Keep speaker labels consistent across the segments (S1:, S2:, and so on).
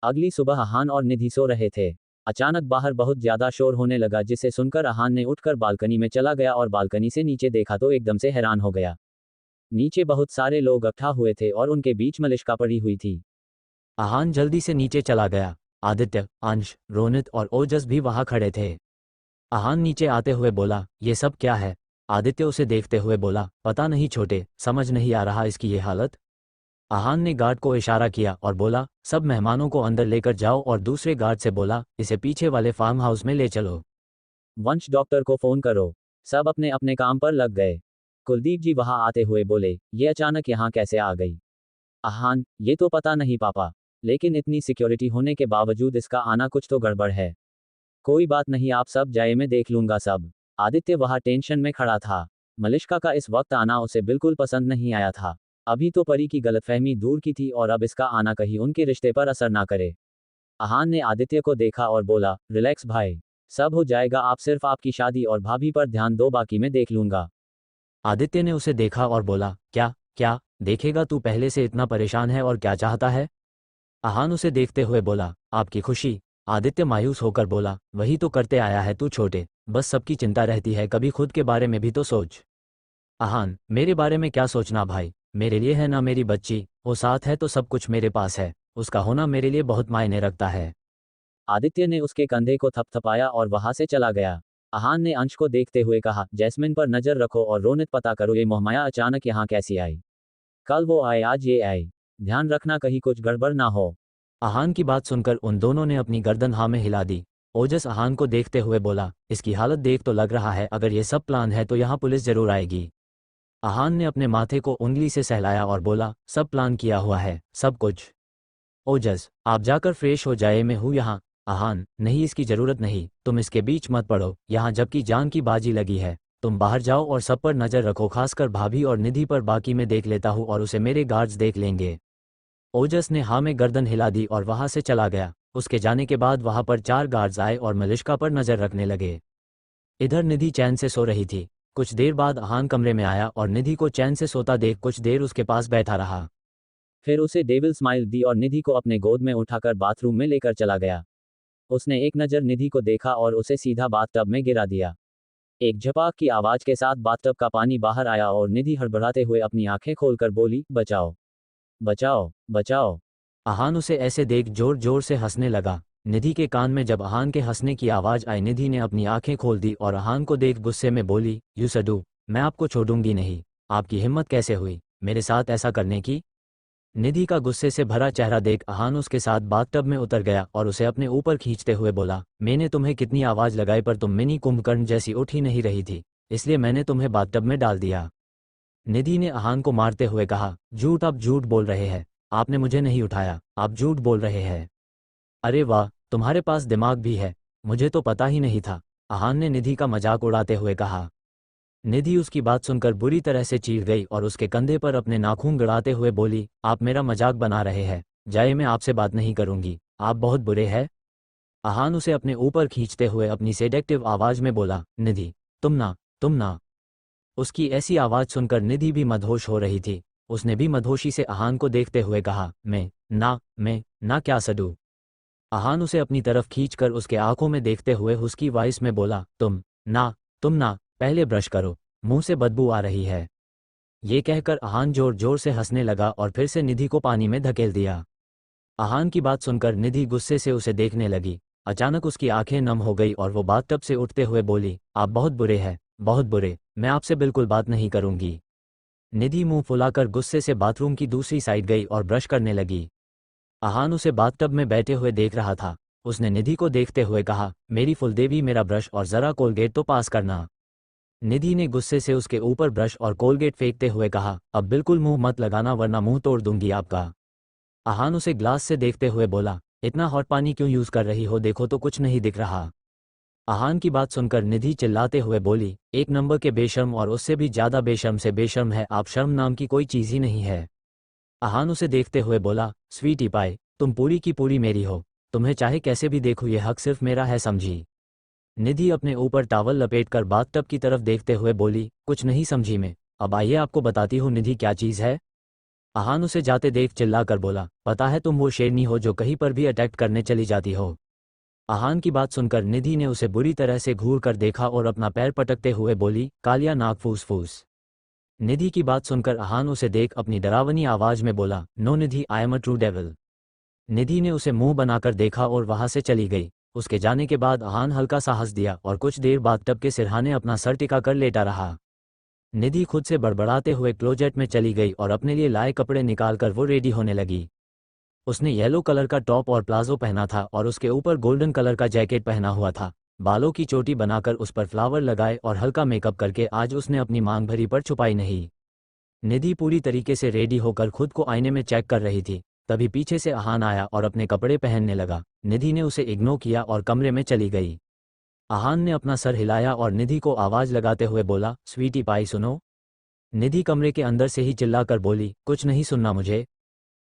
S1: अगली सुबह अहान और निधि सो रहे थे। अचानक बाहर बहुत ज्यादा शोर होने लगा, जिसे सुनकर अहान ने उठकर बालकनी में चला गया और बालकनी से नीचे देखा तो एकदम से हैरान हो गया। नीचे बहुत सारे लोग इकट्ठा हुए थे और उनके बीच मलिष्का पड़ी हुई थी।
S2: अहान जल्दी से नीचे चला गया। आदित्य, अंश, रोनित और ओजस भी वहां खड़े थे। अहान नीचे आते हुए बोला, ये सब क्या है? आदित्य उसे देखते हुए बोला, पता नहीं छोटे, समझ नहीं आ रहा इसकी ये हालत। अहान ने गार्ड को इशारा किया और बोला, सब मेहमानों को अंदर लेकर जाओ, और दूसरे गार्ड से बोला, इसे पीछे वाले फार्म हाउस में ले चलो।
S1: वंश डॉक्टर को फोन करो। सब अपने अपने काम पर लग गए। कुलदीप जी वहां आते हुए बोले, ये अचानक यहाँ कैसे आ गई? अहान, ये तो पता नहीं पापा, लेकिन इतनी सिक्योरिटी होने के बावजूद इसका आना कुछ तो गड़बड़ है। कोई बात नहीं, आप सब जाए, मैं देख लूंगा सब। आदित्य वहां टेंशन में खड़ा था। मलिष्का का इस वक्त आना उसे बिल्कुल पसंद नहीं आया था। अभी तो परी की गलतफहमी दूर की थी और अब इसका आना कहीं उनके रिश्ते पर असर ना करे। अहान ने आदित्य को देखा और बोला, रिलैक्स भाई, सब हो जाएगा, आप सिर्फ आपकी शादी और भाभी पर ध्यान दो, बाकी मैं देख लूंगा।
S2: आदित्य ने उसे देखा और बोला, क्या क्या देखेगा? तू पहले से इतना परेशान है और क्या चाहता है? अहान उसे देखते हुए बोला, आपकी खुशी। आदित्य मायूस होकर बोला, वही तो करते आया है तू छोटे, बस सबकी चिंता रहती है, कभी खुद के बारे में भी तो सोच। अहान, मेरे बारे में क्या सोचना भाई, मेरे लिए है ना मेरी बच्ची, वो साथ है तो सब कुछ मेरे पास है, उसका होना मेरे लिए बहुत मायने रखता है।
S1: आदित्य ने उसके कंधे को थपथपाया और वहां से चला गया। अहान ने अंश को देखते हुए कहा, जैस्मिन पर नजर रखो और रोनित पता करो ये मोहमाया अचानक यहाँ कैसी आई। कल वो आए, आज ये आई। ध्यान रखना कहीं कुछ गड़बड़ ना हो।
S2: अहान की बात सुनकर उन दोनों ने अपनी गर्दन हाँ में हिला दी। ओजस अहान को देखते हुए बोला, इसकी हालत देख तो लग रहा है अगर ये सब प्लान है तो यहाँ पुलिस जरूर आएगी। अहान ने अपने माथे को उंगली से सहलाया और बोला, सब प्लान किया हुआ है, सब कुछ। ओजस, आप जाकर फ्रेश हो जाए, मैं हूँ यहाँ। अहान, नहीं इसकी जरूरत नहीं, तुम इसके बीच मत पड़ो यहाँ, जबकि जान की बाजी लगी है। तुम बाहर जाओ और सब पर नजर रखो, खासकर भाभी और निधि पर, बाकी मैं देख लेता हूँ और उसे मेरे गार्ड्स देख लेंगे। ओजस ने हाँ में गर्दन हिला दी और वहां से चला गया। उसके जाने के बाद वहां पर 4 गार्ड्स आए और मलिष्का पर नजर रखने लगे। इधर निधि चैन से सो रही थी। कुछ देर बाद अहान कमरे में आया और निधि को चैन से सोता देख कुछ देर उसके पास बैठा रहा।
S1: फिर उसे डेविल स्माइल दी और निधि को अपने गोद में उठाकर बाथरूम में लेकर चला गया। उसने एक नज़र निधि को देखा और उसे सीधा बाथटब में गिरा दिया। एक झपाक की आवाज के साथ बाथटब का पानी बाहर आया और निधि हड़बड़ाते हुए अपनी आंखें खोलकर बोली, बचाओ, बचाओ, बचाओ।
S2: अहान उसे ऐसे देख जोर जोर से हंसने लगा। निधि के कान में जब अहान के हंसने की आवाज आई, निधि ने अपनी आंखें खोल दी और अहान को देख गुस्से में बोली, यू सडू, मैं आपको छोड़ूंगी नहीं। आपकी हिम्मत कैसे हुई मेरे साथ ऐसा करने की? निधि का गुस्से से भरा चेहरा देख अहान उसके साथ बाथटब में उतर गया और उसे अपने ऊपर खींचते हुए बोला, मैंने तुम्हें कितनी आवाज लगाई पर तुम मिनी कुंभकर्ण जैसी उठ ही नहीं रही थी, इसलिए मैंने तुम्हें बाथटब में डाल दिया। निधि ने अहान को मारते हुए कहा, झूठ, आप झूठ बोल रहे हैं, आपने मुझे नहीं उठाया, आप झूठ बोल रहे हैं। अरे वाह, तुम्हारे पास दिमाग भी है, मुझे तो पता ही नहीं था। अहान ने निधि का मजाक उड़ाते हुए कहा। निधि उसकी बात सुनकर बुरी तरह से चीख गई और उसके कंधे पर अपने नाखून गड़ाते हुए बोली, आप मेरा मजाक बना रहे हैं, जाए, मैं आपसे बात नहीं करूंगी, आप बहुत बुरे हैं। अहान उसे अपने ऊपर खींचते हुए अपनी सेडेक्टिव आवाज में बोला, निधि, तुम ना। उसकी ऐसी आवाज सुनकर निधि भी मदहोश हो रही थी। उसने भी मदहोशी से अहान को देखते हुए कहा, मैं ना क्या सडू। अहान उसे अपनी तरफ खींचकर उसके आंखों में देखते हुए हुस्की वॉइस में बोला, तुम ना, पहले ब्रश करो, मुंह से बदबू आ रही है। ये कहकर अहान जोर जोर से हंसने लगा और फिर से निधि को पानी में धकेल दिया। अहान की बात सुनकर निधि गुस्से से उसे देखने लगी। अचानक उसकी आंखें नम हो गई और वो बाथटब से उठते हुए बोली, आप बहुत बुरे हैं, बहुत बुरे, मैं आपसे बिल्कुल बात नहीं करूंगी। निधि मुंह फुलाकर गुस्से से बाथरूम की दूसरी साइड गई और ब्रश करने लगी। अहान उसे बाथटब में बैठे हुए देख रहा था। उसने निधि को देखते हुए कहा, मेरी फुलदेवी, मेरा ब्रश और जरा कोलगेट तो पास करना। निधि ने गुस्से से उसके ऊपर ब्रश और कोलगेट फेंकते हुए कहा, अब बिल्कुल मुंह मत लगाना वरना मुंह तोड़ दूंगी आपका। अहान उसे ग्लास से देखते हुए बोला, इतना हॉट पानी क्यों यूज कर रही हो, देखो तो कुछ नहीं दिख रहा। अहान की बात सुनकर निधि चिल्लाते हुए बोली, एक नंबर के बेशर्म और उससे भी ज्यादा बेशर्म से बेशर्म है आप, शर्म नाम की कोई चीज ही नहीं है। अहान उसे देखते हुए बोला, स्वीटी पाई, तुम पूरी की पूरी मेरी हो, तुम्हें चाहे कैसे भी देखूं ये हक सिर्फ मेरा है, समझी। निधि अपने ऊपर टावल लपेटकर बाथटब की तरफ देखते हुए बोली, कुछ नहीं समझी मैं, अब आइए आपको बताती हूँ निधि क्या चीज है। आहान उसे जाते देख चिल्लाकर बोला, पता है तुम वो शेरनी हो जो कहीं पर भी अटैक करने चली जाती हो। आहान की बात सुनकर निधि ने उसे बुरी तरह से घूर कर देखा और अपना पैर पटकते हुए बोली, कालिया नाग फूस फूस। निधि की बात सुनकर आहान उसे देख अपनी डरावनी आवाज में बोला, no Nidhi, I am a true devil. Nidhi ने उसे मुंह बनाकर देखा और वहां से चली गई। उसके जाने के बाद आहान हल्का सा हंस दिया और कुछ देर बाद टब के सिरहाने अपना सर टिकाकर लेटा रहा। निधि खुद से बड़बड़ाते हुए क्लोजेट में चली गई और अपने लिए लाए कपड़े निकालकर वो रेडी होने लगी। उसने येलो कलर का टॉप और प्लाजो पहना था और उसके ऊपर गोल्डन कलर का जैकेट पहना हुआ था। बालों की चोटी बनाकर उस पर फ्लावर लगाए और हल्का मेकअप करके आज उसने अपनी मांग भरी पर छुपाई नहीं। निधि पूरी तरीके से रेडी होकर खुद को आईने में चेक कर रही थी, तभी पीछे से आहान आया और अपने कपड़े पहनने लगा। निधि ने उसे इग्नोर किया और कमरे में चली गई। आहान ने अपना सर हिलाया और निधि को आवाज लगाते हुए बोला, स्वीटी पाई सुनो। निधि कमरे के अंदर से ही चिल्लाकर बोली, कुछ नहीं सुनना मुझे।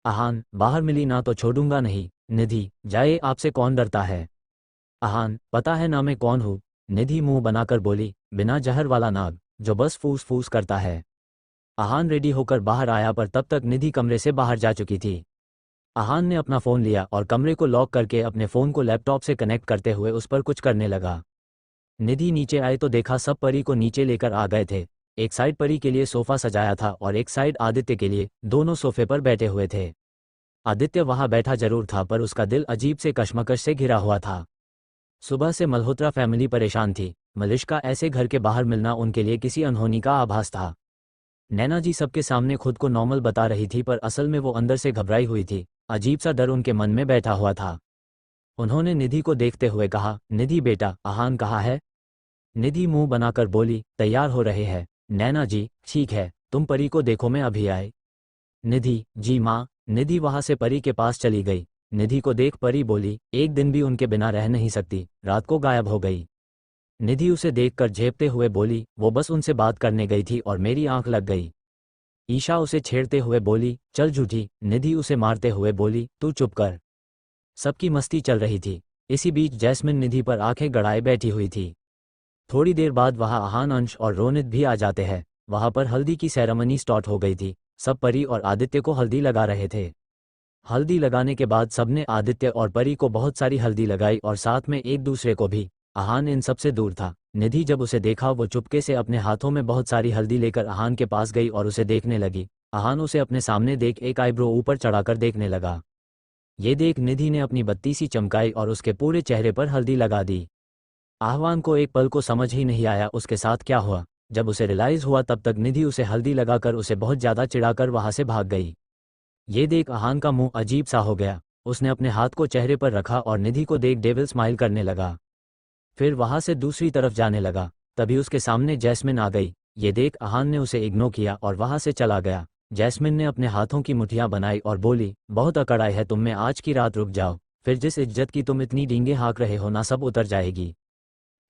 S2: आहान, बाहर मिली ना तो छोड़ूंगा नहीं। निधि, जाए, आपसे कौन डरता है। आहान, पता है ना मैं कौन हूँ। निधि मुंह बनाकर बोली, बिना जहर वाला नाग जो बस फूस फूस करता है। आहान रेडी होकर बाहर आया पर तब तक निधि कमरे से बाहर जा चुकी थी। आहान ने अपना फ़ोन लिया और कमरे को लॉक करके अपने फ़ोन को लैपटॉप से कनेक्ट करते हुए उस पर कुछ करने लगा। निधि नीचे आए तो देखा सब परी को नीचे लेकर आ गए थे। एक साइड परी के लिए सोफा सजाया था और एक साइड आदित्य के लिए, दोनों सोफे पर बैठे हुए थे। आदित्य वहां बैठा जरूर था पर उसका दिल अजीब से कश्मकश से घिरा हुआ था। सुबह से मल्होत्रा फैमिली परेशान थी। मलिश्का ऐसे घर के बाहर मिलना उनके लिए किसी अनहोनी का आभास था। नैना जी सबके सामने खुद को नॉर्मल बता रही थी पर असल में वो अंदर से घबराई हुई थी। अजीब सा डर उनके मन में बैठा हुआ था। उन्होंने निधि को देखते हुए कहा, निधि बेटा, आहान कहाँ है। निधि मुंह बनाकर बोली, तैयार हो रहे हैं। नैना जी, ठीक है, तुम परी को देखो, मैं अभी आए। निधि, जी माँ। निधि वहां से परी के पास चली गई। निधि को देख परी बोली, एक दिन भी उनके बिना रह नहीं सकती, रात को गायब हो गई। निधि उसे देखकर झेपते हुए बोली, वो बस उनसे बात करने गई थी और मेरी आंख लग गई। ईशा उसे छेड़ते हुए बोली, चल झूठी। निधि उसे मारते हुए बोली, तू चुप कर। सबकी मस्ती चल रही थी। इसी बीच जैस्मिन निधि पर आंखें गड़ाए बैठी हुई थी। थोड़ी देर बाद वहां आहान, अंश और रोनित भी आ जाते हैं। वहां पर हल्दी की सेरेमनी स्टार्ट हो गई थी। सब परी और आदित्य को हल्दी लगा रहे थे। हल्दी लगाने के बाद सबने आदित्य और परी को बहुत सारी हल्दी लगाई और साथ में एक दूसरे को भी। आहान इन सबसे दूर था। निधि जब उसे देखा वो चुपके से अपने हाथों में बहुत सारी हल्दी लेकर आहान के पास गई और उसे देखने लगी। आहान उसे अपने सामने देख एक आईब्रो ऊपर चढ़ाकर देखने लगा। ये देख निधि ने अपनी बत्ती सी चमकाई और उसके पूरे चेहरे पर हल्दी लगा दी। आह्वान को एक पल को समझ ही नहीं आया उसके साथ क्या हुआ। जब उसे रियलाइज हुआ तब तक निधि उसे हल्दी लगाकर उसे बहुत ज़्यादा चिढ़ाकर वहां से भाग गई। ये देख आहान का मुंह अजीब सा हो गया। उसने अपने हाथ को चेहरे पर रखा और निधि को देख डेविल स्माइल करने लगा। फिर वहां से दूसरी तरफ जाने लगा। तभी उसके सामने जैस्मिन आ गई। ये देख आहान ने उसे इग्नोर किया और वहां से चला गया। जैस्मिन ने अपने हाथों की मुठियां बनाई और बोली, बहुत अकड़ाई है तुम में, आज की रात रुक जाओ, फिर जिस इज्जत की तुम इतनी डींगे हाँक रहे हो ना, सब उतर जाएगी।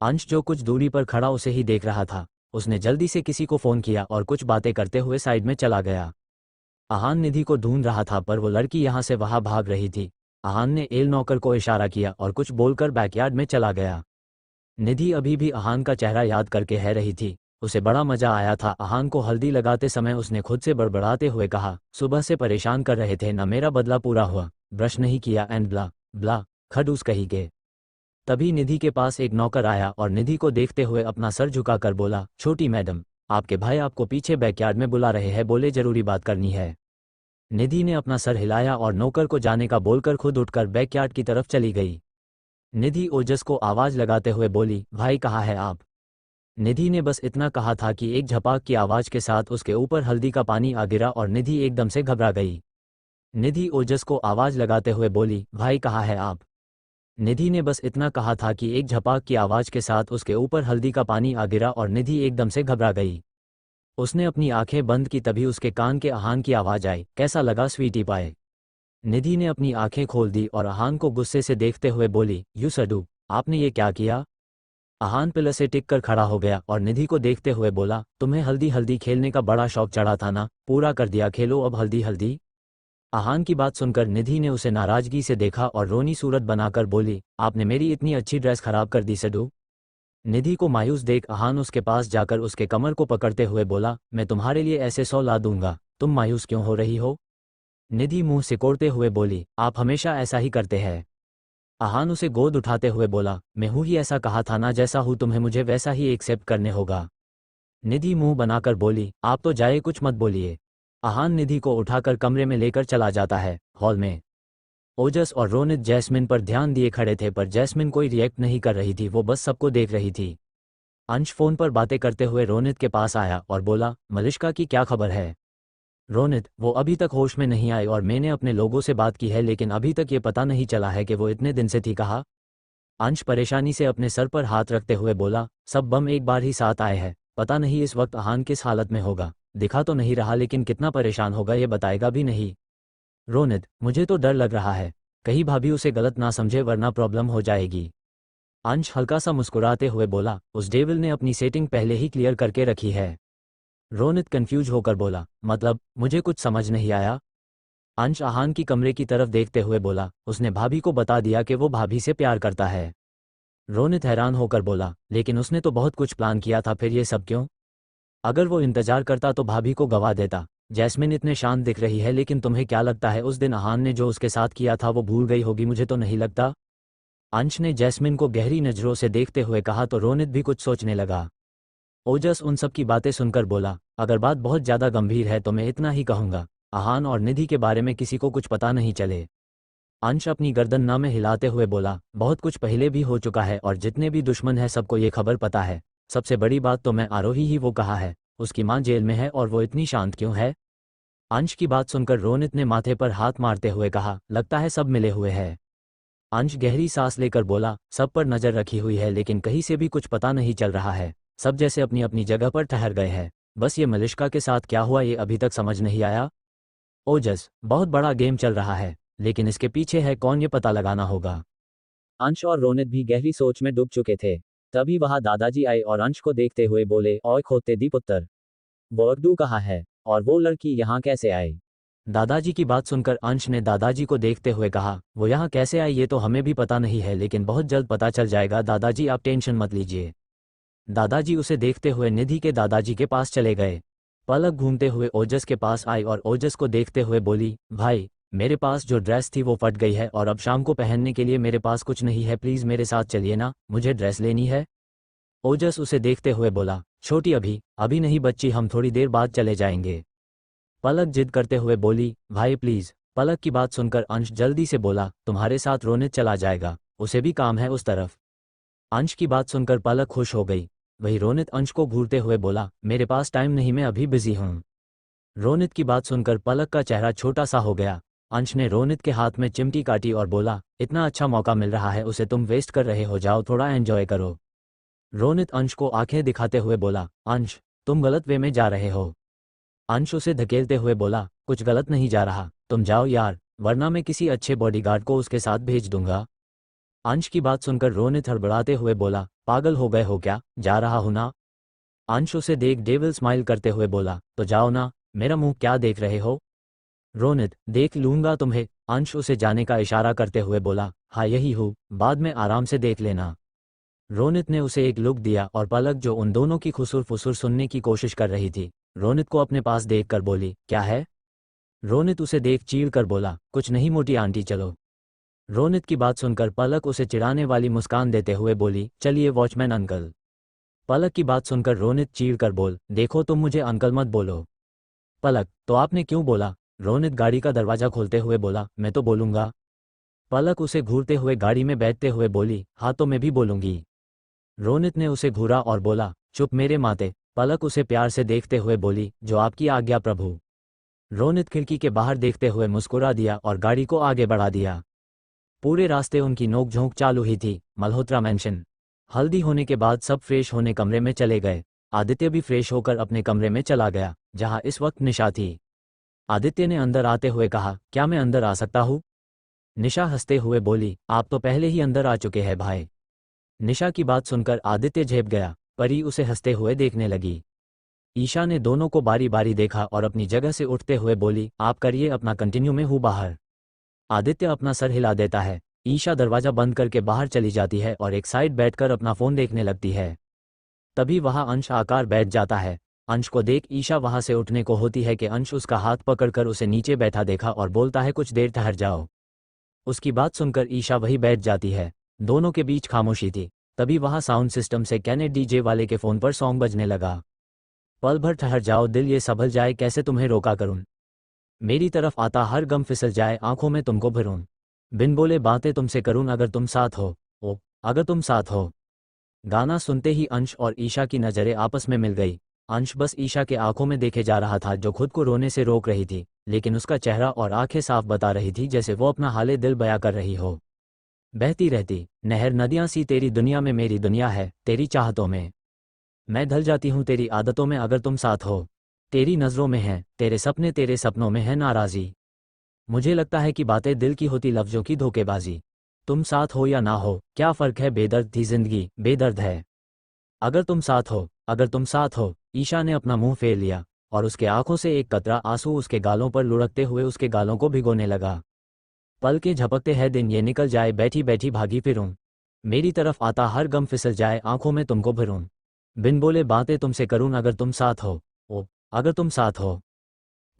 S2: अंश जो कुछ दूरी पर खड़ा उसे ही देख रहा था। उसने जल्दी से किसी को फ़ोन किया और कुछ बातें करते हुए साइड में चला गया। आहान निधि को ढूंढ रहा था पर वो लड़की यहाँ से वहाँ भाग रही थी। आहान ने एल नौकर को इशारा किया और कुछ बोलकर बैकयार्ड में चला गया। निधि अभी भी आहान का चेहरा याद करके है रही थी। उसे बड़ा मजा आया था। आहान को हल्दी लगाते समय उसने खुद से बड़बड़ाते हुए कहा, सुबह से परेशान कर रहे थे ना, मेरा बदला पूरा हुआ, ब्रश नहीं किया एंड ब्ला ब्ला, खडूस कही गए। तभी निधि के पास एक नौकर आया और निधि को देखते हुए अपना सर झुकाकर बोला, छोटी मैडम, आपके भाई आपको पीछे बैकयार्ड में बुला रहे हैं, बोले जरूरी बात करनी है। निधि ने अपना सर हिलाया और नौकर को जाने का बोलकर खुद उठकर बैकयार्ड की तरफ चली गई। निधि ओजस को आवाज लगाते हुए बोली, भाई कहाँ है आप। निधि ने बस इतना कहा था कि एक झपाक की आवाज के साथ उसके ऊपर हल्दी का पानी आ गिरा और निधि एकदम से घबरा गई। निधि ओजस को आवाज लगाते हुए बोली, भाई कहाँ है आप। निधि ने बस इतना कहा था कि एक झपाक की आवाज के साथ उसके ऊपर हल्दी का पानी आ गिरा और निधि एकदम से घबरा गई। उसने अपनी आंखें बंद की तभी उसके कान के आहान की आवाज आई, कैसा लगा स्वीटी पाए। निधि ने अपनी आंखें खोल दी और आहान को गुस्से से देखते हुए बोली, यू सडू, आपने ये क्या किया। आहान पिलर से टिक कर खड़ा हो गया और निधि को देखते हुए बोला, तुम्हें हल्दी हल्दी खेलने का बड़ा शौक चढ़ा था ना, पूरा कर दिया, खेलो अब हल्दी हल्दी। आहान की बात सुनकर निधि ने उसे नाराजगी से देखा और रोनी सूरत बनाकर बोली, आपने मेरी इतनी अच्छी ड्रेस खराब कर दी सडू। निधि को मायूस देख आहान उसके पास जाकर उसके कमर को पकड़ते हुए बोला, मैं तुम्हारे लिए ऐसे 100 ला दूंगा, तुम मायूस क्यों हो रही हो? निधि मुंह सिकोड़ते हुए बोली, आप हमेशा ऐसा ही करते हैं। आहान उसे गोद उठाते हुए बोला, मैं हूँ ही ऐसा कहा था ना, जैसा हूँ तुम्हें मुझे वैसा ही एक्सेप्ट करने होगा। निधि मुंह बनाकर बोली, आप तो जाए, कुछ मत बोलिए। आहान निधि को उठाकर कमरे में लेकर चला जाता है। हॉल में ओजस और रोनित जैस्मिन पर ध्यान दिए खड़े थे, पर जैस्मिन कोई रिएक्ट नहीं कर रही थी, वो बस सबको देख रही थी। अंश फोन पर बातें करते हुए रोनित के पास आया और बोला, मलिष्का की क्या खबर है? रोनित, वो अभी तक होश में नहीं आई और मैंने अपने लोगों से बात की है, लेकिन अभी तक ये पता नहीं चला है कि वो इतने दिन से थी कहाँ। अंश परेशानी से अपने सर पर हाथ रखते हुए बोला, सब बम एक बार ही साथ आए हैं, पता नहीं इस वक्त आहान किस हालत में होगा, दिखा तो नहीं रहा, लेकिन कितना परेशान होगा ये बताएगा भी नहीं। रोनित, मुझे तो डर लग रहा है, कहीं भाभी उसे गलत ना समझे वरना प्रॉब्लम हो जाएगी। अंश हल्का सा मुस्कुराते हुए बोला, उस डेविल ने अपनी सेटिंग पहले ही क्लियर करके रखी है। रोनित कंफ्यूज होकर बोला, मतलब मुझे कुछ समझ नहीं आया। अंश आहान की कमरे की तरफ देखते हुए बोला, उसने भाभी को बता दिया कि वो भाभी से प्यार करता है। रोनित हैरान होकर बोला, लेकिन उसने तो बहुत कुछ प्लान किया था, फिर ये सब क्यों? अगर वो इंतजार करता तो भाभी को गवा देता। जैस्मिन इतने शांत दिख रही है, लेकिन तुम्हें क्या लगता है उस दिन आहान ने जो उसके साथ किया था वो भूल गई होगी? मुझे तो नहीं लगता। अंश ने जैस्मिन को गहरी नज़रों से देखते हुए कहा तो रोनित भी कुछ सोचने लगा। ओजस उन सब की बातें सुनकर बोला, अगर बात बहुत ज़्यादा गंभीर है तो मैं इतना ही कहूँगा, आहान और निधि के बारे में किसी को कुछ पता नहीं चले। अंश अपनी गर्दन ना में हिलाते हुए बोला, बहुत कुछ पहले भी हो चुका है और जितने भी दुश्मन हैं सबको ये खबर पता है। सबसे बड़ी बात तो मैं आरोही ही वो कहा है, उसकी माँ जेल में है और वो इतनी शांत क्यों है? अंश की बात सुनकर रोनित ने माथे पर हाथ मारते हुए कहा, लगता है सब मिले हुए हैं। अंश गहरी सांस लेकर बोला, सब पर नजर रखी हुई है, लेकिन कहीं से भी कुछ पता नहीं चल रहा है, सब जैसे अपनी अपनी जगह पर ठहर गए हैं। बस ये मलिष्का के साथ क्या हुआ ये अभी तक समझ नहीं आया। ओजस, बहुत बड़ा गेम चल रहा है, लेकिन इसके पीछे है कौन ये पता लगाना होगा।
S1: अंश और रोनित भी गहरी सोच में डूब चुके थे। तभी वहां दादाजी आए और अंश को देखते हुए बोले, ओए खोते दी पुत्र, वो अगदू कहाँ है और वो लड़की यहाँ कैसे आई?
S2: दादाजी की बात सुनकर अंश ने दादाजी को देखते हुए कहा, वो यहाँ कैसे आई ये तो हमें भी पता नहीं है, लेकिन बहुत जल्द पता चल जाएगा। दादाजी आप टेंशन मत लीजिए। दादाजी उसे देखते हुए निधि के दादाजी के पास चले गए। पलक घूमते हुए ओजस के पास आई और ओजस को देखते हुए बोली, भाई, मेरे पास जो ड्रेस थी वो फट गई है और अब शाम को पहनने के लिए मेरे पास कुछ नहीं है, प्लीज़ मेरे साथ चलिए ना, मुझे ड्रेस लेनी है। ओजस उसे देखते हुए बोला, छोटी अभी अभी नहीं बच्ची, हम थोड़ी देर बाद चले जाएंगे। पलक जिद करते हुए बोली, भाई प्लीज़। पलक की बात सुनकर अंश जल्दी से बोला, तुम्हारे साथ रोनित चला जाएगा, उसे भी काम है उस तरफ। अंश की बात सुनकर पलक खुश हो गई। वही रोनित अंश को घूरते हुए बोला, मेरे पास टाइम नहीं, मैं अभी बिजी हूँ। रोनित की बात सुनकर पलक का चेहरा छोटा सा हो गया। अंश ने रोनित के हाथ में चिमटी काटी और बोला, इतना अच्छा मौका मिल रहा है, उसे तुम वेस्ट कर रहे हो, जाओ थोड़ा एंजॉय करो। रोनित अंश को आंखें दिखाते हुए बोला, अंश, तुम गलत वे में जा रहे हो। अंश उसे धकेलते हुए बोला, कुछ गलत नहीं जा रहा, तुम जाओ यार, वरना मैं किसी अच्छे बॉडीगार्ड को उसके साथ भेज दूंगा। अंश की बात सुनकर रोनित हड़बड़ाते हुए बोला, पागल हो गए हो क्या, जा रहा हूं ना। अंश उसे देख डेविल स्माइल करते हुए बोला, तो जाओ ना, मेरा मुंह क्या देख रहे हो? रोनित, देख लूंगा तुम्हें। अंश उसे जाने का इशारा करते हुए बोला, हाँ यही हूँ, बाद में आराम से देख लेना। रोनित ने उसे एक लुक दिया और पलक जो उन दोनों की खुसुर फुसुर सुनने की कोशिश कर रही थी, रोनित को अपने पास देखकर बोली, क्या है? रोनित उसे देख चीढ़ कर बोला, कुछ नहीं मोटी आंटी, चलो। रोनित की बात सुनकर पलक उसे चिढ़ाने वाली मुस्कान देते हुए बोली, चलिए वॉचमैन अंकल। पलक की बात सुनकर रोनित चीढ़ कर बोल, देखो तुम मुझे अंकल मत बोलो। पलक, तो आपने क्यों बोला? रोनित गाड़ी का दरवाजा खोलते हुए बोला, मैं तो बोलूंगा। पलक उसे घूरते हुए गाड़ी में बैठते हुए बोली, हाँ तो मैं भी बोलूंगी। रोनित ने उसे घूरा और बोला, चुप मेरे माते। पलक उसे प्यार से देखते हुए बोली, जो आपकी आज्ञा प्रभु। रोनित खिड़की के बाहर देखते हुए मुस्कुरा दिया और गाड़ी को आगे बढ़ा दिया। पूरे रास्ते उनकी नोकझोंक चालू ही थी। मल्होत्रा मैंशन। हल्दी होने के बाद सब फ्रेश होने कमरे में चले गए। आदित्य भी फ्रेश होकर अपने कमरे में चला गया, जहां इस वक्त निशा थी। आदित्य ने अंदर आते हुए कहा, क्या मैं अंदर आ सकता हूँ? निशा हंसते हुए बोली, आप तो पहले ही अंदर आ चुके हैं भाई। निशा की बात सुनकर आदित्य झेप गया। परी उसे हंसते हुए देखने लगी। ईशा ने दोनों को बारी बारी देखा और अपनी जगह से उठते हुए बोली, आप करिए अपना, कंटिन्यू, में हूँ बाहर। आदित्य अपना सर हिला देता है। ईशा दरवाजा बंद करके बाहर चली जाती है और एक साइड बैठकर अपना फ़ोन देखने लगती है। तभी वहाँ अंश आकर बैठ जाता है। अंश को देख ईशा वहाँ से उठने को होती है कि अंश उसका हाथ पकड़कर उसे नीचे बैठा देखा और बोलता है कुछ देर ठहर जाओ। उसकी बात सुनकर ईशा वही बैठ जाती है। दोनों के बीच खामोशी थी। तभी वहाँ साउंड सिस्टम से कैनेट डीजे वाले के फ़ोन पर सॉन्ग बजने लगा। पल भर ठहर जाओ दिल ये संभल जाए कैसे तुम्हें रोका करूं, मेरी तरफ आता हर गम फिसल जाए आंखों में तुमको भरूं, बिन बोले बातें तुमसे करूं अगर तुम साथ हो, ओ अगर तुम साथ हो। गाना सुनते ही अंश और ईशा की नज़रें आपस में मिल गई। अंश बस ईशा के आंखों में देखे जा रहा था जो खुद को रोने से रोक रही थी, लेकिन उसका चेहरा और आंखें साफ बता रही थी जैसे वो अपना हाले दिल बयां कर रही हो। बहती रहती नहर नदियां सी तेरी दुनिया में मेरी दुनिया है, तेरी चाहतों में मैं ढल जाती हूँ तेरी आदतों में अगर तुम साथ हो। तेरी नज़रों में है तेरे सपने तेरे सपनों में है नाराज़ी। मुझे लगता है कि बातें दिल की होती लफ्ज़ों की धोखेबाजी। तुम साथ हो या ना हो क्या फ़र्क है, बेदर्द थी ज़िंदगी बेदर्द है अगर तुम साथ हो, अगर तुम साथ हो। ईशा ने अपना मुंह फेर लिया और उसके आंखों से एक कतरा आंसू उसके गालों पर लुढ़कते हुए उसके गालों को भिगोने लगा। पल के झपकते हैं दिन ये निकल जाए बैठी बैठी भागी फिरूं, मेरी तरफ आता हर गम फिसल जाए आंखों में तुमको भरूं, बिन बोले बातें तुमसे करूं अगर तुम साथ हो, ओ अगर तुम साथ हो।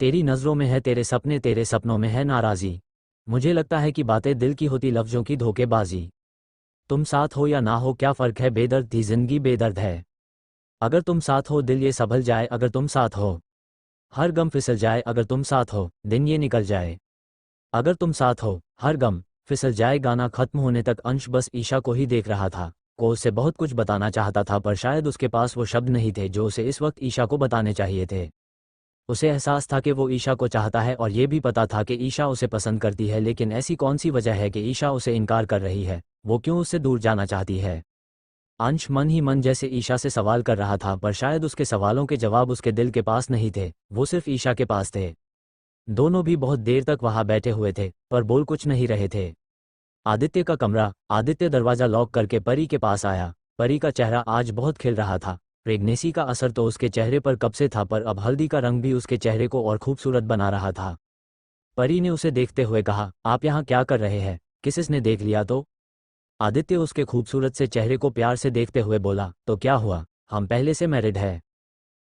S2: तेरी नज़रों में है तेरे सपनों में है नाराज़ी। मुझे लगता है कि बातें दिल की होती लफ्ज़ों की धोखेबाजी। तुम साथ हो या ना हो क्या फ़र्क है, बेदर्द थी ज़िंदगी बेदर्द है अगर तुम साथ हो। दिल ये संभल जाए अगर तुम साथ हो, हर गम फिसल जाए अगर तुम साथ हो, दिन ये निकल जाए अगर तुम साथ हो, हर गम फिसल जाए। गाना खत्म होने तक अंश बस ईशा को ही देख रहा था। को उसे बहुत कुछ बताना चाहता था पर शायद उसके पास वो शब्द नहीं थे जो उसे इस वक्त ईशा को बताने चाहिए थे। उसे एहसास था कि वो ईशा को चाहता है और ये भी पता था कि ईशा उसे पसंद करती है, लेकिन ऐसी कौन सी वजह है कि ईशा उसे इनकार कर रही है, वो क्यों उससे दूर जाना चाहती है। अंश मन ही मन जैसे ईशा से सवाल कर रहा था पर शायद उसके सवालों के जवाब उसके दिल के पास नहीं थे, वो सिर्फ ईशा के पास थे। दोनों भी बहुत देर तक वहां बैठे हुए थे पर बोल कुछ नहीं रहे थे। आदित्य का कमरा। आदित्य दरवाजा लॉक करके परी के पास आया। परी का चेहरा आज बहुत खिल रहा था। प्रेगनेंसी का असर तो उसके चेहरे पर कब से था पर अब हल्दी का रंग भी उसके चेहरे को और खूबसूरत बना रहा था। परी ने उसे देखते हुए कहा, आप यहाँ क्या कर रहे हैं, किसने देख लिया तो। आदित्य उसके खूबसूरत से चेहरे को प्यार से देखते हुए बोला, तो क्या हुआ, हम पहले से मैरिड है।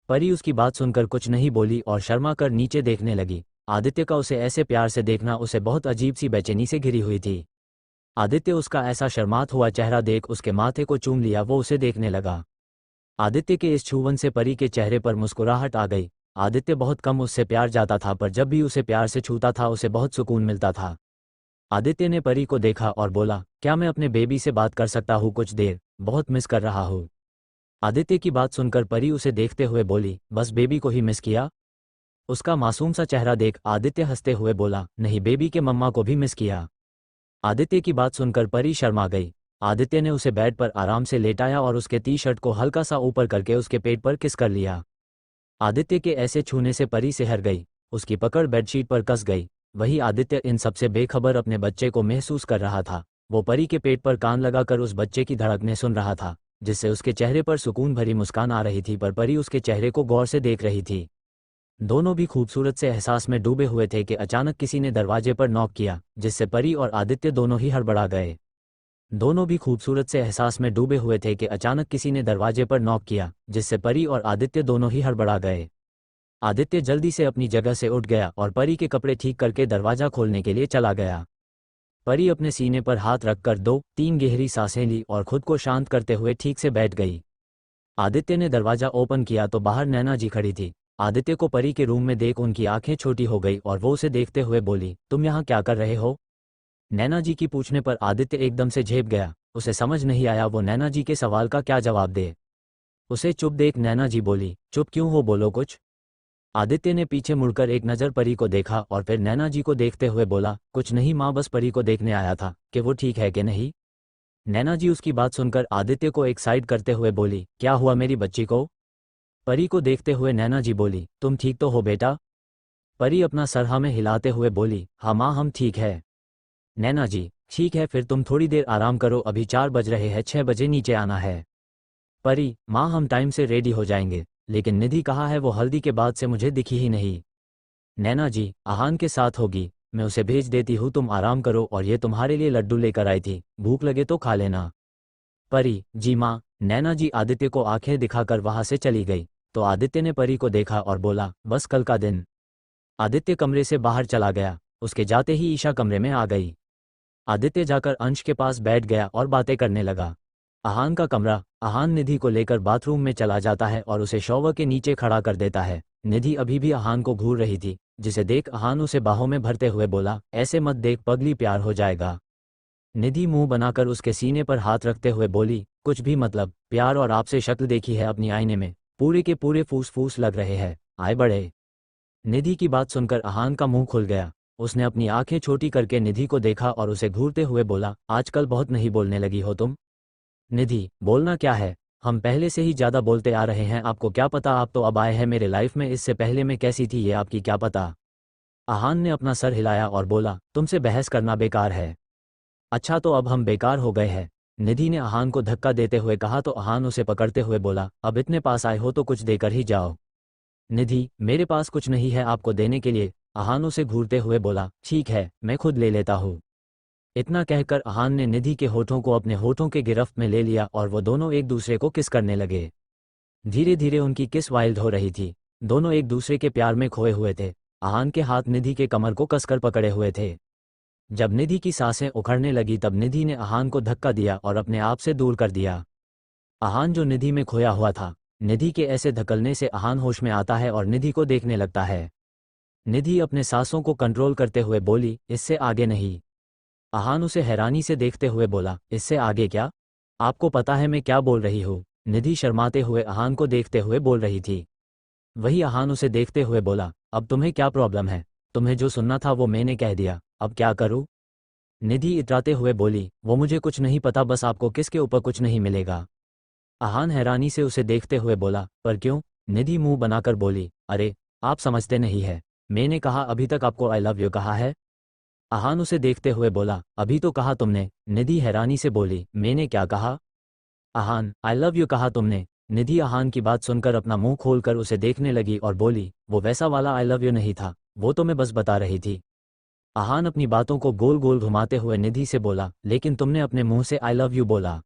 S2: परी उसकी बात सुनकर कुछ नहीं बोली और शर्मा कर नीचे देखने लगी। आदित्य का उसे ऐसे प्यार से देखना उसे बहुत अजीब सी बेचैनी से घिरी हुई थी। आदित्य उसका ऐसा शर्मात हुआ चेहरा देख उसके माथे को चूम लिया, वो उसे देखने लगा। आदित्य के इस छुवन से परी के चेहरे पर मुस्कुराहट आ गई। आदित्य बहुत कम उससे प्यार जाता था पर जब भी उसे प्यार से छूता था उसे बहुत सुकून मिलता था। आदित्य ने परी को देखा और बोला, क्या मैं अपने बेबी से बात कर सकता हूँ कुछ देर, बहुत मिस कर रहा हूँ। आदित्य की बात सुनकर परी उसे देखते हुए बोली, बस बेबी को ही मिस किया। उसका मासूम सा चेहरा देख आदित्य हंसते हुए बोला, नहीं बेबी के मम्मा को भी मिस किया। आदित्य की बात सुनकर परी शर्मा गई। आदित्य ने उसे बेड पर आराम से लेटाया और उसके टी शर्ट को हल्का सा ऊपर करके उसके पेट पर किस कर लिया। आदित्य के ऐसे छूने से परी सिहर गई। उसकी पकड़ बेडशीट पर कस गई। वही आदित्य इन सबसे बेखबर अपने बच्चे को महसूस कर रहा था। वो परी के पेट पर कान लगाकर उस बच्चे की धड़कनें सुन रहा था, जिससे उसके चेहरे पर सुकून भरी मुस्कान आ रही थी पर परी उसके चेहरे को गौर से देख रही थी। दोनों भी खूबसूरत से एहसास में डूबे हुए थे कि अचानक किसी ने दरवाजे पर नॉक किया, जिससे परी और आदित्य दोनों ही हड़बड़ा गए। दोनों भी खूबसूरत से एहसास में डूबे हुए थे कि अचानक किसी ने दरवाजे पर नॉक किया, जिससे परी और आदित्य दोनों ही हड़बड़ा गए। आदित्य जल्दी से अपनी जगह से उठ गया और परी के कपड़े ठीक करके दरवाजा खोलने के लिए चला गया। परी अपने सीने पर हाथ रखकर 2-3 गहरी सांसें ली और खुद को शांत करते हुए ठीक से बैठ गई। आदित्य ने दरवाजा ओपन किया तो बाहर नैना जी खड़ी थी। आदित्य को परी के रूम में देख उनकी आंखें छोटी हो गई और वो उसे देखते हुए बोली, तुम यहाँ क्या कर रहे हो। नैना जी की पूछने पर आदित्य एकदम से झेप गया। उसे समझ नहीं आया वो नैना जी के सवाल का क्या जवाब दे। उसे चुप देख नैना जी बोली, चुप क्यों हो, बोलो कुछ। आदित्य ने पीछे मुड़कर एक नज़र परी को देखा और फिर नैना जी को देखते हुए बोला, कुछ नहीं माँ, बस परी को देखने आया था कि वो ठीक है कि नहीं। नैना जी उसकी बात सुनकर आदित्य को एक साइड करते हुए बोली, क्या हुआ मेरी बच्ची को। परी को देखते हुए नैना जी बोली, तुम ठीक तो हो बेटा। परी अपना सर हाँ में हिलाते हुए बोली, हाँ माँ हम ठीक है। नैना जी, ठीक है फिर तुम थोड़ी देर आराम करो, अभी 4 बज रहे हैं, 6 बजे नीचे आना है। परी, माँ हम टाइम से रेडी हो जाएंगे, लेकिन निधि कहाँ है, वो हल्दी के बाद से मुझे दिखी ही नहीं। नैना जी, आहान के साथ होगी। मैं उसे भेज देती हूँ, तुम आराम करो, और ये तुम्हारे लिए लड्डू लेकर आई थी, भूख लगे तो खा लेना। परी, जी माँ। नैना जी आदित्य को आंखें दिखाकर वहां से चली गई। तो आदित्य ने परी को देखा और बोला, बस कल का दिन। आदित्य कमरे से बाहर चला गया। उसके जाते ही ईशा कमरे में आ गई। आदित्य जाकर अंश के पास बैठ गया और बातें करने लगा। आहान का कमरा। आहान निधि को लेकर बाथरूम में चला जाता है और उसे शॉवर के नीचे खड़ा कर देता है। निधि अभी भी आहान को घूर रही थी, जिसे देख आहान उसे बाहों में भरते हुए बोला, ऐसे मत देख पगली, प्यार हो जाएगा। निधि मुंह बनाकर उसके सीने पर हाथ रखते हुए बोली, कुछ भी मतलब, प्यार, और आपसे शक्ल देखी है अपनी आईने में, पूरे के पूरे फूस फूस लग रहे हैं, आए बढ़े। निधि की बात सुनकर आहान का मुंह खुल गया। उसने अपनी आंखें छोटी करके निधि को देखा और उसे घूरते हुए बोला, आजकल बहुत नहीं बोलने लगी हो तुम। निधि, बोलना क्या है, हम पहले से ही ज़्यादा बोलते आ रहे हैं, आपको क्या पता, आप तो अब आए हैं मेरे लाइफ में, इससे पहले मैं कैसी थी ये आपकी क्या पता। आहान ने अपना सर हिलाया और बोला, तुमसे बहस करना बेकार है। अच्छा, तो अब हम बेकार हो गए हैं। निधि ने आहान को धक्का देते हुए कहा। तो आहान उसे पकड़ते हुए बोला, अब इतने पास आए हो तो कुछ देकर ही जाओ। निधि, मेरे पास कुछ नहीं है आपको देने के लिए। आहान उसे घूरते हुए बोला, ठीक है, मैं खुद ले लेता हूँ। इतना कहकर आहान ने निधि के होठों को अपने होठों के गिरफ्त में ले लिया और वो दोनों एक दूसरे को किस करने लगे। धीरे धीरे उनकी किस वाइल्ड हो रही थी। दोनों एक दूसरे के प्यार में खोए हुए थे। आहान के हाथ निधि के कमर को कसकर पकड़े हुए थे। जब निधि की सांसें उखड़ने लगी तब निधि ने आहान को धक्का दिया और अपने आप से दूर कर दिया। आहान जो निधि में खोया हुआ था। निधि के ऐसे धकलने से आहान होश में आता है और निधि को देखने लगता है। निधि अपने सांसों को कंट्रोल करते हुए बोली, इससे आगे नहीं। आहान उसे हैरानी से देखते हुए बोला, इससे आगे क्या? आपको पता है मैं क्या बोल रही हूँ? निधि शर्माते हुए आहान को देखते हुए बोल रही थी। वही आहान उसे देखते हुए बोला, अब तुम्हें क्या प्रॉब्लम है? तुम्हें जो सुनना था वो मैंने कह दिया, अब क्या करूँ? निधि इतराते हुए बोली, वो मुझे कुछ नहीं पता, बस आपको किसके ऊपर कुछ नहीं मिलेगा। आहान हैरानी से उसे देखते हुए बोला, पर क्यों? निधि मुंह बनाकर बोली, अरे, आप समझते नहीं है। मैंने कहा अभी तक आपको आई लव यू कहा है? आहान उसे देखते हुए बोला, अभी तो कहा तुमने। निधि हैरानी से बोली, मैंने क्या कहा? आहान, आई लव यू कहा तुमने। निधि आहान की बात सुनकर अपना मुंह खोलकर उसे देखने लगी और बोली, वो वैसा वाला आई लव यू नहीं था, वो तो मैं बस बता रही थी। आहान अपनी बातों को गोल गोल घुमाते हुए निधि से बोला, लेकिन तुमने अपने मुंह से आई लव यू बोला।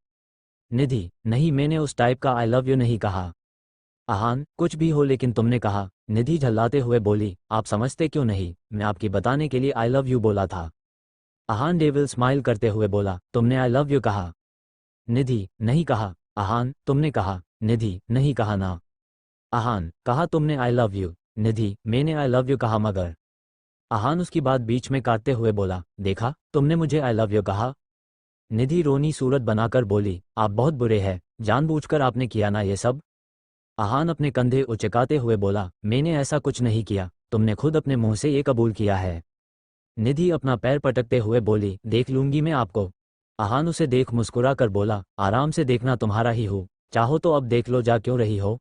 S2: निधि, नहीं, मैंने उस टाइप का आई लव यू नहीं कहा। आहान, कुछ भी हो लेकिन तुमने कहा। निधि झल्लाते हुए बोली, आप समझते क्यों नहीं, मैं आपकी बताने के लिए आई लव यू बोला था। आहान डेविल स्माइल करते हुए बोला, तुमने आई लव यू कहा? निधि, नहीं कहा। आहान, तुमने कहा। निधि, नहीं कहा ना। आहान, कहा तुमने आई लव यू। निधि, मैंने आई लव यू कहा मगर। आहान उसकी बात बीच में काटते हुए बोला, देखा, तुमने मुझे आई लव यू कहा। निधि रोनी सूरत बनाकर बोली, आप बहुत बुरे हैं, जानबूझकर आपने किया ना ये सब। आहान अपने कंधे उचकाते हुए बोला, मैंने ऐसा कुछ नहीं किया, तुमने खुद अपने मुंह से ये कबूल किया है। निधि अपना पैर पटकते हुए बोली, देख लूंगी मैं आपको। आहान उसे देख मुस्कुरा कर बोला, आराम से देखना, तुम्हारा ही हूँ, चाहो तो अब देख लो, जा क्यों रही हो?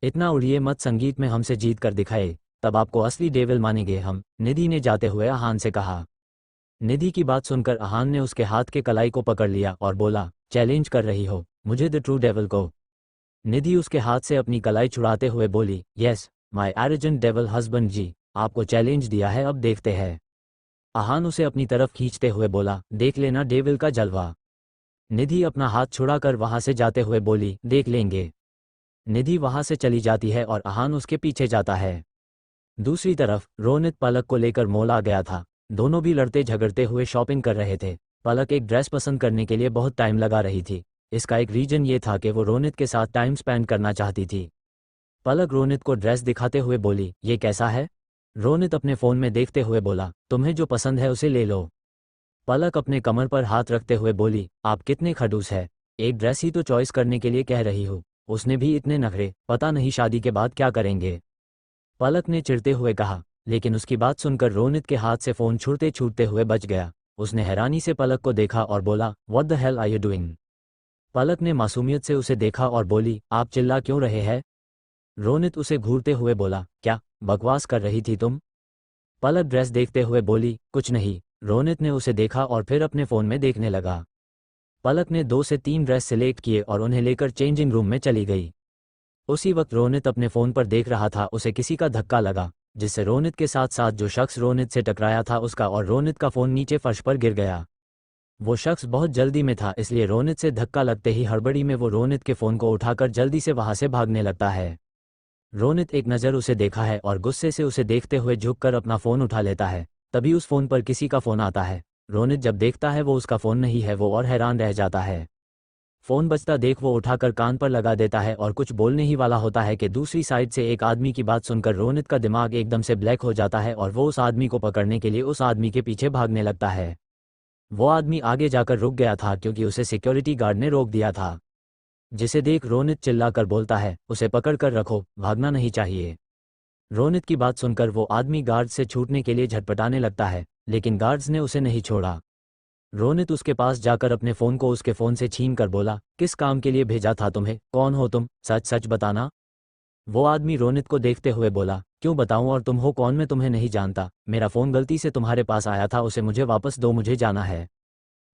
S2: इतना उड़िए मत, संगीत में हमसे जीत कर दिखाए, तब आपको असली डेविल मानेंगे हम। निधि ने जाते हुए आहान से कहा। निधि की बात सुनकर आहान ने उसके हाथ के कलाई को पकड़ लिया और बोला, चैलेंज कर रही हो मुझे, द ट्रू डेविल को? निधि उसके हाथ से अपनी कलाई छुड़ाते हुए बोली, यस, माय एरोजेंट डेविल हस्बैंड जी, आपको चैलेंज दिया है, अब देखते हैं। आहान उसे अपनी तरफ खींचते हुए बोला, देख लेना डेविल का जलवा। निधि अपना हाथ छुड़ाकर वहां से जाते हुए बोली, देख लेंगे। निधि वहां से चली जाती है और आहान उसके पीछे जाता है। दूसरी तरफ रोनित पलक को लेकर मॉल आ गया था। दोनों भी लड़ते झगड़ते हुए शॉपिंग कर रहे थे। पलक एक ड्रेस पसंद करने के लिए बहुत टाइम लगा रही थी। इसका एक रीजन ये था कि वो रोनित के साथ टाइम स्पेंड करना चाहती थी। पलक रोनित को ड्रेस दिखाते हुए बोली, ये कैसा है? रोनित अपने फ़ोन में देखते हुए बोला, तुम्हें जो पसंद है उसे ले लो। पलक अपने कमर पर हाथ रखते हुए बोली, आप कितने खड़ूस है, एक ड्रेस ही तो चॉइस करने के लिए कह रही हो, उसने भी इतने नखरे, पता नहीं शादी के बाद क्या करेंगे। पलक ने चिढ़ते हुए कहा, लेकिन उसकी बात सुनकर रोनित के हाथ से फ़ोन छूटते छूटते हुए बच गया। उसने हैरानी से पलक को देखा और बोला, what the hell are you doing? Palak ने मासूमियत से उसे देखा और बोली, आप चिल्ला क्यों रहे हैं? रोनित उसे घूरते हुए बोला, क्या बकवास कर रही थी तुम? पलक ड्रेस देखते हुए बोली, कुछ नहीं। रोनित ने उसे देखा और फिर अपने फ़ोन में देखने लगा। पलक ने 2 से 3 ड्रेस सिलेक्ट किए और उन्हें लेकर चेंजिंग रूम में चली गई। उसी वक्त रोनित अपने फ़ोन पर देख रहा था, उसे किसी का धक्का लगा। जिससे रोनित के साथ साथ जो शख्स रोनित से टकराया था उसका और रोनित का फ़ोन नीचे फर्श पर गिर गया। वो शख्स बहुत जल्दी में था, इसलिए रोनित से धक्का लगते ही हड़बड़ी में वो रोनित के फ़ोन को उठाकर जल्दी से वहाँ से भागने लगता है। रोनित एक नज़र उसे देखा है और गुस्से से उसे देखते हुए झुककर अपना फ़ोन उठा लेता है। तभी उस फ़ोन पर किसी का फ़ोन आता है। रोनित जब देखता है वो उसका फ़ोन नहीं है, वो और हैरान रह जाता है। फ़ोन बजता देख वो उठाकर कान पर लगा देता है और कुछ बोलने ही वाला होता है कि दूसरी साइड से एक आदमी की बात सुनकर रोनित का दिमाग एकदम से ब्लैक हो जाता है और वो उस आदमी को पकड़ने के लिए उस आदमी के पीछे भागने लगता है। वो आदमी आगे जाकर रुक गया था क्योंकि उसे सिक्योरिटी गार्ड ने रोक दिया था, जिसे देख रोनित चिल्लाकर बोलता है, उसे पकड़ कर रखो, भागना नहीं चाहिए। रोनित की बात सुनकर वो आदमी गार्ड से छूटने के लिए झटपटाने लगता है, लेकिन गार्ड्स ने उसे नहीं छोड़ा। रोनित उसके पास जाकर अपने फ़ोन को उसके फ़ोन से छीन कर बोला, किस काम के लिए भेजा था तुम्हें, कौन हो तुम, सच सच बताना। वो आदमी रोनित को देखते हुए बोला, क्यों बताऊं और तुम हो कौन, मैं तुम्हें नहीं जानता, मेरा फ़ोन गलती से तुम्हारे पास आया था, उसे मुझे वापस दो, मुझे जाना है।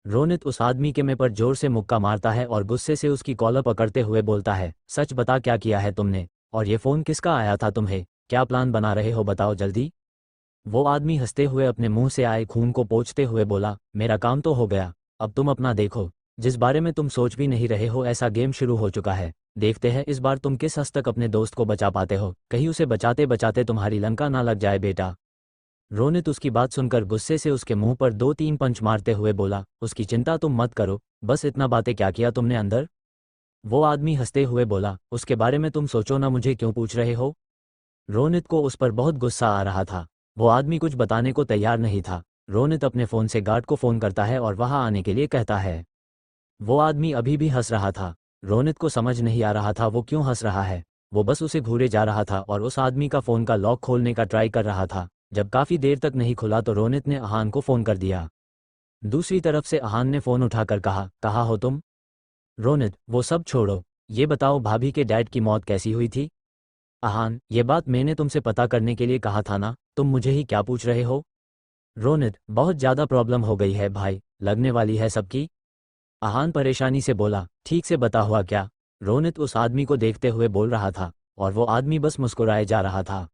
S2: रोनित उस आदमी के मुंह पर जोर से मुक्का मारता है और गुस्से से उसकी कॉलर पकड़ते हुए बोलता है, सच बता क्या किया है तुमने, और ये फ़ोन किसका आया था तुम्हें, क्या प्लान बना रहे हो, बताओ जल्दी। वो आदमी हंसते हुए अपने मुंह से आए खून को पोंछते हुए बोला, मेरा काम तो हो गया, अब तुम अपना देखो, जिस बारे में तुम सोच भी नहीं रहे हो ऐसा गेम शुरू हो चुका है। देखते हैं इस बार तुम किस हद तक अपने दोस्त को बचा पाते हो, कहीं उसे बचाते बचाते तुम्हारी लंका ना लग जाए बेटा। रोनित उसकी बात सुनकर गुस्से से उसके मुंह पर 2-3 पंच मारते हुए बोला, उसकी चिंता तुम मत करो, बस इतना बातें क्या किया तुमने अंदर। वो आदमी हंसते हुए बोला, उसके बारे में तुम सोचो ना, मुझे क्यों पूछ रहे हो। रोनित को उस पर बहुत गुस्सा आ रहा था। वो आदमी कुछ बताने को तैयार नहीं था। रोनित अपने फ़ोन से गार्ड को फ़ोन करता है और वहाँ आने के लिए कहता है। वो आदमी अभी भी हंस रहा था। रोनित को समझ नहीं आ रहा था वो क्यों हंस रहा है। वो बस उसे घूरे जा रहा था और उस आदमी का फ़ोन का लॉक खोलने का ट्राई कर रहा था। जब काफ़ी देर तक नहीं खुला तो रोनित ने अहान को फ़ोन कर दिया। दूसरी तरफ से अहान ने फ़ोन उठाकर कहा, कहाँ हो तुम। रोनित, वो सब छोड़ो, ये बताओ भाभी के डैड की मौत कैसी हुई थी। अहान, ये बात मैंने तुमसे पता करने के लिए कहा था ना, तुम मुझे ही क्या पूछ रहे हो। रोनित, बहुत ज़्यादा प्रॉब्लम हो गई है भाई, लगने वाली है सबकी। अहान परेशानी से बोला, ठीक से बता हुआ क्या। रोनित उस आदमी को देखते हुए बोल रहा था और वो आदमी बस मुस्कुराए जा रहा था।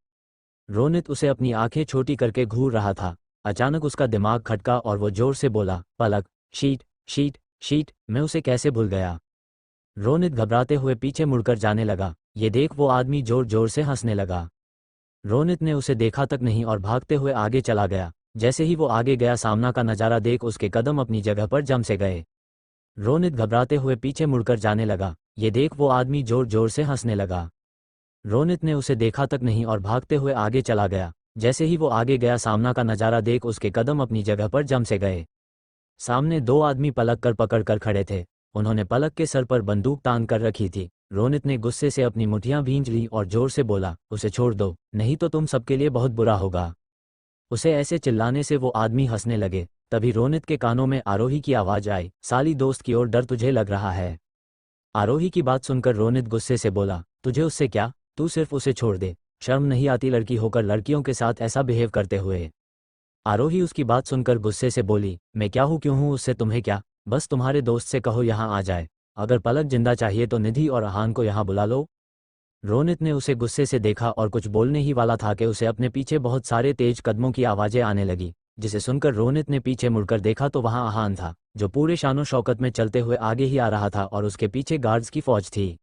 S2: रोनित उसे अपनी आंखें छोटी करके घूर रहा था। अचानक उसका दिमाग खटका और वो जोर से बोला, पलक, शीट शीट शीट, मैं उसे कैसे भूल गया। रोनित घबराते हुए पीछे मुड़कर जाने लगा। ये देख वो आदमी जोर जोर से हंसने लगा। रोनित ने उसे देखा तक नहीं और भागते हुए आगे चला गया। जैसे ही वो आगे गया सामना का नज़ारा देख उसके कदम अपनी जगह पर जम से गए। रोनित घबराते हुए पीछे मुड़कर जाने लगा। ये देख वो आदमी जोर जोर से हंसने लगा। रोनित ने उसे देखा तक नहीं और भागते हुए आगे चला गया। जैसे ही वो आगे गया सामना का नज़ारा देख उसके कदम अपनी जगह पर जम से गए। सामने दो आदमी पलक कर पकड़ कर खड़े थे। उन्होंने पलक के सर पर बंदूक तान कर रखी थी। रोनित ने गुस्से से अपनी मुठियां भींच ली और जोर से बोला, उसे छोड़ दो, नहीं तो तुम सबके लिए बहुत बुरा होगा। उसे ऐसे चिल्लाने से वो आदमी हंसने लगे। तभी रोनित के कानों में आरोही की आवाज़ आई, साली दोस्त की ओर डर तुझे लग रहा है। आरोही की बात सुनकर रोनित गुस्से से बोला, तुझे उससे क्या, तू सिर्फ उसे छोड़ दे, शर्म नहीं आती लड़की होकर लड़कियों के साथ ऐसा बिहेव करते हुए। आरोही उसकी बात सुनकर गुस्से से बोली, मैं क्या हूँ क्यों हूँ उससे तुम्हें क्या, बस तुम्हारे दोस्त से कहो यहाँ आ जाए, अगर पलक जिंदा चाहिए तो निधि और अहान को यहाँ बुला लो। रोनित ने उसे गुस्से से देखा और कुछ बोलने ही वाला था कि उसे अपने पीछे बहुत सारे तेज कदमों की आवाज़ें आने लगी, जिसे सुनकर रोनित ने पीछे मुड़कर देखा तो वहाँ अहान था, जो पूरे शानो शौकत में चलते हुए आगे ही आ रहा था और उसके पीछे गार्ड्स की फौज थी।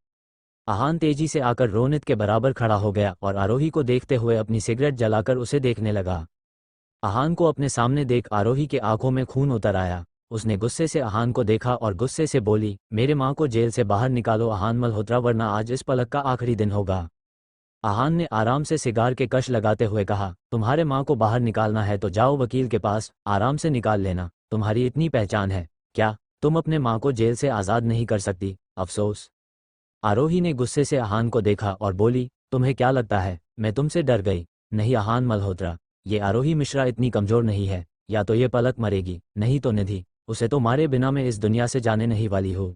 S2: अहान तेजी से आकर रोनित के बराबर खड़ा हो गया और आरोही को देखते हुए अपनी सिगरेट जलाकर उसे देखने लगा। अहान को अपने सामने देख आरोही के आंखों में खून उतर आया। उसने गुस्से से अहान को देखा और गुस्से से बोली, मेरे माँ को जेल से बाहर निकालो अहान मल्होत्रा, वरना आज इस पलक का आखिरी दिन होगा। अहान ने आराम से सिगार के कश लगाते हुए कहा, तुम्हारे माँ को बाहर निकालना है तो जाओ वकील के पास, आराम से निकाल लेना, तुम्हारी इतनी पहचान है क्या, तुम अपने माँ को जेल से आज़ाद नहीं कर सकती, अफसोस। आरोही ने गुस्से से अहान को देखा और बोली, तुम्हें क्या लगता है मैं तुमसे डर गई। नहीं अहान मल्होत्रा, ये आरोही मिश्रा इतनी कमज़ोर नहीं है, या तो ये पलक मरेगी, नहीं तो निधि, उसे तो मारे बिना मैं इस दुनिया से जाने नहीं वाली हूँ।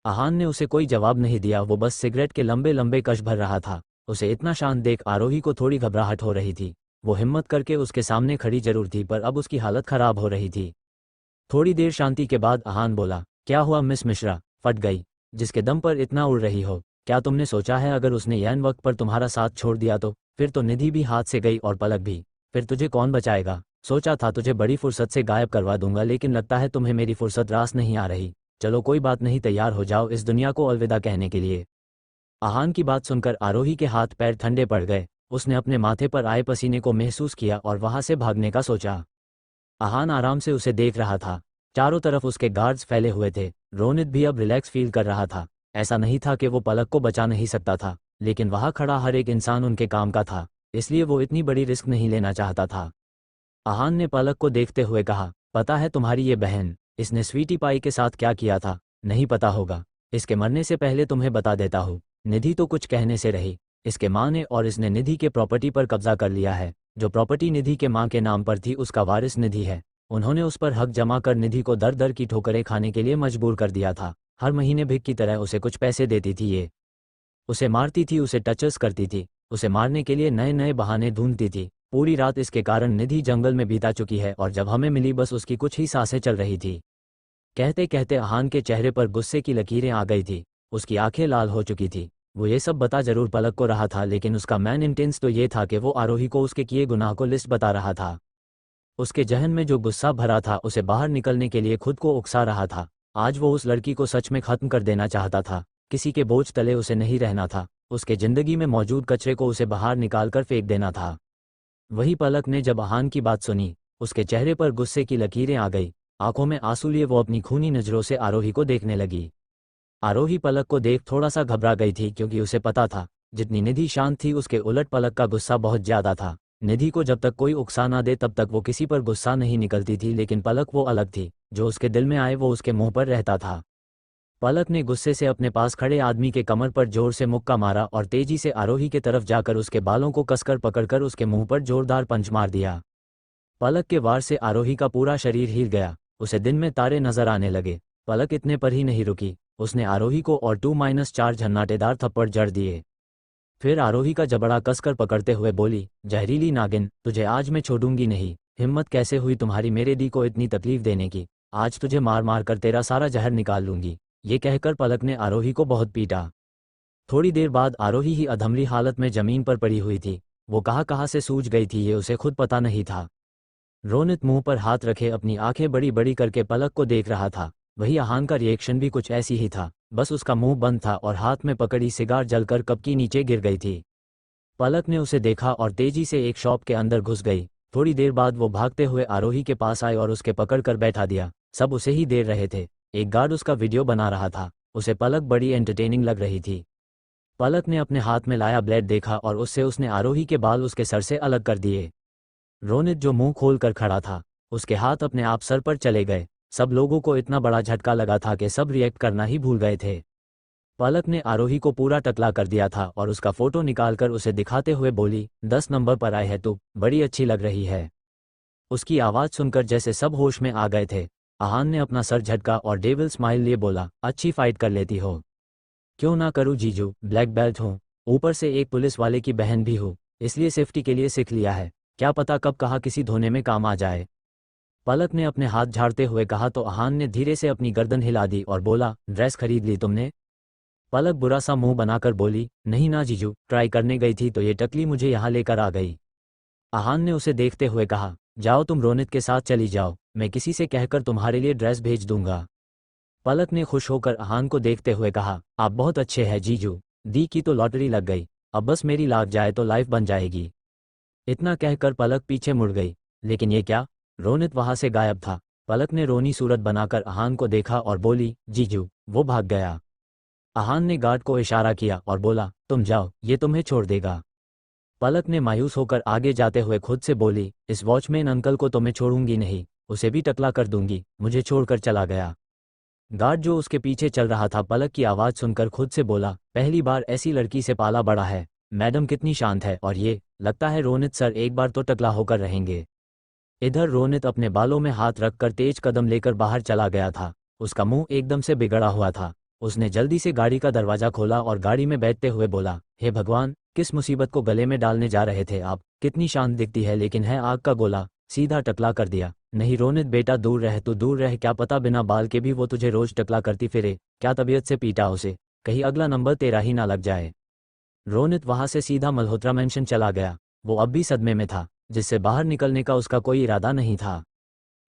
S2: अहान ने उसे कोई जवाब नहीं दिया, वो बस सिगरेट के लंबे लंबे कश भर रहा था। उसे इतना शांत देख आरोही को थोड़ी घबराहट हो रही थी। वो हिम्मत करके उसके सामने खड़ी जरूर थी पर अब उसकी हालत खराब हो रही थी। थोड़ी देर शांति के बाद अहान बोला, क्या हुआ मिस मिश्रा, फट गई, जिसके दम पर इतना उड़ रही हो, क्या तुमने सोचा है अगर उसने यैन वक्त पर तुम्हारा साथ छोड़ दिया तो, फिर तो निधि भी हाथ से गई और पलक भी। फिर तुझे कौन बचाएगा? सोचा था तुझे बड़ी फुर्सत से गायब करवा दूंगा, लेकिन लगता है तुम्हें मेरी फुर्सत रास नहीं आ रही। चलो कोई बात नहीं, तैयार हो जाओ इस दुनिया को अलविदा कहने के लिए। आहान की बात सुनकर आरोही के हाथ पैर ठंडे पड़ गए। उसने अपने माथे पर आए पसीने को महसूस किया और वहां से भागने का सोचा। आहान आराम से उसे देख रहा था। चारों तरफ उसके गार्ड्स फैले हुए थे। रोनित भी अब रिलैक्स फील कर रहा था। ऐसा नहीं था कि वो पलक को बचा नहीं सकता था, लेकिन वहां खड़ा हर एक इंसान उनके काम का था, इसलिए वो इतनी बड़ी रिस्क नहीं लेना चाहता था। आहान ने पलक को देखते हुए कहा, पता है तुम्हारी ये बहन, इसने स्वीटी पाई के साथ क्या किया था? नहीं पता होगा। इसके मरने से पहले तुम्हें बता देता हूँ। निधि तो कुछ कहने से रही। इसके माँ ने और इसने निधि के प्रॉपर्टी पर कब्जा कर लिया है। जो प्रॉपर्टी निधि के माँ के नाम पर थी उसका वारिस निधि है। उन्होंने उस पर हक जमा कर निधि को दर दर की ठोकरें खाने के लिए मजबूर कर दिया था। हर महीने भिख की तरह उसे कुछ पैसे देती थी। ये उसे मारती थी, उसे टचर्स करती थी, उसे मारने के लिए नए नए बहाने ढूंढती थी। पूरी रात इसके कारण निधि जंगल में बीता चुकी है और जब हमें मिली बस उसकी कुछ ही सांसें चल रही थी। कहते कहते आहान के चेहरे पर गुस्से की लकीरें आ गई थी। उसकी आंखें लाल हो चुकी थी। वो ये सब बता जरूर पलक को रहा था, लेकिन उसका मेन इंटेंस तो ये था कि वो आरोही को उसके किए गुनाह को लिस्ट बता रहा था। उसके जहन में जो गुस्सा भरा था उसे बाहर निकलने के लिए खुद को उकसा रहा था। आज वो उस लड़की को सच में खत्म कर देना चाहता था। किसी के बोझ तले उसे नहीं रहना था। उसके जिंदगी में मौजूद कचरे को उसे बाहर निकाल कर फेंक देना था। वही पलक ने जब आहान की बात सुनी, उसके चेहरे पर गुस्से की लकीरें आ गई। आंखों में आंसू लिए वो अपनी खूनी नजरों से आरोही को देखने लगी। आरोही पलक को देख थोड़ा सा घबरा गई थी, क्योंकि उसे पता था जितनी निधि शांत थी उसके उलट पलक का गुस्सा बहुत ज्यादा था। निधि को जब तक कोई उकसा ना दे तब तक वो किसी पर गुस्सा नहीं निकलती थी, लेकिन पलक वो अलग थी। जो उसके दिल में आए वो उसके मुंह पर रहता था। पलक ने गुस्से से अपने पास खड़े आदमी के कमर पर जोर से मुक्का मारा और तेजी से आरोही के तरफ जाकर उसके बालों को कसकर पकड़कर उसके मुंह पर जोरदार पंच मार दिया। पलक के वार से आरोही का पूरा शरीर हिल गया। उसे दिन में तारे नजर आने लगे। पलक इतने पर ही नहीं रुकी। उसने आरोही को और 2-4 झन्नाटेदार थप्पड़ जड़ दिए। फिर आरोही का जबड़ा कसकर पकड़ते हुए बोली, जहरीली नागिन, तुझे आज मैं छोड़ूंगी नहीं। हिम्मत कैसे हुई तुम्हारी मेरे दी को इतनी तकलीफ देने की? आज तुझे मार मार कर तेरा सारा जहर निकाल लूंगी। ये कहकर पलक ने आरोही को बहुत पीटा। थोड़ी देर बाद आरोही ही अधमली हालत में जमीन पर पड़ी हुई थी। वो कहाँ से सूज गई थी ये उसे खुद पता नहीं था। रोनित मुंह पर हाथ रखे अपनी आंखें बड़ी बड़ी करके पलक को देख रहा था। वही आहान का रिएक्शन भी कुछ ऐसी ही था, बस उसका मुंह बंद था और हाथ में पकड़ी सिगार जलकर कप की नीचे गिर गई थी। पलक ने उसे देखा और तेजी से एक शॉप के अंदर घुस गई। थोड़ी देर बाद वो भागते हुए आरोही के पास आए और उसके पकड़ कर बैठा दिया। सब उसे ही देख रहे थे। एक गार्ड उसका वीडियो बना रहा था। उसे पलक बड़ी एंटरटेनिंग लग रही थी। पलक ने अपने हाथ में लाया ब्लेड देखा और उससे उसने आरोही के बाल उसके सर से अलग कर दिए। रोनित जो मुंह खोल कर खड़ा था, उसके हाथ अपने आप सर पर चले गए। सब लोगों को इतना बड़ा झटका लगा था कि सब रिएक्ट करना ही भूल गए थे। पलक ने आरोही को पूरा टकला कर दिया था और उसका फोटो निकालकर उसे दिखाते हुए बोली, 10 नंबर पर आए है तू, बड़ी अच्छी लग रही है। उसकी आवाज़ सुनकर जैसे सब होश में आ गए थे। आहान ने अपना सर झटका और डेविल स्माइल लिए बोला, अच्छी फाइट कर लेती हो। क्यों ना करूँ जीजू, ब्लैक बेल्ट हूँ, ऊपर से एक पुलिस वाले की बहन भी हूँ, इसलिए सेफ्टी के लिए सीख लिया है। क्या पता कब कहाँ किसी धोने में काम आ जाए। पलक ने अपने हाथ झाड़ते हुए कहा तो आहान ने धीरे से अपनी गर्दन हिला दी और बोला, ड्रेस खरीद ली तुमने? पलक बुरा सा मुंह बनाकर बोली, नहीं ना जीजू, ट्राई करने गई थी तो ये टकली मुझे यहाँ लेकर आ गई। आहान ने उसे देखते हुए कहा, जाओ तुम रोनित के साथ चली जाओ, मैं किसी से कहकर तुम्हारे लिए ड्रेस भेज दूंगा। पलक ने खुश होकर आहान को देखते हुए कहा, आप बहुत अच्छे हैं जीजू, दी की तो लॉटरी लग गई, अब बस मेरी लाग जाए तो लाइफ बन जाएगी। इतना कहकर पलक पीछे मुड़ गई। लेकिन ये क्या, रोनित वहां से गायब था। पलक ने रोनी सूरत बनाकर आहान को देखा और बोली, जीजू, वो भाग गया। आहान ने गार्ड को इशारा किया और बोला, तुम जाओ, ये तुम्हें छोड़ देगा। पलक ने मायूस होकर आगे जाते हुए खुद से बोली, इस वॉचमैन अंकल को तो मैं छोड़ूंगी नहीं, उसे भी टकला कर दूंगी, मुझे छोड़कर चला गया। गार्ड जो उसके पीछे चल रहा था पलक की आवाज़ सुनकर खुद से बोला, पहली बार ऐसी लड़की से पाला बड़ा है। मैडम कितनी शांत है, और ये लगता है रोनित सर एक बार तो टकला होकर रहेंगे। इधर रोनित अपने बालों में हाथ रखकर तेज कदम लेकर बाहर चला गया था। उसका मुंह एकदम से बिगड़ा हुआ था। उसने जल्दी से गाड़ी का दरवाजा खोला और गाड़ी में बैठते हुए बोला, हे भगवान, किस मुसीबत को गले में डालने जा रहे थे आप? कितनी शांत दिखती है, लेकिन है आग का गोला, सीधा टकला कर दिया। नहीं रोनित बेटा, दूर रह, तू दूर रह, क्या पता बिना बाल के भी वो तुझे रोज टकला करती फिरे। क्या तबीयत से पीटा उसे, कहीं अगला नंबर तेरा ही ना लग जाए। रोनित वहां से सीधा मल्होत्रा मेंशन चला गया। वो अब भी सदमे में था, जिससे बाहर निकलने का उसका कोई इरादा नहीं था।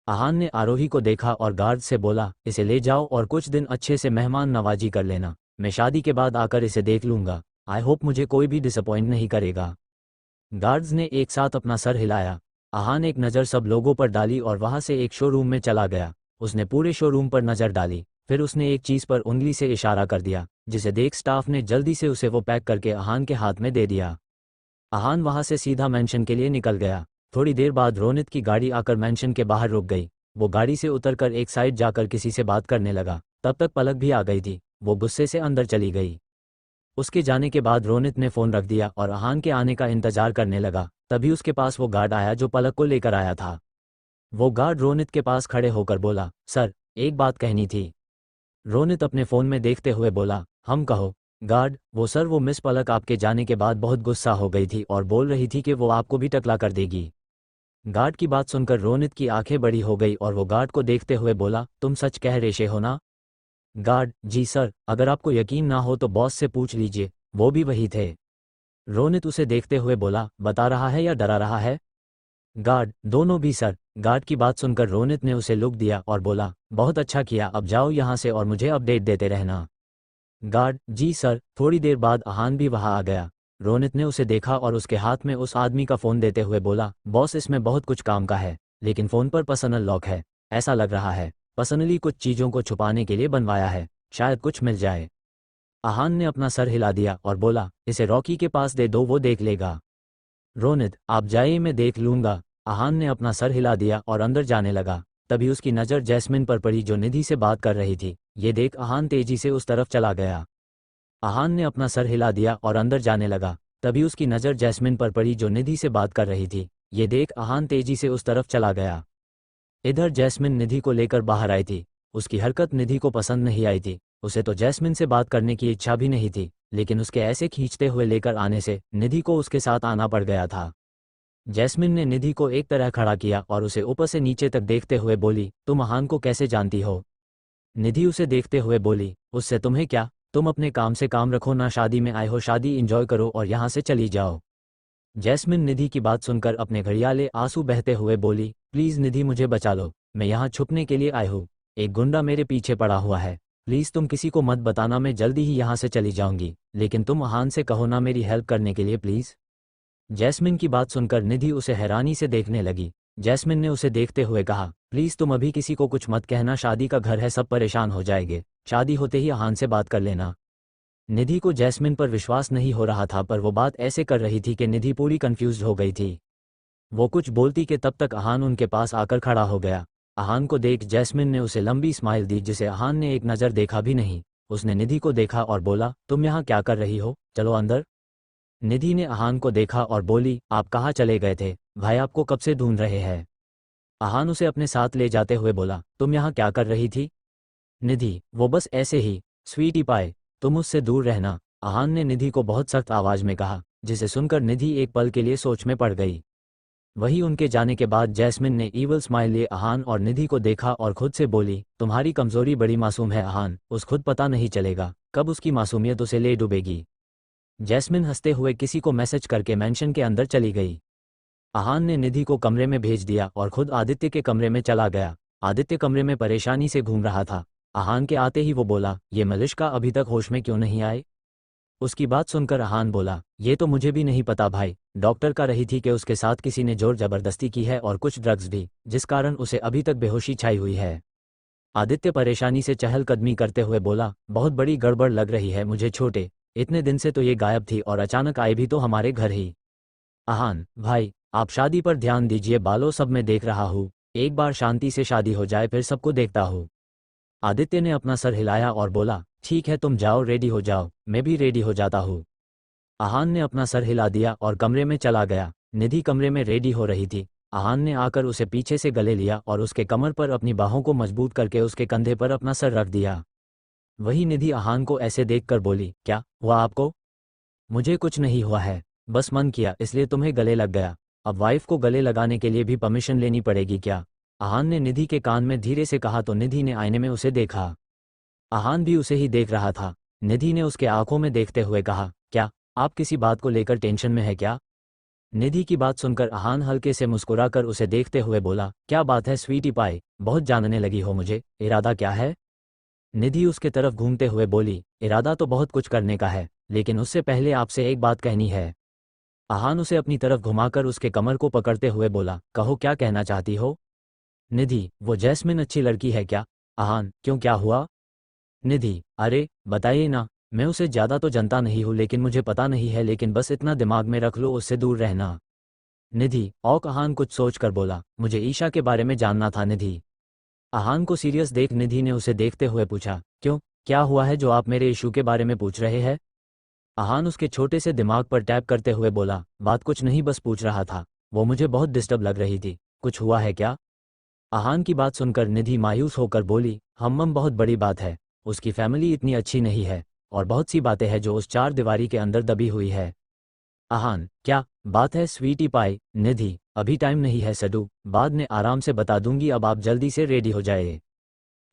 S2: आहान ने आरोही को देखा और गार्ड से बोला, इसे ले जाओ और कुछ दिन अच्छे से मेहमान नवाजी कर लेना। मैं शादी के बाद आकर इसे देख लूंगा। आई होप मुझे कोई भी डिसअपॉइंट नहीं करेगा। गार्ड्स ने एक साथ अपना सर हिलाया। आहान एक नज़र सब लोगों पर डाली और वहां से एक शोरूम में चला गया। उसने पूरे शोरूम पर नज़र डाली, फिर उसने एक चीज़ पर उंगली से इशारा कर दिया, जिसे देख स्टाफ ने जल्दी से उसे वो पैक करके आहान के हाथ में दे दिया। आहान वहां से सीधा मेंशन के लिए निकल गया। थोड़ी देर बाद रोनित की गाड़ी आकर मेंशन के बाहर रुक गई। वो गाड़ी से उतरकर एक साइड जाकर किसी से बात करने लगा। तब तक पलक भी आ गई थी। वो गुस्से से अंदर चली गई। उसके जाने के बाद रोनित ने फ़ोन रख दिया और आहान के आने का इंतजार करने लगा। तभी उसके पास वो गार्ड आया जो पलक को लेकर आया था। वो गार्ड रोनित के पास खड़े होकर बोला, सर, एक बात कहनी थी। रोनित अपने फ़ोन में देखते हुए बोला, हम कहो। गार्ड, वो मिस पलक आपके जाने के बाद बहुत गुस्सा हो गई थी और बोल रही थी कि वो आपको भी टकला कर देगी। गार्ड की बात सुनकर रोनित की आंखें बड़ी हो गई और वो गार्ड को देखते हुए बोला, तुम सच कह रहे हो ना? गार्ड, जी सर, अगर आपको यकीन ना हो तो बॉस से पूछ लीजिए, वो भी वही थे। रोनित उसे देखते हुए बोला, बता रहा है या डरा रहा है? गार्ड, दोनों भी सर। गार्ड की बात सुनकर रोनित ने उसे लुक दिया और बोला, बहुत अच्छा किया, अब जाओ यहाँ से और मुझे अपडेट देते रहना। गार्ड, जी सर। थोड़ी देर बाद आहान भी वहाँ आ गया। रोनित ने उसे देखा और उसके हाथ में उस आदमी का फ़ोन देते हुए बोला, बॉस, इसमें बहुत कुछ काम का है, लेकिन फ़ोन पर पर्सनल लॉक है। ऐसा लग रहा है पर्सनली कुछ चीज़ों को छुपाने के लिए बनवाया है, शायद कुछ मिल जाए। आहान ने अपना सर हिला दिया और बोला, इसे रॉकी के पास दे दो, वो देख लेगा। रोनित, आप जाइए, मैं देख लूंगा। आहान ने अपना सर हिला दिया और अंदर जाने लगा। तभी उसकी नज़र जैस्मिन पर पड़ी जो निधि से बात कर रही थी। ये देख आहान तेजी से उस तरफ चला गया। आहान ने अपना सर हिला दिया और अंदर जाने लगा। तभी उसकी नज़र जैस्मिन पर पड़ी जो निधि से बात कर रही थी। ये देख आहान तेजी से उस तरफ चला गया। इधर जैस्मिन निधि को लेकर बाहर आई थी। उसकी हरकत निधि को पसंद नहीं आई थी। उसे तो जैस्मिन से बात करने की इच्छा भी नहीं थी, लेकिन उसके ऐसे खींचते हुए लेकर आने से निधि को उसके साथ आना पड़ गया था। जैस्मिन ने निधि को एक तरह खड़ा किया और उसे ऊपर से नीचे तक देखते हुए बोली, तुम आहान को कैसे जानती हो? निधि उसे देखते हुए बोली, उससे तुम्हें क्या, तुम अपने काम से काम रखो ना, शादी में आए हो, शादी इंजॉय करो और यहाँ से चली जाओ। जैस्मिन निधि की बात सुनकर अपने घड़ियाले आंसू बहते हुए बोली, प्लीज़ निधि, मुझे बचा लो, मैं यहाँ छुपने के लिए आई हूँ। एक गुंडा मेरे पीछे पड़ा हुआ है, प्लीज़ तुम किसी को मत बताना, मैं जल्दी ही यहाँ से चली जाऊँगी, लेकिन तुम आहान से कहो ना मेरी हेल्प करने के लिए, प्लीज़। जैस्मिन की बात सुनकर निधि उसे हैरानी से देखने लगी। जैस्मिन ने उसे देखते हुए कहा, प्लीज़ तुम अभी किसी को कुछ मत कहना, शादी का घर है, सब परेशान हो जाएंगे, शादी होते ही आहान से बात कर लेना। निधि को जैस्मिन पर विश्वास नहीं हो रहा था, पर वो बात ऐसे कर रही थी कि निधि पूरी कंफ्यूज हो गई थी। वो कुछ बोलती कि तब तक आहान उनके पास आकर खड़ा हो गया। आहान को देख जैस्मिन ने उसे लंबी स्माइल दी, जिसे आहान ने एक नज़र देखा भी नहीं। उसने निधि को देखा और बोला, तुम यहाँ क्या कर रही हो, चलो अंदर। निधि ने आहान को देखा और बोली, आप कहाँ चले गए थे, भाई आपको कब से ढूंढ रहे हैं। आहान उसे अपने साथ ले जाते हुए बोला, तुम यहाँ क्या कर रही थी? निधि, वो बस ऐसे ही, स्वीटी पाए, तुम उससे दूर रहना। आहान ने निधि को बहुत सख्त आवाज़ में कहा, जिसे सुनकर निधि एक पल के लिए सोच में पड़ गई। वहीं उनके जाने के बाद जैस्मिन ने ईवल स्माइल लिए आहान और निधि को देखा और खुद से बोली, तुम्हारी कमज़ोरी बड़ी मासूम है आहान, उस खुद पता नहीं चलेगा कब उसकी मासूमियत उसे ले डूबेगी। जैस्मिन हंसते हुए किसी को मैसेज करके मेंशन के अंदर चली गई। आहान ने निधि को कमरे में भेज दिया और खुद आदित्य के कमरे में चला गया। आदित्य कमरे में परेशानी से घूम रहा था। आहान के आते ही वो बोला, ये मलिश्का अभी तक होश में क्यों नहीं आए? उसकी बात सुनकर आहान बोला, ये तो मुझे भी नहीं पता भाई, डॉक्टर कह रही थी कि उसके साथ किसी ने जोर जबरदस्ती की है और कुछ ड्रग्स भी, जिस कारण उसे अभी तक बेहोशी छाई हुई है। आदित्य परेशानी से चहलकदमी करते हुए बोला, बहुत बड़ी गड़बड़ लग रही है मुझे छोटे, इतने दिन से तो ये गायब थी और अचानक आए भी तो हमारे घर ही। आहान भाई, आप शादी पर ध्यान दीजिए, बालों सब मैं देख रहा हूँ, एक बार शांति से शादी हो जाए फिर सबको देखता हूँ। आदित्य ने अपना सर हिलाया और बोला, ठीक है तुम जाओ, रेडी हो जाओ, मैं भी रेडी हो जाता हूँ। आहान ने अपना सर हिला दिया और कमरे में चला गया। निधि कमरे में रेडी हो रही थी। आहान ने आकर उसे पीछे से गले लिया और उसके कमर पर अपनी बाहों को मजबूत करके उसके कंधे पर अपना सर रख दिया। वही निधि आहान को ऐसे देखकर बोली, क्या हुआ आपको? मुझे कुछ नहीं हुआ है, बस मन किया इसलिए तुम्हें गले लग गया। अब वाइफ को गले लगाने के लिए भी परमिशन लेनी पड़ेगी क्या? आहान ने निधि के कान में धीरे से कहा तो निधि ने आईने में उसे देखा। आहान भी उसे ही देख रहा था। निधि ने उसके आंखों में देखते हुए कहा, क्या आप किसी बात को लेकर टेंशन में है क्या? निधि की बात सुनकर अहान हल्के से मुस्कुराकर उसे देखते हुए बोला, क्या बात है स्वीटी पाई, बहुत जानने लगी हो मुझे, इरादा क्या है? निधि उसके तरफ घूमते हुए बोली, इरादा तो बहुत कुछ करने का है, लेकिन उससे पहले आपसे एक बात कहनी है। अहान उसे अपनी तरफ घुमाकर उसके कमर को पकड़ते हुए बोला, कहो क्या कहना चाहती हो? निधि, वो जैस्मिन अच्छी लड़की है क्या? अहान, क्यों क्या हुआ? निधि, अरे बताइए ना, मैं उसे ज़्यादा तो जानता नहीं हूँ लेकिन मुझे पता नहीं है, लेकिन बस इतना दिमाग में रख लो उससे दूर रहना। निधि, और अहान कुछ सोच कर बोला, मुझे ईशा के बारे में जानना था निधि। अहान को सीरियस देख निधि ने उसे देखते हुए पूछा, क्यों, क्या हुआ है जो आप मेरे इशू के बारे में पूछ रहे हैं? अहान उसके छोटे से दिमाग पर टैप करते हुए बोला, बात कुछ नहीं, बस पूछ रहा था, वो मुझे बहुत डिस्टर्ब लग रही थी, कुछ हुआ है क्या? अहान की बात सुनकर निधि मायूस होकर बोली, बहुत बड़ी बात है, उसकी फैमिली इतनी अच्छी नहीं है, और बहुत सी बातें हैं जो उस चार दीवारी के अंदर दबी हुई है। अहान, क्या बात है स्वीटी पाई? निधि, अभी टाइम नहीं है सडू, बाद में आराम से बता दूंगी, अब आप जल्दी से रेडी हो जाए।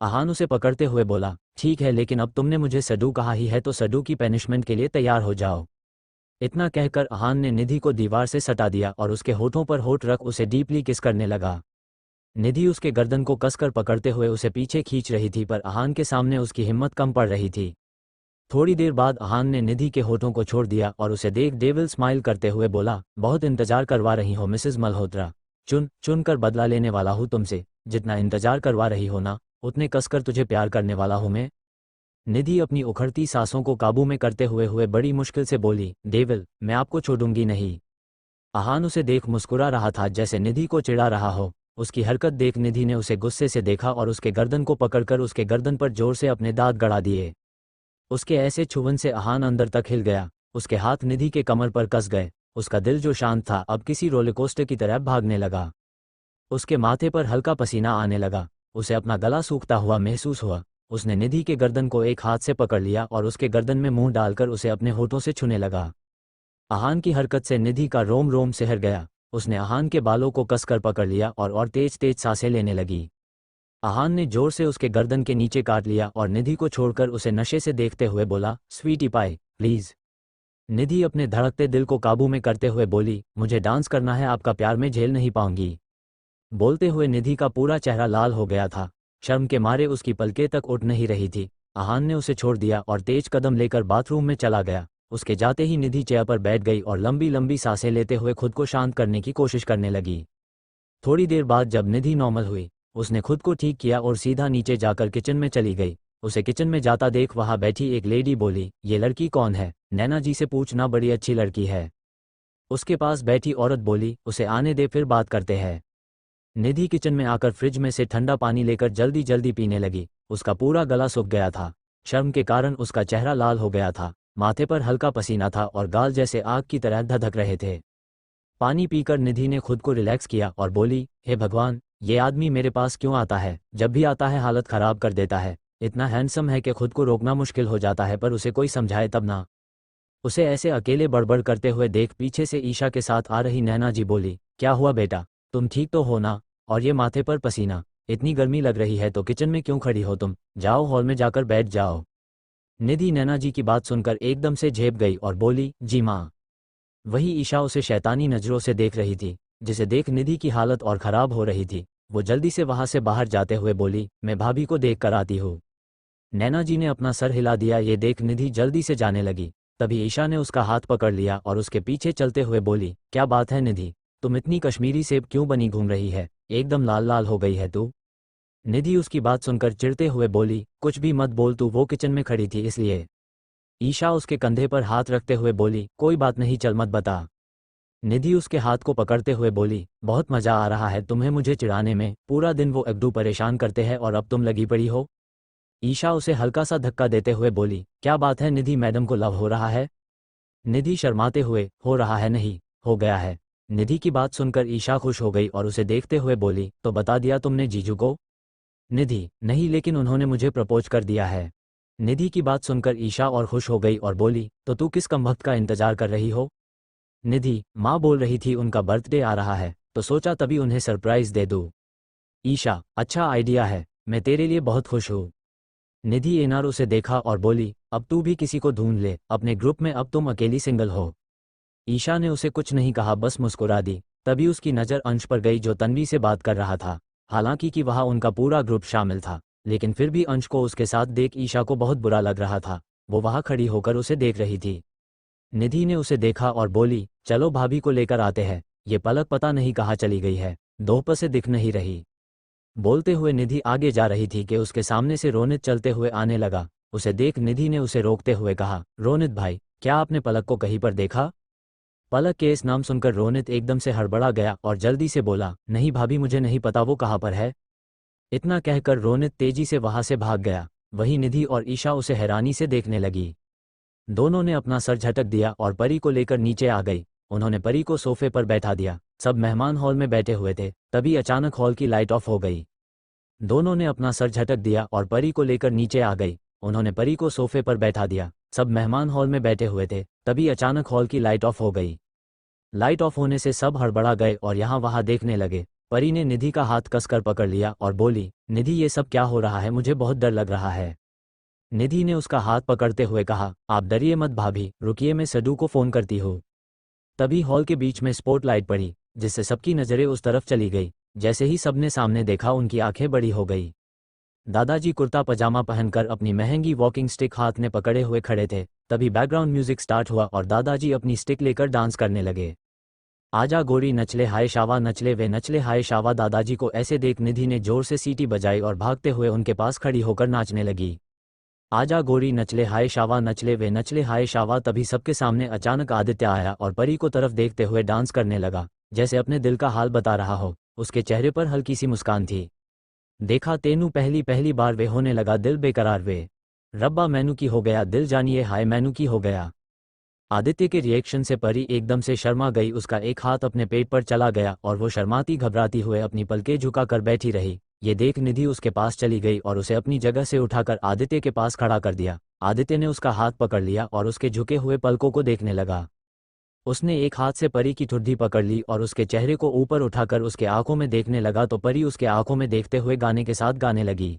S2: अहान उसे पकड़ते हुए बोला, ठीक है, लेकिन अब तुमने मुझे सडू कहा ही है तो सडू की पनिशमेंट के लिए तैयार हो जाओ। इतना कहकर अहान ने निधि को दीवार से सटा दिया और उसके होठों पर होठ रख उसे डीपली किस करने लगा। निधि उसके गर्दन को कसकर पकड़ते हुए उसे पीछे खींच रही थी, पर अहान के सामने उसकी हिम्मत कम पड़ रही थी। थोड़ी देर बाद अहान ने निधि के होठों को छोड़ दिया और उसे देख डेविल स्माइल करते हुए बोला, बहुत इंतजार करवा रही हो मिसेस मल्होत्रा, चुन चुन कर बदला लेने वाला हूँ तुमसे, जितना इंतजार करवा रही हो ना, उतने कसकर तुझे प्यार करने वाला हूँ मैं। निधि अपनी उखड़ती सांसों को काबू में करते हुए बड़ी मुश्किल से बोली, डेविल, मैं आपको छोड़ूंगी नहीं। अहान उसे देख मुस्कुरा रहा था जैसे निधि को चिढ़ा रहा हो। उसकी हरकत देख निधि ने उसे गुस्से से देखा और उसके गर्दन को पकड़कर उसके गर्दन पर जोर से अपने दांत गड़ा दिए। उसके ऐसे छुवन से अहान अंदर तक हिल गया। उसके हाथ निधि के कमर पर कस गए। उसका दिल जो शांत था अब किसी रोलरकोस्टर की तरह भागने लगा। उसके माथे पर हल्का पसीना आने लगा। उसे अपना गला सूखता हुआ महसूस हुआ। उसने निधि के गर्दन को एक हाथ से पकड़ लिया और उसके गर्दन में मुंह डालकर उसे अपने होठों से छूने लगा। अहान की हरकत से निधि का रोम रोम सिहर गया। उसने अहान के बालों को कसकर पकड़ लिया और तेज तेज सांसें लेने लगी। अहान ने जोर से उसके गर्दन के नीचे काट लिया और निधि को छोड़कर उसे नशे से देखते हुए बोला, स्वीटी पाई प्लीज। निधि अपने धड़कते दिल को काबू में करते हुए बोली, मुझे डांस करना है, आपका प्यार में झेल नहीं पाऊंगी। बोलते हुए निधि का पूरा चेहरा लाल हो गया था। शर्म के मारे उसकी पलकें तक उठ नहीं रही थी। अहान ने उसे छोड़ दिया और तेज कदम लेकर बाथरूम में चला गया। उसके जाते ही निधि चेयर पर बैठ गई और लंबी लंबी सांसें लेते हुए खुद को शांत करने की कोशिश करने लगी। थोड़ी देर बाद जब निधि नॉर्मल हुई, उसने खुद को ठीक किया और सीधा नीचे जाकर किचन में चली गई। उसे किचन में जाता देख वहां बैठी एक लेडी बोली, ये लड़की कौन है? नैना जी से पूछना, बड़ी अच्छी लड़की है। उसके पास बैठी औरत बोली, उसे आने दे, फिर बात करते हैं। निधि किचन में आकर फ्रिज में से ठंडा पानी लेकर जल्दी जल्दी पीने लगी। उसका पूरा गला सूख गया था। शर्म के कारण उसका चेहरा लाल हो गया था। माथे पर हल्का पसीना था और गाल जैसे आग की तरह धधक रहे थे। पानी पीकर निधि ने खुद को रिलैक्स किया और बोली, हे भगवान, ये आदमी मेरे पास क्यों आता है? जब भी आता है हालत खराब कर देता है। इतना हैंडसम है कि खुद को रोकना मुश्किल हो जाता है, पर उसे कोई समझाए तब ना। उसे ऐसे अकेले बड़बड़ करते हुए देख पीछे से ईशा के साथ आ रही नैना जी बोली, क्या हुआ बेटा, तुम ठीक तो हो ना? और ये माथे पर पसीना, इतनी गर्मी लग रही है तो किचन में क्यों खड़ी हो तुम? जाओ हॉल में जाकर बैठ जाओ। निधि नैना जी की बात सुनकर एकदम से झेप गई और बोली, जी माँ। वही ईशा उसे शैतानी नज़रों से देख रही थी, जिसे देख निधि की हालत और ख़राब हो रही थी। वो जल्दी से वहां से बाहर जाते हुए बोली, मैं भाभी को देख कर आती हूँ। नैना जी ने अपना सर हिला दिया। ये देख निधि जल्दी से जाने लगी। तभी ईशा ने उसका हाथ पकड़ लिया और उसके पीछे चलते हुए बोली, क्या बात है निधि, तुम इतनी कश्मीरी सेब क्यों बनी घूम रही है? एकदम लाल लाल हो गई है तू। निधि उसकी बात सुनकर चिढ़ते हुए बोली, कुछ भी मत बोल, तू वो किचन में खड़ी थी इसलिए। ईशा उसके कंधे पर हाथ रखते हुए बोली, कोई बात नहीं, चल मत बता। निधि उसके हाथ को पकड़ते हुए बोली, बहुत मजा आ रहा है तुम्हें मुझे चिढ़ाने में, पूरा दिन वो अब्दू परेशान करते हैं और अब तुम लगी पड़ी हो। ईशा उसे हल्का सा धक्का देते हुए बोली, क्या बात है निधि, मैडम को लव हो रहा है? निधि शर्माते हुए, हो रहा है नहीं, हो गया है। निधि की बात सुनकर ईशा खुश हो गई और उसे देखते हुए बोली, तो बता दिया तुमने जीजू को? निधि, नहीं, लेकिन उन्होंने मुझे प्रपोज कर दिया है। निधि की बात सुनकर ईशा और खुश हो गई और बोली, तो तू किस कमबख्त का इंतजार कर रही हो? निधि, माँ बोल रही थी उनका बर्थडे आ रहा है, तो सोचा तभी उन्हें सरप्राइज दे दूँ। ईशा, अच्छा आइडिया है, मैं तेरे लिए बहुत खुश हूँ। निधि एनार उसे देखा और बोली, अब तू भी किसी को ढूंढ ले, अपने ग्रुप में अब तुम अकेली सिंगल हो। ईशा ने उसे कुछ नहीं कहा, बस मुस्कुरा दी। तभी उसकी नज़र अंश पर गई जो तन्वी से बात कर रहा था। हालांकि कि वहाँ उनका पूरा ग्रुप शामिल था, लेकिन फिर भी अंश को उसके साथ देख ईशा को बहुत बुरा लग रहा था। वो वहाँ खड़ी होकर उसे देख रही थी। निधि ने उसे देखा और बोली, चलो भाभी को लेकर आते हैं, ये पलक पता नहीं कहाँ चली गई है, दोपहर से दिख नहीं रही। बोलते हुए निधि आगे जा रही थी कि उसके सामने से रोनित चलते हुए आने लगा। उसे देख निधि ने उसे रोकते हुए कहा, रोनित भाई, क्या आपने पलक को कहीं पर देखा? पलक के इस नाम सुनकर रोनित एकदम से हड़बड़ा गया और जल्दी से बोला, नहीं भाभी, मुझे नहीं पता वो कहाँ पर है। इतना कहकर रोनित तेजी से वहां से भाग गया। वहीं निधि और ईशा उसे हैरानी से देखने लगी। दोनों ने अपना सर झटक दिया और परी को लेकर नीचे आ गई। उन्होंने परी को सोफे पर बैठा दिया। सब मेहमान हॉल में बैठे हुए थे, तभी अचानक हॉल की लाइट ऑफ हो गई। दोनों ने अपना सर झटक दिया और परी को लेकर नीचे आ गई। उन्होंने परी को सोफे पर बैठा दिया। सब मेहमान हॉल में बैठे हुए थे, तभी अचानक हॉल की लाइट ऑफ हो गई। लाइट ऑफ होने से सब हड़बड़ा गए और यहाँ वहाँ देखने लगे। परी ने निधि का हाथ कसकर पकड़ लिया और बोली, निधि ये सब क्या हो रहा है, मुझे बहुत डर लग रहा है। निधि ने उसका हाथ पकड़ते हुए कहा, आप डरिए मत भाभी, रुकिए मैं सडू को फ़ोन करती हूँ। तभी हॉल के बीच में स्पॉटलाइट पड़ी, जिससे सबकी नज़रें उस तरफ चली गई। जैसे ही सबने सामने देखा, उनकी आंखें बड़ी हो गई। दादाजी कुर्ता पजामा पहनकर अपनी महंगी वॉकिंग स्टिक हाथ में पकड़े हुए खड़े थे। तभी बैकग्राउंड म्यूजिक स्टार्ट हुआ और दादाजी अपनी स्टिक लेकर डांस करने लगे। आजा गोरी नचले हाय शावा नचले वे नचले हाय शावा। दादाजी को ऐसे देख निधि ने जोर से सीटी बजाई और भागते हुए उनके पास खड़ी होकर नाचने लगी। आजा गोरी नचले हाय शावा नचले वे नचले हाय शावा। तभी सबके सामने अचानक आदित्य आया और परी को तरफ देखते हुए डांस करने लगा, जैसे अपने दिल का हाल बता रहा हो। उसके चेहरे पर हल्की सी मुस्कान थी। देखा तेनू पहली पहली बार वे होने लगा दिल बेकरार वे, रब्बा मैनू की हो गया दिल जानिए हाय मैनू की हो गया। आदित्य के रिएक्शन से परी एकदम से शर्मा गई। उसका एक हाथ अपने पेट पर चला गया और वो शर्माती घबराती हुए अपनी पलकें झुकाकर बैठी रही। ये देख निधि उसके पास चली गई और उसे अपनी जगह से उठाकर आदित्य के पास खड़ा कर दिया। आदित्य ने उसका हाथ पकड़ लिया और उसके झुके हुए पलकों को देखने लगा। उसने एक हाथ से परी की ठुड्डी पकड़ ली और उसके चेहरे को ऊपर उठाकर उसके आंखों में देखने लगा तो परी उसके आंखों में देखते हुए गाने के साथ गाने लगी।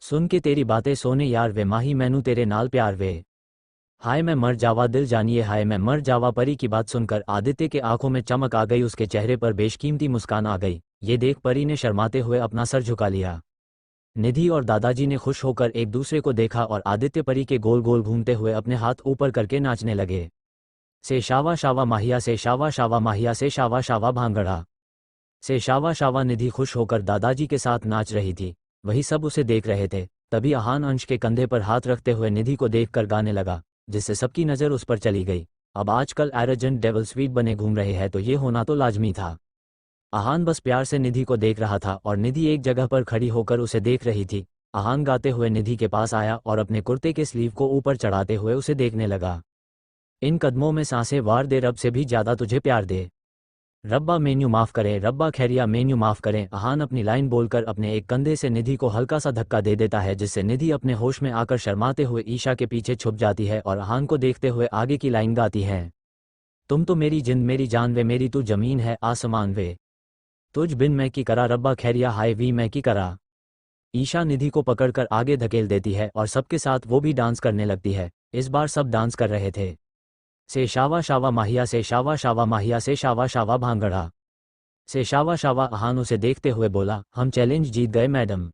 S2: सुन के तेरी बातें सोने यार वे माही मैनू तेरे नाल प्यार वे, हाय मैं मर जावा दिल जानिए हाय मैं मर जावा। परी की बात सुनकर आदित्य के आंखों में चमक आ गई, उसके चेहरे पर बेशकीमती मुस्कान आ गई। ये देख परी ने शर्माते हुए अपना सर झुका लिया। निधि और दादाजी ने खुश होकर एक दूसरे को देखा और आदित्य परी के गोल गोल घूमते हुए अपने हाथ ऊपर करके नाचने लगे। से शावा शावा माहिया से शावा शावा माहिया से शावा शावा भांगड़ा से शावा शावा। निधि खुश होकर दादाजी के साथ नाच रही थी, वही सब उसे देख रहे थे। तभी अहान अंश के कंधे पर हाथ रखते हुए निधि को देखकर गाने लगा, जिससे सबकी नज़र उस पर चली गई। अब आजकल एरोजेंट डेवल स्वीट बने घूम रहे हैं तो ये होना तो लाजमी था। अहान बस प्यार से निधि को देख रहा था और निधि एक जगह पर खड़ी होकर उसे देख रही थी। अहान गाते हुए निधि के पास आया और अपने कुर्ते के स्लीव को ऊपर चढ़ाते हुए उसे देखने लगा। इन कदमों में सांसें वार दे, रब से भी ज़्यादा तुझे प्यार दे, रब्बा मेन्यू माफ़ करें, रब्बा खैरिया मेन्यू माफ़ करें। अहान अपनी लाइन बोलकर अपने एक कंधे से निधि को हल्का सा धक्का दे देता है, जिससे निधि अपने होश में आकर शर्माते हुए ईशा के पीछे छुप जाती है और अहान को देखते हुए आगे की लाइन गाती है, तुम तो मेरी जिंद मेरी जान वे, मेरी तू जमीन है आसमान वे, तुझ बिन मैं की करा, रब्बा खैरिया हाय वी मैं की करा। ईशा निधि को पकड़कर आगे धकेल देती है और सबके साथ वो भी डांस करने लगती है। इस बार सब डांस कर रहे थे। से शावा शावा माहिया से शावा शावा माहिया से शावा शावा भांगड़ा से शावा शावा। अहान उसे देखते हुए बोला, हम चैलेंज जीत गए मैडम।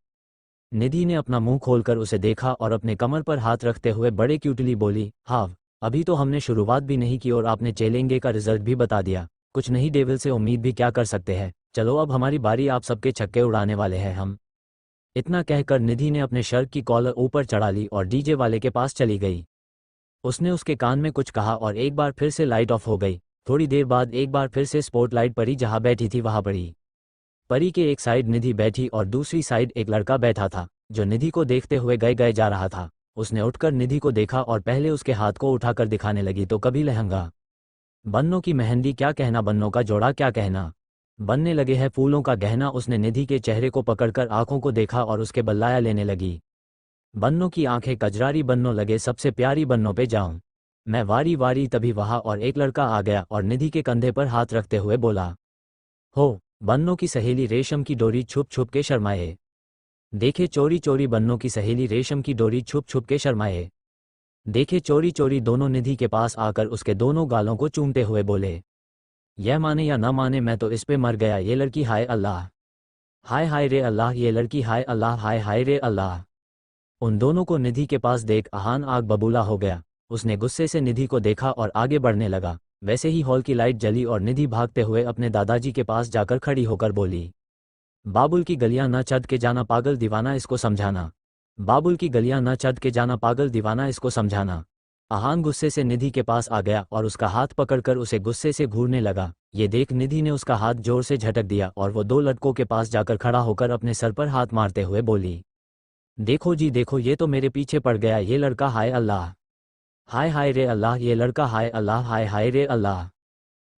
S2: निधि ने अपना मुंह खोलकर उसे देखा और अपने कमर पर हाथ रखते हुए बड़े क्यूटली बोली, हाव अभी तो हमने शुरुआत भी नहीं की और आपने चैलेंज का रिजल्ट भी बता दिया। कुछ नहीं, डेविल से उम्मीद भी क्या कर सकते हैं। चलो अब हमारी बारी, आप सबके छक्के उड़ाने वाले हैं हम। इतना कहकर निधि ने अपने शर्ट की कॉलर ऊपर चढ़ा ली और डीजे वाले के पास चली गई। उसने उसके कान में कुछ कहा और एक बार फिर से लाइट ऑफ हो गई। थोड़ी देर बाद एक बार फिर से स्पॉटलाइट परी जहां बैठी थी वहां पड़ी। परी के एक साइड निधि बैठी और दूसरी साइड एक लड़का बैठा था, जो निधि को देखते हुए गए गए जा रहा था। उसने उठकर निधि को देखा और पहले उसके हाथ को उठाकर दिखाने लगी तो कभी लहंगा, बन्नों की मेहंदी क्या कहना, बन्नों का जोड़ा क्या कहना, बनने लगे हैं फूलों का गहना। उसने निधि के चेहरे को पकड़कर आंखों को देखा और उसके बल्लाया लेने लगी। बन्नों की आंखें कजरारी, बन्नों लगे सबसे प्यारी, बन्नों पे जाऊं मैं वारी वारी। तभी वहां और एक लड़का आ गया और निधि के कंधे पर हाथ रखते हुए बोला, हो बन्नों की सहेली रेशम की डोरी छुप छुप के शर्माए, देखे चोरी चोरी बन्नों की सहेली रेशम की डोरी छुप छुप के शर्माए। देखे चोरी चोरी दोनों निधि के पास आकर उसके दोनों गालों को चूमते हुए बोले, यह माने या ना माने मैं तो इस पे मर गया, ये लड़की, हाय अल्लाह, हाय हाय रे अल्लाह, ये लड़की, हाय अल्लाह, हाय हाय रे अल्लाह। उन दोनों को निधि के पास देख अहान आग बबूला हो गया। उसने गुस्से से निधि को देखा और आगे बढ़ने लगा। वैसे ही हॉल की लाइट जली और निधि भागते हुए अपने दादाजी के पास जाकर खड़ी होकर बोली, बाबुल की गलियां न चढ़ के जाना पागल दीवाना, इसको समझाना। बाबुल की गलियां न चढ़ के जाना पागल दीवाना, इसको समझाना। अहान गुस्से से निधि के पास आ गया और उसका हाथ पकड़कर उसे गुस्से से घूरने लगा। ये देख निधि ने उसका हाथ जोर से झटक दिया और वो दो लड़कों के पास जाकर खड़ा होकर अपने सर पर हाथ मारते हुए बोली, देखो जी देखो, ये तो मेरे पीछे पड़ गया, ये लड़का, हाय अल्लाह, हाय हाय रे अल्लाह, ये लड़का, हाय अल्लाह, हाय हाय रे अल्लाह।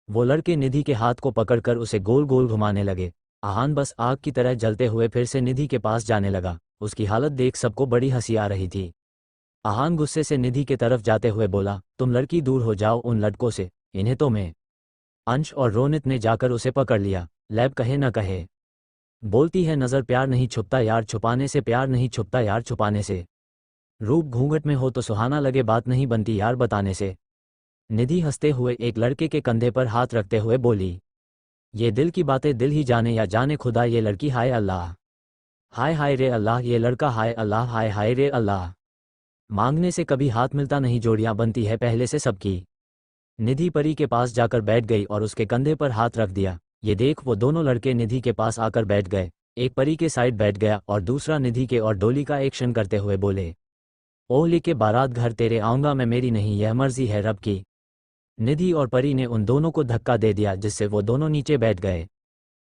S2: वो लड़के निधि के हाथ को पकड़कर उसे गोल गोल घुमाने लगे। अहान बस आग की तरह जलते हुए फिर से निधि के पास जाने लगा। उसकी हालत देख सबको बड़ी हंसी आ रही थी। अहान गुस्से से निधि के तरफ जाते हुए बोला, तुम लड़की दूर हो जाओ उन लड़कों से, इन्हें तो मैं। अंश और रोनित ने जाकर उसे पकड़ लिया। लैब कहे न कहे, बोलती है नज़र प्यार नहीं छुपता यार छुपाने से, प्यार नहीं छुपता यार छुपाने से। रूप घूंघट में हो तो सुहाना लगे, बात नहीं बनती यार बताने से। निधि हंसते हुए एक लड़के के कंधे पर हाथ रखते हुए बोली, ये दिल की बातें दिल ही जाने या जाने खुदा, ये लड़की, हाय अल्लाह, हाय हाय रे अल्लाह, ये लड़का, हाय अल्लाह, हाय हाय रे अल्लाह। मांगने से कभी हाथ मिलता नहीं, जोड़ियां बनती है पहले से सबकी। निधि परी के पास जाकर बैठ गई और उसके कंधे पर हाथ रख दिया। ये देख वो दोनों लड़के निधि के पास आकर बैठ गए। एक परी के साइड बैठ गया और दूसरा निधि के और डोली का एक्शन करते हुए बोले, ओहली के बारात घर तेरे आऊंगा मैं, मेरी नहीं यह मर्जी है रब की। निधि और परी ने उन दोनों को धक्का दे दिया जिससे वो दोनों नीचे बैठ गए।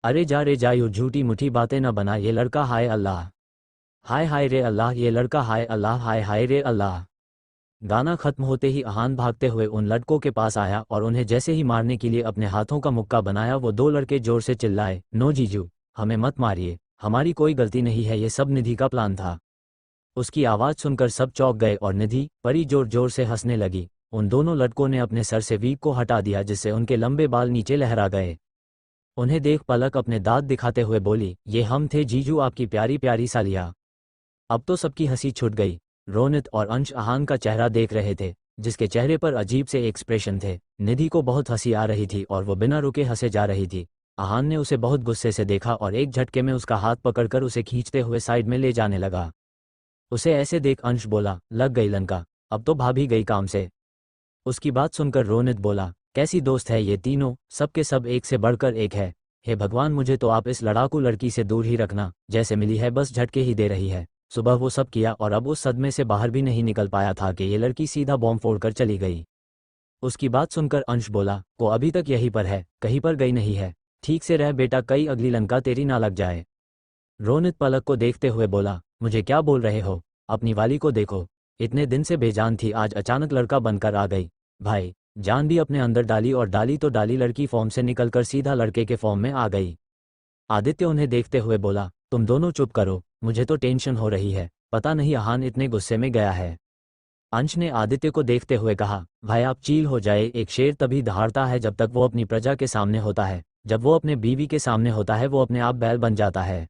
S2: अरे जा रे जा, यूं झूठी मुठी बातें न बना, ये लड़का, हाय अल्लाह, हाय हाय रे अल्लाह, ये लड़का, हाय अल्लाह, हाय हाय रे अल्लाह। गाना खत्म होते ही अहान भागते हुए उन लड़कों के पास आया और उन्हें जैसे ही मारने के लिए अपने हाथों का मुक्का बनाया, वो दो लड़के जोर से चिल्लाए, नो जीजू, हमें मत मारिए, हमारी कोई गलती नहीं है, ये सब निधि का प्लान था। उसकी आवाज़ सुनकर सब चौंक गए और निधि परी जोर जोर से हंसने लगी। उन दोनों लड़कों ने अपने सर से वीक को हटा दिया जिससे उनके लंबे बाल नीचे लहरा गए। उन्हें देख पलक अपने दांत दिखाते हुए बोली, ये हम थे जीजू, आपकी प्यारी प्यारी सालिया। अब तो सबकी हंसी छूट गई। रोनित और अंश अहान का चेहरा देख रहे थे जिसके चेहरे पर अजीब से एक्सप्रेशन थे। निधि को बहुत हंसी आ रही थी और वो बिना रुके हंसे जा रही थी। अहान ने उसे बहुत गुस्से से देखा और एक झटके में उसका हाथ पकड़कर उसे खींचते हुए साइड में ले जाने लगा। उसे ऐसे देख अंश बोला, लग गई लंका, अब तो भाभी गई काम से। उसकी बात सुनकर रोनित बोला, कैसी दोस्त है ये तीनों, सब के सब एक से बढ़कर एक है। हे भगवान, मुझे तो आप इस लड़ाकू लड़की से दूर ही रखना, जैसे मिली है बस झटके ही दे रही है। सुबह वो सब किया और अब उस सदमे से बाहर भी नहीं निकल पाया था कि ये लड़की सीधा बॉम्ब फोड़कर चली गई। उसकी बात सुनकर अंश बोला, को अभी तक यहीं पर है, कहीं पर गई नहीं है, ठीक से रह बेटा, कई अगली लंका तेरी ना लग जाए। रोनित पलक को देखते हुए बोला, मुझे क्या बोल रहे हो, अपनी वाली को देखो, इतने दिन से बेजान थी, आज अचानक लड़का बनकर आ गई। भाई जान भी अपने अंदर डाली और डाली तो डाली, लड़की फॉर्म से निकलकर सीधा लड़के के फॉर्म में आ गई। आदित्य उन्हें देखते हुए बोला, तुम दोनों चुप करो, मुझे तो टेंशन हो रही है, पता नहीं अहान इतने गुस्से में गया है। अंश ने आदित्य को देखते हुए कहा, भाई आप चील हो जाए, एक शेर तभी दहाड़ता है जब तक वो अपनी प्रजा के सामने होता है, जब वो अपने बीवी के सामने होता है वो अपने आप बैल बन जाता है।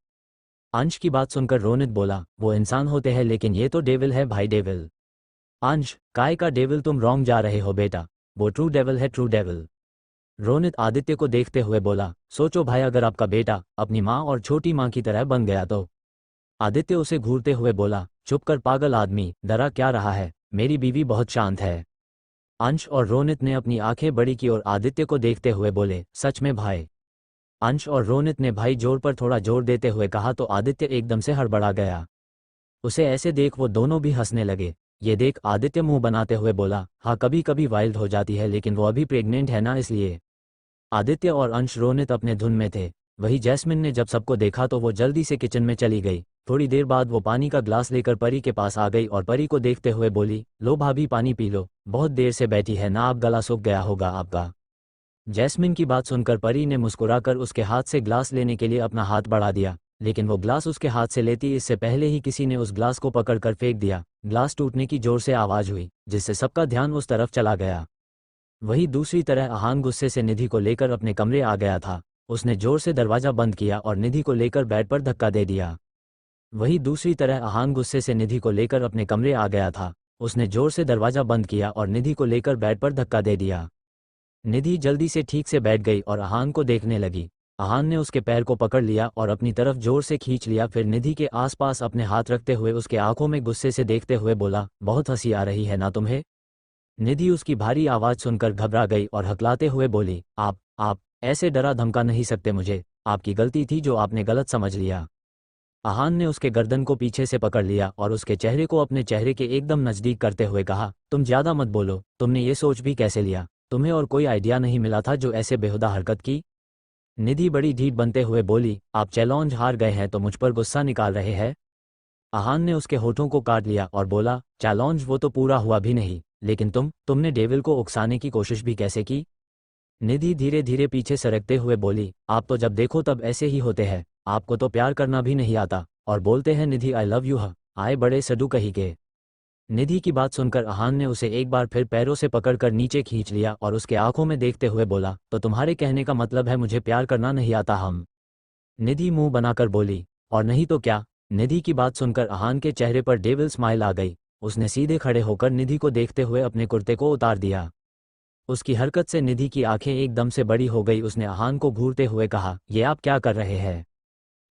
S2: अंश की बात सुनकर रोनित बोला, वो इंसान होते हैं लेकिन ये तो डेविल है भाई, डेविल। अंश, काय का डेविल, तुम रॉन्ग जा रहे हो बेटा, वो ट्रू डेविल है, ट्रू डेविल। रोनित आदित्य को देखते हुए बोला, सोचो भाई, अगर आपका बेटा अपनी माँ और छोटी माँ की तरह बन गया तो। आदित्य उसे घूरते हुए बोला, चुप कर पागल आदमी, डरा क्या रहा है, मेरी बीवी बहुत शांत है। अंश और रोनित ने अपनी आंखें बड़ी की और आदित्य को देखते हुए बोले, सच में भाई। अंश और रोनित ने भाई जोर पर थोड़ा जोर देते हुए कहा तो आदित्य एकदम से हड़बड़ा गया। उसे ऐसे देख वो दोनों भी हंसने लगे। ये देख आदित्य मुंह बनाते हुए बोला, हाँ कभी कभी वाइल्ड हो जाती है, लेकिन वो अभी प्रेग्नेंट है ना, इसलिए। आदित्य और अंश रोनित अपने धुन में थे। वही जैस्मिन ने जब सबको देखा तो वो जल्दी से किचन में चली गई। थोड़ी देर बाद वो पानी का ग्लास लेकर परी के पास आ गई और परी को देखते हुए बोली, लो भाभी पानी पी लो, बहुत देर से बैठी है ना, आप गला सूख गया होगा आपका। जैस्मिन की बात सुनकर परी ने मुस्कुराकर उसके हाथ से ग्लास लेने के लिए अपना हाथ बढ़ा दिया, लेकिन वो ग्लास उसके हाथ से लेती इससे पहले ही किसी ने उस ग्लास को पकड़कर फेंक दिया। ग्लास टूटने की जोर से आवाज़ हुई जिससे सबका ध्यान उस तरफ चला गया। वही दूसरी तरह अहान गुस्से से निधि को लेकर अपने कमरे आ गया था। उसने जोर से दरवाज़ा बंद किया और निधि को लेकर बेड पर धक्का दे दिया। वही दूसरी तरह अहान गुस्से से निधि को लेकर अपने कमरे आ गया था। उसने जोर से दरवाज़ा बंद किया और निधि को लेकर बेड पर धक्का दे दिया। निधि जल्दी से ठीक से बैठ गई और आहान को देखने लगी। आहान ने उसके पैर को पकड़ लिया और अपनी तरफ जोर से खींच लिया, फिर निधि के आसपास अपने हाथ रखते हुए उसके आंखों में गुस्से से देखते हुए बोला, बहुत हंसी आ रही है ना तुम्हें? निधि उसकी भारी आवाज़ सुनकर घबरा गई और हकलाते हुए बोली, आप ऐसे डरा धमका नहीं सकते मुझे, आपकी गलती थी जो आपने गलत समझ लिया। आहान ने उसके गर्दन को पीछे से पकड़ लिया और उसके चेहरे को अपने चेहरे के एकदम नज़दीक करते हुए कहा, तुम ज़्यादा मत बोलो, तुमने ये सोच भी कैसे लिया? तुम्हें और कोई आइडिया नहीं मिला था जो ऐसे बेहुदा हरकत की? निधि बड़ी ढीठ बनते हुए बोली, आप चैलेंज हार गए हैं तो मुझ पर गुस्सा निकाल रहे हैं? आहान ने उसके होठों को काट लिया और बोला, चैलेंज वो तो पूरा हुआ भी नहीं, लेकिन तुमने डेविल को उकसाने की कोशिश भी कैसे की? निधि धीरे धीरे पीछे सरकते हुए बोली, आप तो जब देखो तब ऐसे ही होते हैं, आपको तो प्यार करना भी नहीं आता और बोलते हैं निधि आई लव यू, आए बड़े सडू कही के। निधि की बात सुनकर आहान ने उसे एक बार फिर पैरों से पकड़कर नीचे खींच लिया और उसके आंखों में देखते हुए बोला, तो तुम्हारे कहने का मतलब है मुझे प्यार करना नहीं आता? हम निधि मुंह बनाकर बोली, और नहीं तो क्या? निधि की बात सुनकर आहान के चेहरे पर डेविल स्माइल आ गई। उसने सीधे खड़े होकर निधि को देखते हुए अपने कुर्ते को उतार दिया। उसकी हरकत से निधि की आंखें एकदम से बड़ी हो गई। उसने आहान को घूरते हुए कहा, ये आप क्या कर रहे हैं?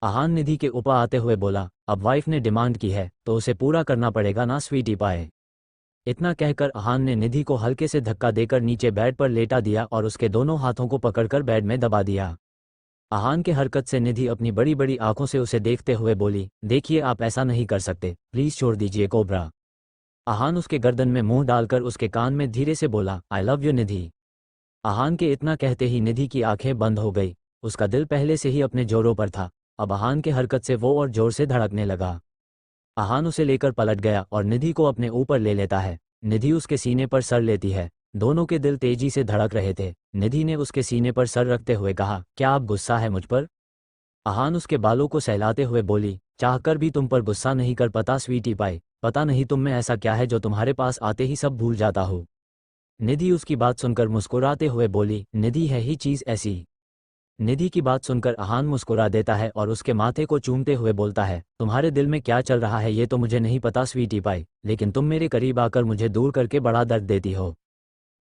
S2: आहान निधि के ऊपर आते हुए बोला, अब वाइफ ने डिमांड की है तो उसे पूरा करना पड़ेगा ना स्वीटी पाए। इतना कहकर आहान ने निधि को हल्के से धक्का देकर नीचे बेड पर लेटा दिया और उसके दोनों हाथों को पकड़कर बेड में दबा दिया। आहान के हरकत से निधि अपनी बड़ी बड़ी आंखों से उसे देखते हुए बोली, देखिए आप ऐसा नहीं कर सकते, प्लीज छोड़ दीजिए कोबरा। आहान उसके गर्दन में मुंह डालकर उसके कान में धीरे से बोला, आई लव यू निधि। आहान के इतना कहते ही निधि की आंखें बंद हो गई। उसका दिल पहले से ही अपने जोरों पर था, अब आहान के हरकत से वो और जोर से धड़कने लगा। आहान उसे लेकर पलट गया और निधि को अपने ऊपर ले लेता है। निधि उसके सीने पर सर लेती है। दोनों के दिल तेजी से धड़क रहे थे। निधि ने उसके सीने पर सर रखते हुए कहा, क्या आप गुस्सा है मुझ पर? आहान उसके बालों को सहलाते हुए बोली, चाहकर भी तुम पर गुस्सा नहीं कर पाता स्वीटी पाई, पता नहीं तुम में ऐसा क्या है जो तुम्हारे पास आते ही सब भूल जाता हो। निधि उसकी बात सुनकर मुस्कुराते हुए बोली, निधि है ही चीज़ ऐसी। निधि की बात सुनकर आहान मुस्कुरा देता है और उसके माथे को चूमते हुए बोलता है, तुम्हारे दिल में क्या चल रहा है ये तो मुझे नहीं पता स्वीटी पाई, लेकिन तुम मेरे करीब आकर मुझे दूर करके बड़ा दर्द देती हो।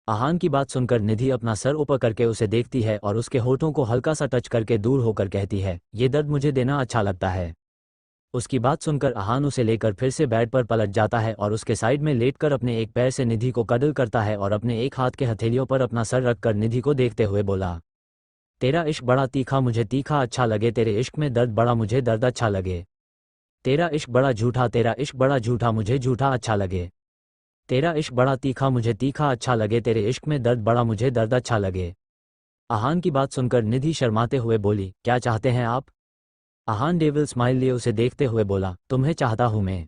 S2: आहान की बात सुनकर निधि अपना सर ऊपर करके उसे देखती है और उसके होठों को हल्का सा टच करके दूर होकर कहती है, ये दर्द मुझे देना अच्छा लगता है। उसकी बात सुनकर आहान उसे लेकर फिर से बेड पर पलट जाता है और उसके साइड में लेटकर अपने एक पैर से निधि को कडल करता है और अपने एक हाथ के हथेलियों पर अपना सर रखकर निधि को देखते हुए बोला, तेरा इश्क बड़ा तीखा मुझे तीखा अच्छा लगे, तेरे इश्क में दर्द बड़ा मुझे दर्द अच्छा लगे। तेरा इश्क बड़ा झूठा, तेरा इश्क बड़ा झूठा मुझे झूठा अच्छा लगे। तेरा इश्क बड़ा तीखा मुझे तीखा अच्छा लगे, तेरे इश्क में दर्द बड़ा मुझे दर्द अच्छा लगे। आहान की बात सुनकर निधि शर्माते हुए बोली, क्या चाहते हैं आप? आहान डेविल स्माइल लिए उसे देखते हुए बोला, तुम्हें चाहता हूं मैं।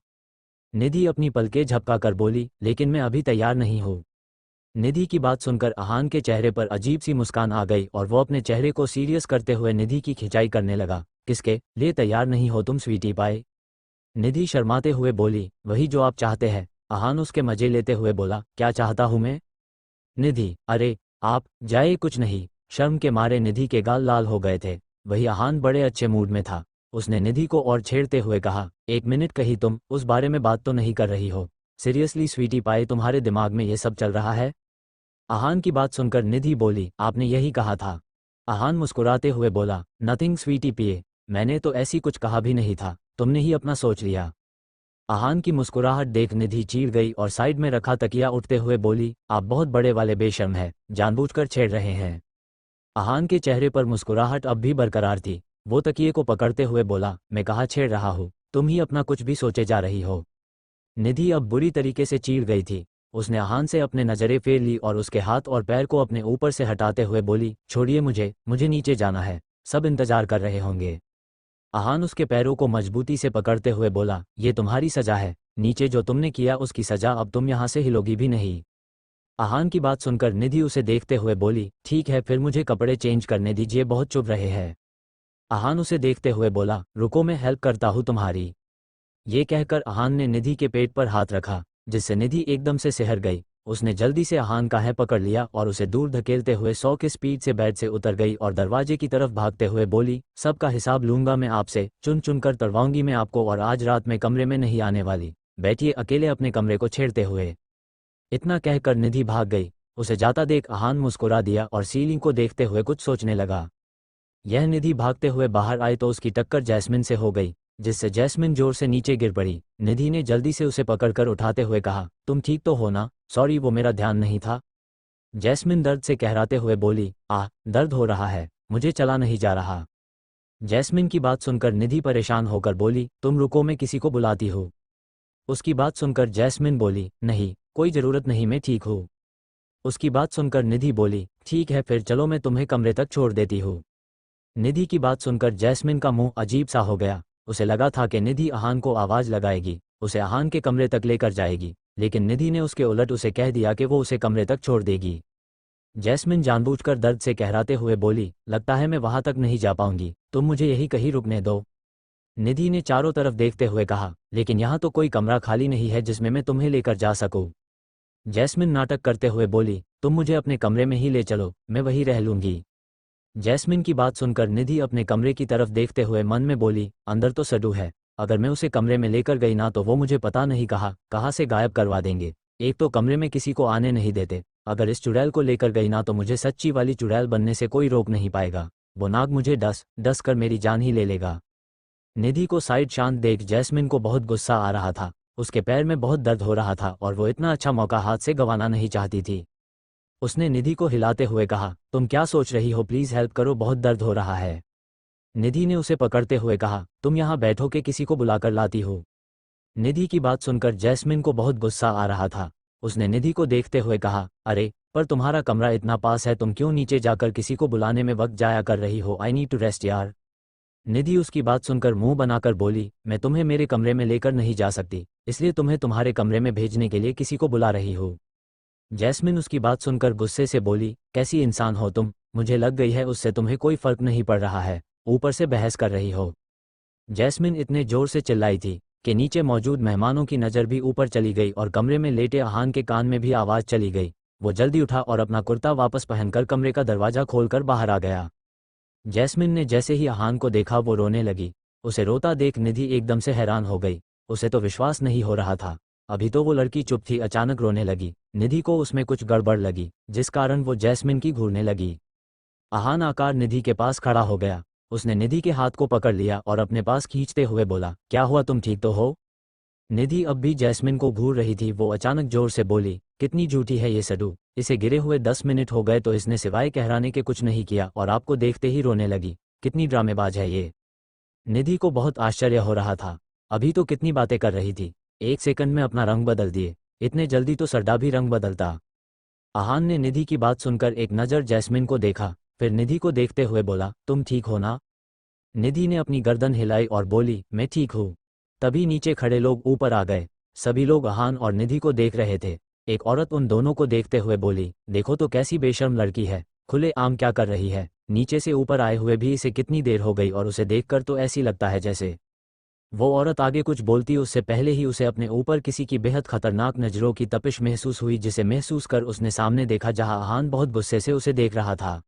S2: निधि अपनी पलकें झपकाकर बोली, लेकिन मैं अभी तैयार नहीं हूँ। निधि की बात सुनकर आहान के चेहरे पर अजीब सी मुस्कान आ गई और वो अपने चेहरे को सीरियस करते हुए निधि की खिंचाई करने लगा। किसके लिए तैयार नहीं हो तुम स्वीटी पाई? निधि शर्माते हुए बोली, वही जो आप चाहते हैं। आहान उसके मजे लेते हुए बोला, क्या चाहता हूं मैं? निधि, अरे आप जाए कुछ नहीं। शर्म के मारे निधि के गाल लाल हो गए थे। वही आहान बड़े अच्छे मूड में था। उसने निधि को और छेड़ते हुए कहा, एक मिनट, कहीं तुम उस बारे में बात तो नहीं कर रही हो? सीरियसली स्वीटी पाई, तुम्हारे दिमाग में ये सब चल रहा है? आहान की बात सुनकर निधि बोली, आपने यही कहा था। आहान मुस्कुराते हुए बोला, नथिंग स्वीटी पिए, मैंने तो ऐसी कुछ कहा भी नहीं था, तुमने ही अपना सोच लिया। आहान की मुस्कुराहट देख निधि चीड़ गई और साइड में रखा तकिया उठते हुए बोली, आप बहुत बड़े वाले बेशर्म है, जानबूझकर छेड़ रहे हैं। आहान के चेहरे पर मुस्कुराहट अब भी बरकरार थी। वो तकिए को पकड़ते हुए बोला, मैं कहाँ छेड़ रहा हूँ, तुम ही अपना कुछ भी सोचे जा रही हो। निधि अब बुरी तरीके से चीड़ गई थी। उसने आहान से अपने नज़रें फेर ली और उसके हाथ और पैर को अपने ऊपर से हटाते हुए बोली, छोड़िए मुझे नीचे जाना है, सब इंतजार कर रहे होंगे। आहान उसके पैरों को मजबूती से पकड़ते हुए बोला, ये तुम्हारी सजा है, नीचे जो तुमने किया उसकी सजा, अब तुम यहाँ से हिलोगी भी नहीं। आहान की बात सुनकर निधि उसे देखते हुए बोली, ठीक है फिर मुझे कपड़े चेंज करने दीजिए, बहुत चुभ रहे हैं। आहान उसे देखते हुए बोला, रुको मैं हेल्प करता हूँ तुम्हारी। ये कहकर आहान ने निधि के पेट पर हाथ रखा, जिससे निधि एकदम से सिहर गई। उसने जल्दी से आहान का है पकड़ लिया और उसे दूर धकेलते हुए 100 की स्पीड से बेड से उतर गई और दरवाजे की तरफ भागते हुए बोली, सबका हिसाब लूंगा मैं आपसे, चुन चुन कर तड़वाऊंगी मैं आपको, और आज रात में कमरे में नहीं आने वाली। बैठिए अकेले अपने कमरे को छेड़ते हुए। इतना कहकर निधि भाग गई। उसे जाता देख अहान मुस्कुरा दिया और सीलिंग को देखते हुए कुछ सोचने लगा। यह निधि भागते हुए बाहर आई तो उसकी टक्कर जैस्मिन से हो गई, जिससे जैस्मिन जोर से नीचे गिर पड़ी। निधि ने जल्दी से उसे पकड़कर उठाते हुए कहा, तुम ठीक तो हो ना? सॉरी, वो मेरा ध्यान नहीं था। जैस्मिन दर्द से कहराते हुए बोली, दर्द हो रहा है, मुझे चला नहीं जा रहा। जैस्मिन की बात सुनकर निधि परेशान होकर बोली, तुम रुको, मैं किसी को बुलाती हूँ। उसकी बात सुनकर जैस्मिन बोली, नहीं, कोई ज़रूरत नहीं, मैं ठीक हूँ। उसकी बात सुनकर निधि बोली, ठीक है फिर चलो, मैं तुम्हें कमरे तक छोड़ देती हूँ। निधि की बात सुनकर जैस्मिन का मुंह अजीब सा हो गया। उसे लगा था कि निधि अहान को आवाज़ लगाएगी, उसे अहान के कमरे तक लेकर जाएगी, लेकिन निधि ने उसके उलट उसे कह दिया कि वो उसे कमरे तक छोड़ देगी। जैस्मिन जानबूझकर दर्द से कहराते हुए बोली, लगता है मैं वहां तक नहीं जा पाऊंगी, तुम मुझे यही कहीं रुकने दो। निधि ने चारों तरफ देखते हुए कहा, लेकिन यहाँ तो कोई कमरा खाली नहीं है जिसमें मैं तुम्हें लेकर जा सकूं। जैस्मिन नाटक करते हुए बोली, तुम मुझे अपने कमरे में ही ले चलो, मैं वहीं रह लूंगी। जैस्मिन की बात सुनकर निधि अपने कमरे की तरफ देखते हुए मन में बोली, अंदर तो सडू है, अगर मैं उसे कमरे में लेकर गई ना तो वो मुझे पता नहीं कहाँ से गायब करवा देंगे। एक तो कमरे में किसी को आने नहीं देते, अगर इस चुड़ैल को लेकर गई ना तो मुझे सच्ची वाली चुड़ैल बनने से कोई रोक नहीं पाएगा। वो नाग मुझे डस कर मेरी जान ही ले लेगा। निधि को साइड शांत देख जैस्मिन को बहुत गुस्सा आ रहा था। उसके पैर में बहुत दर्द हो रहा था और वो इतना अच्छा मौका हाथ से गंवाना नहीं चाहती थी। उसने निधि को हिलाते हुए कहा, तुम क्या सोच रही हो, प्लीज़ हेल्प करो, बहुत दर्द हो रहा है। निधि ने उसे पकड़ते हुए कहा, तुम यहाँ बैठो के किसी को बुलाकर लाती हो। निधि की बात सुनकर जैस्मिन को बहुत गुस्सा आ रहा था। उसने निधि को देखते हुए कहा, अरे पर तुम्हारा कमरा इतना पास है, तुम क्यों नीचे जाकर किसी को बुलाने में वक्त जाया कर रही हो? आई नीड टू रेस्ट यार। निधि उसकी बात सुनकर मुंह बनाकर बोली, मैं तुम्हें मेरे कमरे में लेकर नहीं जा सकती, इसलिए तुम्हें तुम्हारे कमरे में भेजने के लिए किसी को बुला रही हो। जैस्मिन उसकी बात सुनकर गुस्से से बोली, कैसी इंसान हो तुम? मुझे लग गई है उससे तुम्हें कोई फर्क नहीं पड़ रहा है, ऊपर से बहस कर रही हो। जैस्मिन इतने जोर से चिल्लाई थी कि नीचे मौजूद मेहमानों की नज़र भी ऊपर चली गई और कमरे में लेटे अहान के कान में भी आवाज़ चली गई। वो जल्दी उठा और अपना कुर्ता वापस पहनकर कमरे का दरवाज़ा खोलकर बाहर आ गया। जैस्मिन ने जैसे ही अहान को देखा वो रोने लगी। उसे रोता देख निधि एकदम से हैरान हो गई। उसे तो विश्वास नहीं हो रहा था, अभी तो वो लड़की चुप थी, अचानक रोने लगी। निधि को उसमें कुछ गड़बड़ लगी, जिस कारण वो जैस्मिन की घूरने लगी। अहान आकार निधि के पास खड़ा हो गया। उसने निधि के हाथ को पकड़ लिया और अपने पास खींचते हुए बोला, क्या हुआ, तुम ठीक तो हो? निधि अब भी जैस्मिन को घूर रही थी। वो अचानक जोर से बोली, कितनी झूठी है ये सडू, इसे गिरे हुए 10 मिनट हो गए तो इसने सिवाय कहराने के कुछ नहीं किया और आपको देखते ही रोने लगी। कितनी ड्रामेबाज है ये। निधि को बहुत आश्चर्य हो रहा था, अभी तो कितनी बातें कर रही थी, 1 सेकंड में अपना रंग बदल दिए। इतने जल्दी तो सड्डा भी रंग बदलता। अहान ने निधि की बात सुनकर एक नज़र जैस्मिन को देखा, फिर निधि को देखते हुए बोला, तुम ठीक हो ना? निधि ने अपनी गर्दन हिलाई और बोली, मैं ठीक हूँ। तभी नीचे खड़े लोग ऊपर आ गए। सभी लोग अहान और निधि को देख रहे थे। एक औरत उन दोनों को देखते हुए बोली, देखो तो कैसी बेशर्म लड़की है, खुले आम क्या कर रही है। नीचे से ऊपर आए हुए भी इसे कितनी देर हो गई और उसे देखकर तो ऐसी लगता है जैसे। वो औरत आगे कुछ बोलती उससे पहले ही उसे अपने ऊपर किसी की बेहद खतरनाक नज़रों की तपिश महसूस हुई, जिसे महसूस कर उसने सामने देखा जहां अहान बहुत गुस्से से उसे देख रहा था।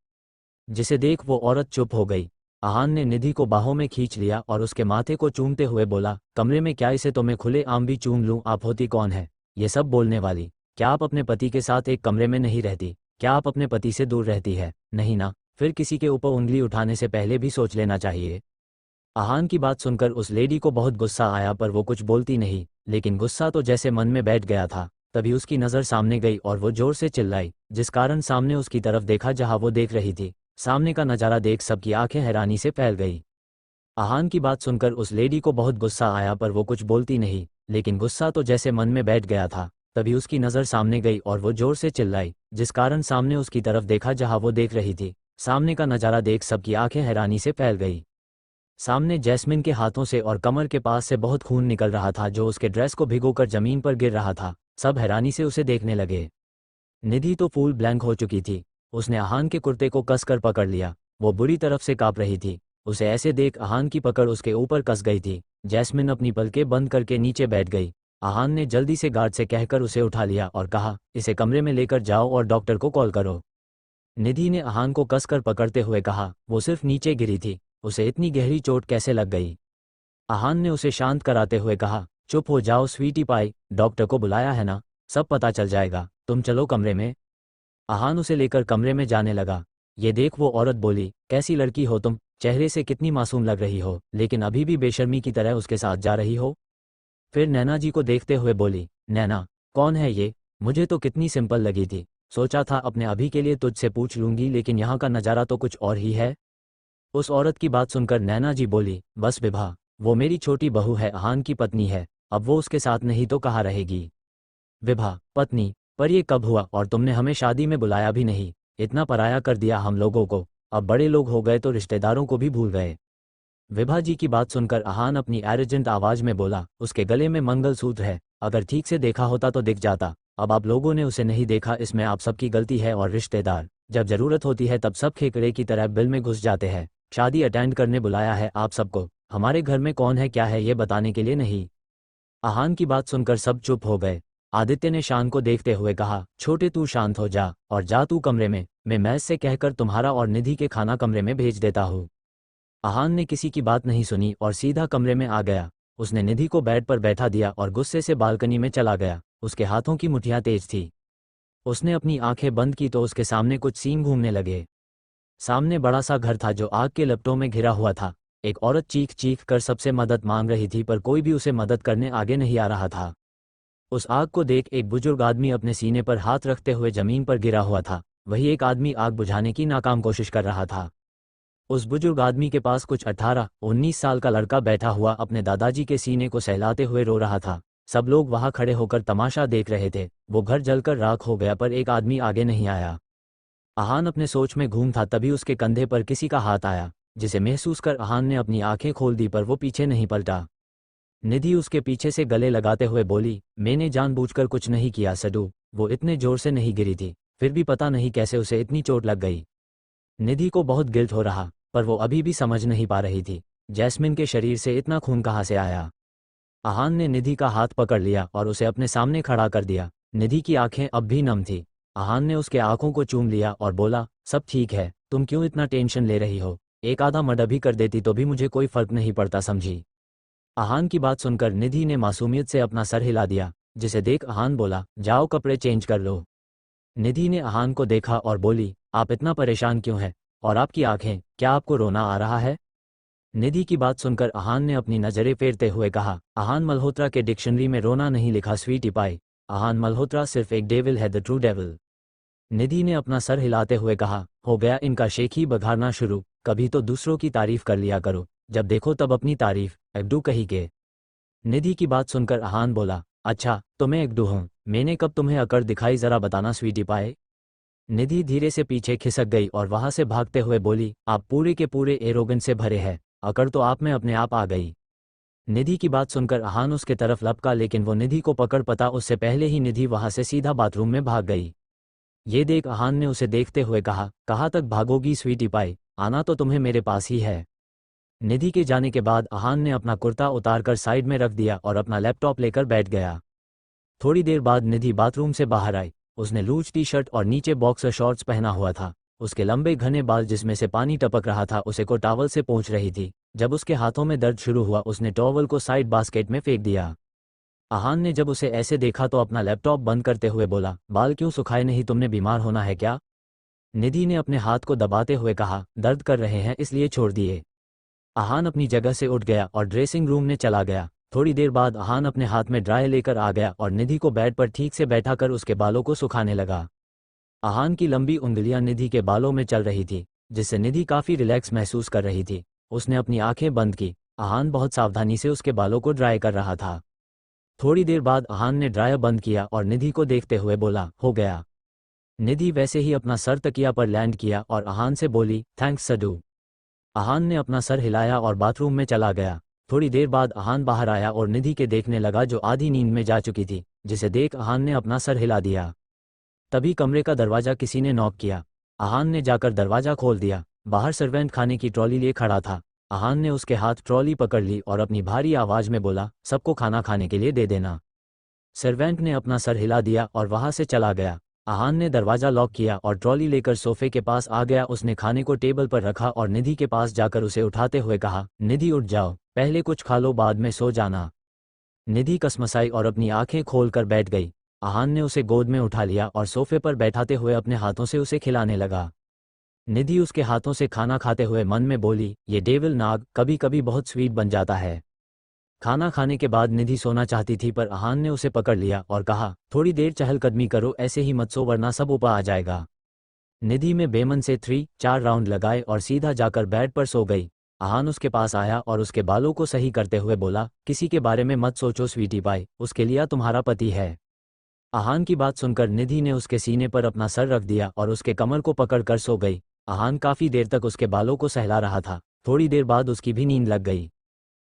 S2: जिसे देख वो औरत चुप हो गई। अहान ने निधि को बाहों में खींच लिया और उसके माथे को चूमते हुए बोला, कमरे में क्या, इसे तो मैं खुले आम भी चूम लूं, आप होती कौन है ये सब बोलने वाली? क्या आप अपने पति के साथ एक कमरे में नहीं रहती? क्या आप अपने पति से दूर रहती है? नहीं ना, फिर किसी के ऊपर उंगली उठाने से पहले भी सोच लेना चाहिए। अहान की बात सुनकर उस लेडी को बहुत गुस्सा आया, पर वो कुछ बोलती नहीं, लेकिन गुस्सा तो जैसे मन में बैठ गया था। तभी उसकी नज़र सामने गई और वो जोर से चिल्लाई, जिस कारण सामने उसकी तरफ देखा जहां वो देख रही थी। सामने का नज़ारा देख सबकी आंखें हैरानी से फैल गई। अहान की बात सुनकर उस लेडी को बहुत गुस्सा आया, पर वो कुछ बोलती नहीं, लेकिन गुस्सा तो जैसे मन में बैठ गया था। तभी उसकी नज़र सामने गई और वो जोर से चिल्लाई, जिस कारण सामने उसकी तरफ देखा जहां वो देख रही थी। सामने का नज़ारा देख सबकी आंखें हैरानी से फैल गई। सामने जैस्मिन के हाथों से और कमर के पास से बहुत खून निकल रहा था, जो उसके ड्रेस को भिगोकर जमीन पर गिर रहा था। सब हैरानी से उसे देखने लगे। निधि तो फूल ब्लैंक हो चुकी थी। उसने अहान के कुर्ते को कसकर पकड़ लिया। वो बुरी तरफ से कांप रही थी। उसे ऐसे देख अहान की पकड़ उसके ऊपर कस गई थी। जैस्मिन अपनी पलकें बंद करके नीचे बैठ गई। अहान ने जल्दी से गार्ड से कहकर उसे उठा लिया और कहा, इसे कमरे में लेकर जाओ और डॉक्टर को कॉल करो। निधि ने अहान को कसकर पकड़ते हुए कहा, वो सिर्फ नीचे गिरी थी, उसे इतनी गहरी चोट कैसे लग गई? अहान ने उसे शांत कराते हुए कहा, चुप हो जाओ स्वीटी पाई, डॉक्टर को बुलाया है ना, सब पता चल जाएगा, तुम चलो कमरे में। आहान उसे लेकर कमरे में जाने लगा। ये देख वो औरत बोली, कैसी लड़की हो तुम, चेहरे से कितनी मासूम लग रही हो, लेकिन अभी भी बेशर्मी की तरह उसके साथ जा रही हो। फिर नैना जी को देखते हुए बोली, नैना, कौन है ये, मुझे तो कितनी सिंपल लगी थी, सोचा था अपने अभी के लिए तुझसे पूछ लूंगी, लेकिन यहाँ का नज़ारा तो कुछ और ही है। उस औरत की बात सुनकर नैना जी बोली, बस विभा, वो मेरी छोटी बहू है, आहान की पत्नी है, अब वो उसके साथ नहीं तो कहाँ रहेगी। विभा, पत्नी, पर ये कब हुआ, और तुमने हमें शादी में बुलाया भी नहीं, इतना पराया कर दिया हम लोगों को, अब बड़े लोग हो गए तो रिश्तेदारों को भी भूल गए। विभा जी की बात सुनकर आहान अपनी एरोजेंट आवाज में बोला, उसके गले में मंगलसूत्र है, अगर ठीक से देखा होता तो दिख जाता, अब आप लोगों ने उसे नहीं देखा, इसमें आप सबकी गलती है, और रिश्तेदार जब जरूरत होती है तब सब खेकड़े की तरह बिल में घुस जाते हैं। शादी अटेंड करने बुलाया है आप सबको, हमारे घर में कौन है क्या है ये बताने के लिए नहीं। आहान की बात सुनकर सब चुप हो गए। आदित्य ने शान को देखते हुए कहा, छोटे तू शांत हो जा, और जा तू कमरे में, मैं मैस से कहकर तुम्हारा और निधि के खाना कमरे में भेज देता हूँ। आहान ने किसी की बात नहीं सुनी और सीधा कमरे में आ गया। उसने निधि को बेड पर बैठा दिया और गुस्से से बालकनी में चला गया। उसके हाथों की मुठ्ठियां तेज थी। उसने अपनी आंखें बंद की तो उसके सामने कुछ सीन घूमने लगे। सामने बड़ा सा घर था जो आग के लपटों में घिरा हुआ था। एक औरत चीख चीख कर सबसे मदद मांग रही थी, पर कोई भी उसे मदद करने आगे नहीं आ रहा था। उस आग को देख एक बुजुर्ग आदमी अपने सीने पर हाथ रखते हुए जमीन पर गिरा हुआ था। वही एक आदमी आग बुझाने की नाकाम कोशिश कर रहा था। उस बुजुर्ग आदमी के पास कुछ 18-19 साल का लड़का बैठा हुआ अपने दादाजी के सीने को सहलाते हुए रो रहा था। सब लोग वहां खड़े होकर तमाशा देख रहे थे। वो घर जलकर राख हो गया, पर एक आदमी आगे नहीं आया। आहान अपने सोच में घूम था, तभी उसके कंधे पर किसी का हाथ आया, जिसे महसूस कर आहान ने अपनी आंखें खोल दी, पर वो पीछे नहीं पलटा। निधि उसके पीछे से गले लगाते हुए बोली, मैंने जानबूझकर कुछ नहीं किया सडू, वो इतने जोर से नहीं गिरी थी, फिर भी पता नहीं कैसे उसे इतनी चोट लग गई। निधि को बहुत गिल्ट हो रहा, पर वो अभी भी समझ नहीं पा रही थी, जैस्मिन के शरीर से इतना खून कहाँ से आया। आहान ने निधि का हाथ पकड़ लिया और उसे अपने सामने खड़ा कर दिया। निधि की आंखें अब भी नम थी। आहान ने उसके आंखों को चूम लिया और बोला, सब ठीक है, तुम क्यों इतना टेंशन ले रही हो, एक आधा मर्डर भी कर देती तो भी मुझे कोई फर्क नहीं पड़ता, समझी। आहान की बात सुनकर निधि ने मासूमियत से अपना सर हिला दिया, जिसे देख आहान बोला, जाओ कपड़े चेंज कर लो। निधि ने आहान को देखा और बोली, आप इतना परेशान क्यों हैं, और आपकी आंखें, क्या आपको रोना आ रहा है। निधि की बात सुनकर आहान ने अपनी नजरें फेरते हुए कहा, आहान मल्होत्रा के डिक्शनरी में रोना नहीं लिखा स्वीटी पाई, आहान मल्होत्रा सिर्फ एक डेविल है, द ट्रू डेविल। निधि ने अपना सर हिलाते हुए कहा, हो गया इनका शेख ही बघारना शुरू, कभी तो दूसरों की तारीफ कर लिया करो, जब देखो तब अपनी तारीफ, अड्डू कही के। निधि की बात सुनकर आहान बोला, अच्छा तो मैं अड्डू हूँ, मैंने कब तुम्हें अकड़ दिखाई, जरा बताना स्वीटी पाए। निधि धीरे से पीछे खिसक गई और वहां से भागते हुए बोली, आप पूरे के पूरे एरोगेंस से भरे हैं, अकड़ तो आप में अपने आप आ गई। निधि की बात सुनकर आहान उसके तरफ लपका, लेकिन वो निधि को पकड़ पता उससे पहले ही निधि वहां से सीधा बाथरूम में भाग गई। ये देख आहान ने उसे देखते हुए कहा, कहाँ तक भागोगी स्वीटी पाई, आना तो तुम्हें मेरे पास ही है। निधि के जाने के बाद आहान ने अपना कुर्ता उतारकर साइड में रख दिया और अपना लैपटॉप लेकर बैठ गया। थोड़ी देर बाद निधि बाथरूम से बाहर आई। उसने लूज टी शर्ट और नीचे बॉक्सर शॉर्ट्स पहना हुआ था। उसके लंबे घने बाल जिसमें से पानी टपक रहा था उसे को टॉवल से पोंछ रही थी। जब उसके हाथों में दर्द शुरू हुआ उसने टॉवल को साइड बास्केट में फेंक दिया। आहान ने जब उसे ऐसे देखा तो अपना लैपटॉप बंद करते हुए बोला, बाल क्यों सुखाए नहीं, तुमने बीमार होना है क्या। निधि ने अपने हाथ को दबाते हुए कहा, दर्द कर रहे हैं इसलिए छोड़ दिए। आहान अपनी जगह से उठ गया और ड्रेसिंग रूम में चला गया। थोड़ी देर बाद आहान अपने हाथ में ड्रायर लेकर आ गया और निधि को बेड पर ठीक से बैठा कर उसके बालों को सुखाने लगा। आहान की लंबी उंगलियां निधि के बालों में चल रही थी, जिससे निधि काफी रिलैक्स महसूस कर रही थी। उसने अपनी आंखें बंद की। आहान बहुत सावधानी से उसके बालों को ड्राई कर रहा था। थोड़ी देर बाद आहान ने ड्रायर बंद किया और निधि को देखते हुए बोला, हो गया। निधि वैसे ही अपना सर तकिया पर लैंड किया और आहान से बोली, थैंक्स सडू। आहान ने अपना सर हिलाया और बाथरूम में चला गया। थोड़ी देर बाद आहान बाहर आया और निधि के देखने लगा जो आधी नींद में जा चुकी थी, जिसे देख आहान ने अपना सर हिला दिया। तभी कमरे का दरवाजा किसी ने नॉक किया। आहान ने जाकर दरवाजा खोल दिया। बाहर सर्वेंट खाने की ट्रॉली लिए खड़ा था। आहान ने उसके हाथ ट्रॉली पकड़ ली और अपनी भारी आवाज में बोला, सबको खाना खाने के लिए दे देना। सर्वेंट ने अपना सर हिला दिया और वहां से चला गया। आहान ने दरवाजा लॉक किया और ट्रॉली लेकर सोफे के पास आ गया। उसने खाने को टेबल पर रखा और निधि के पास जाकर उसे उठाते हुए कहा, निधि उठ जाओ, पहले कुछ खा लो बाद में सो जाना। निधि कसमसाई और अपनी आंखें खोलकर बैठ गई। आहान ने उसे गोद में उठा लिया और सोफे पर बैठाते हुए अपने हाथों से उसे खिलाने लगा। निधि उसके हाथों से खाना खाते हुए मन में बोली, ये डेविल नाग कभी कभी बहुत स्वीट बन जाता है। खाना खाने के बाद निधि सोना चाहती थी, पर आहान ने उसे पकड़ लिया और कहा, थोड़ी देर चहलकदमी करो, ऐसे ही मत सो वरना सब ऊपर आ जाएगा। निधि में बेमन से 3-4 राउंड लगाए और सीधा जाकर बेड पर सो गई। आहान उसके पास आया और उसके बालों को सही करते हुए बोला, किसी के बारे में मत सोचो स्वीटी पाई, उसके लिए तुम्हारा पति है। आहान की बात सुनकर निधि ने उसके सीने पर अपना सर रख दिया और उसके कमर को पकड़कर सो गई। आहान काफी देर तक उसके बालों को सहला रहा था। थोड़ी देर बाद उसकी भी नींद लग गई।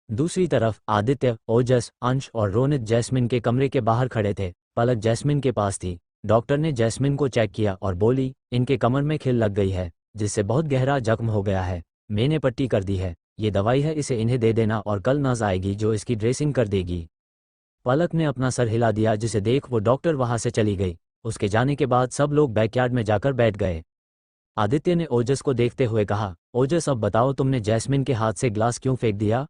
S2: दूसरी तरफ आदित्य, ओजस, अंश और रोनित जैस्मिन के कमरे के बाहर खड़े थे। पलक जैस्मिन के पास थी। डॉक्टर ने जैस्मिन को चेक किया और बोली, इनके कमर में खिल लग गई है, जिससे बहुत गहरा जख्म हो गया है। मैंने पट्टी कर दी है, ये दवाई है, इसे इन्हें दे देना और कल नर्स आएगी जो इसकी ड्रेसिंग कर देगी। पलक ने अपना सर हिला दिया, जिसे देख वो डॉक्टर वहां से चली गई। उसके जाने के बाद सब लोग बैकयार्ड में जाकर बैठ गए। आदित्य ने ओजस को देखते हुए कहा, ओजस अब बताओ तुमने जैस्मिन के हाथ से ग्लास क्यों फेंक दिया?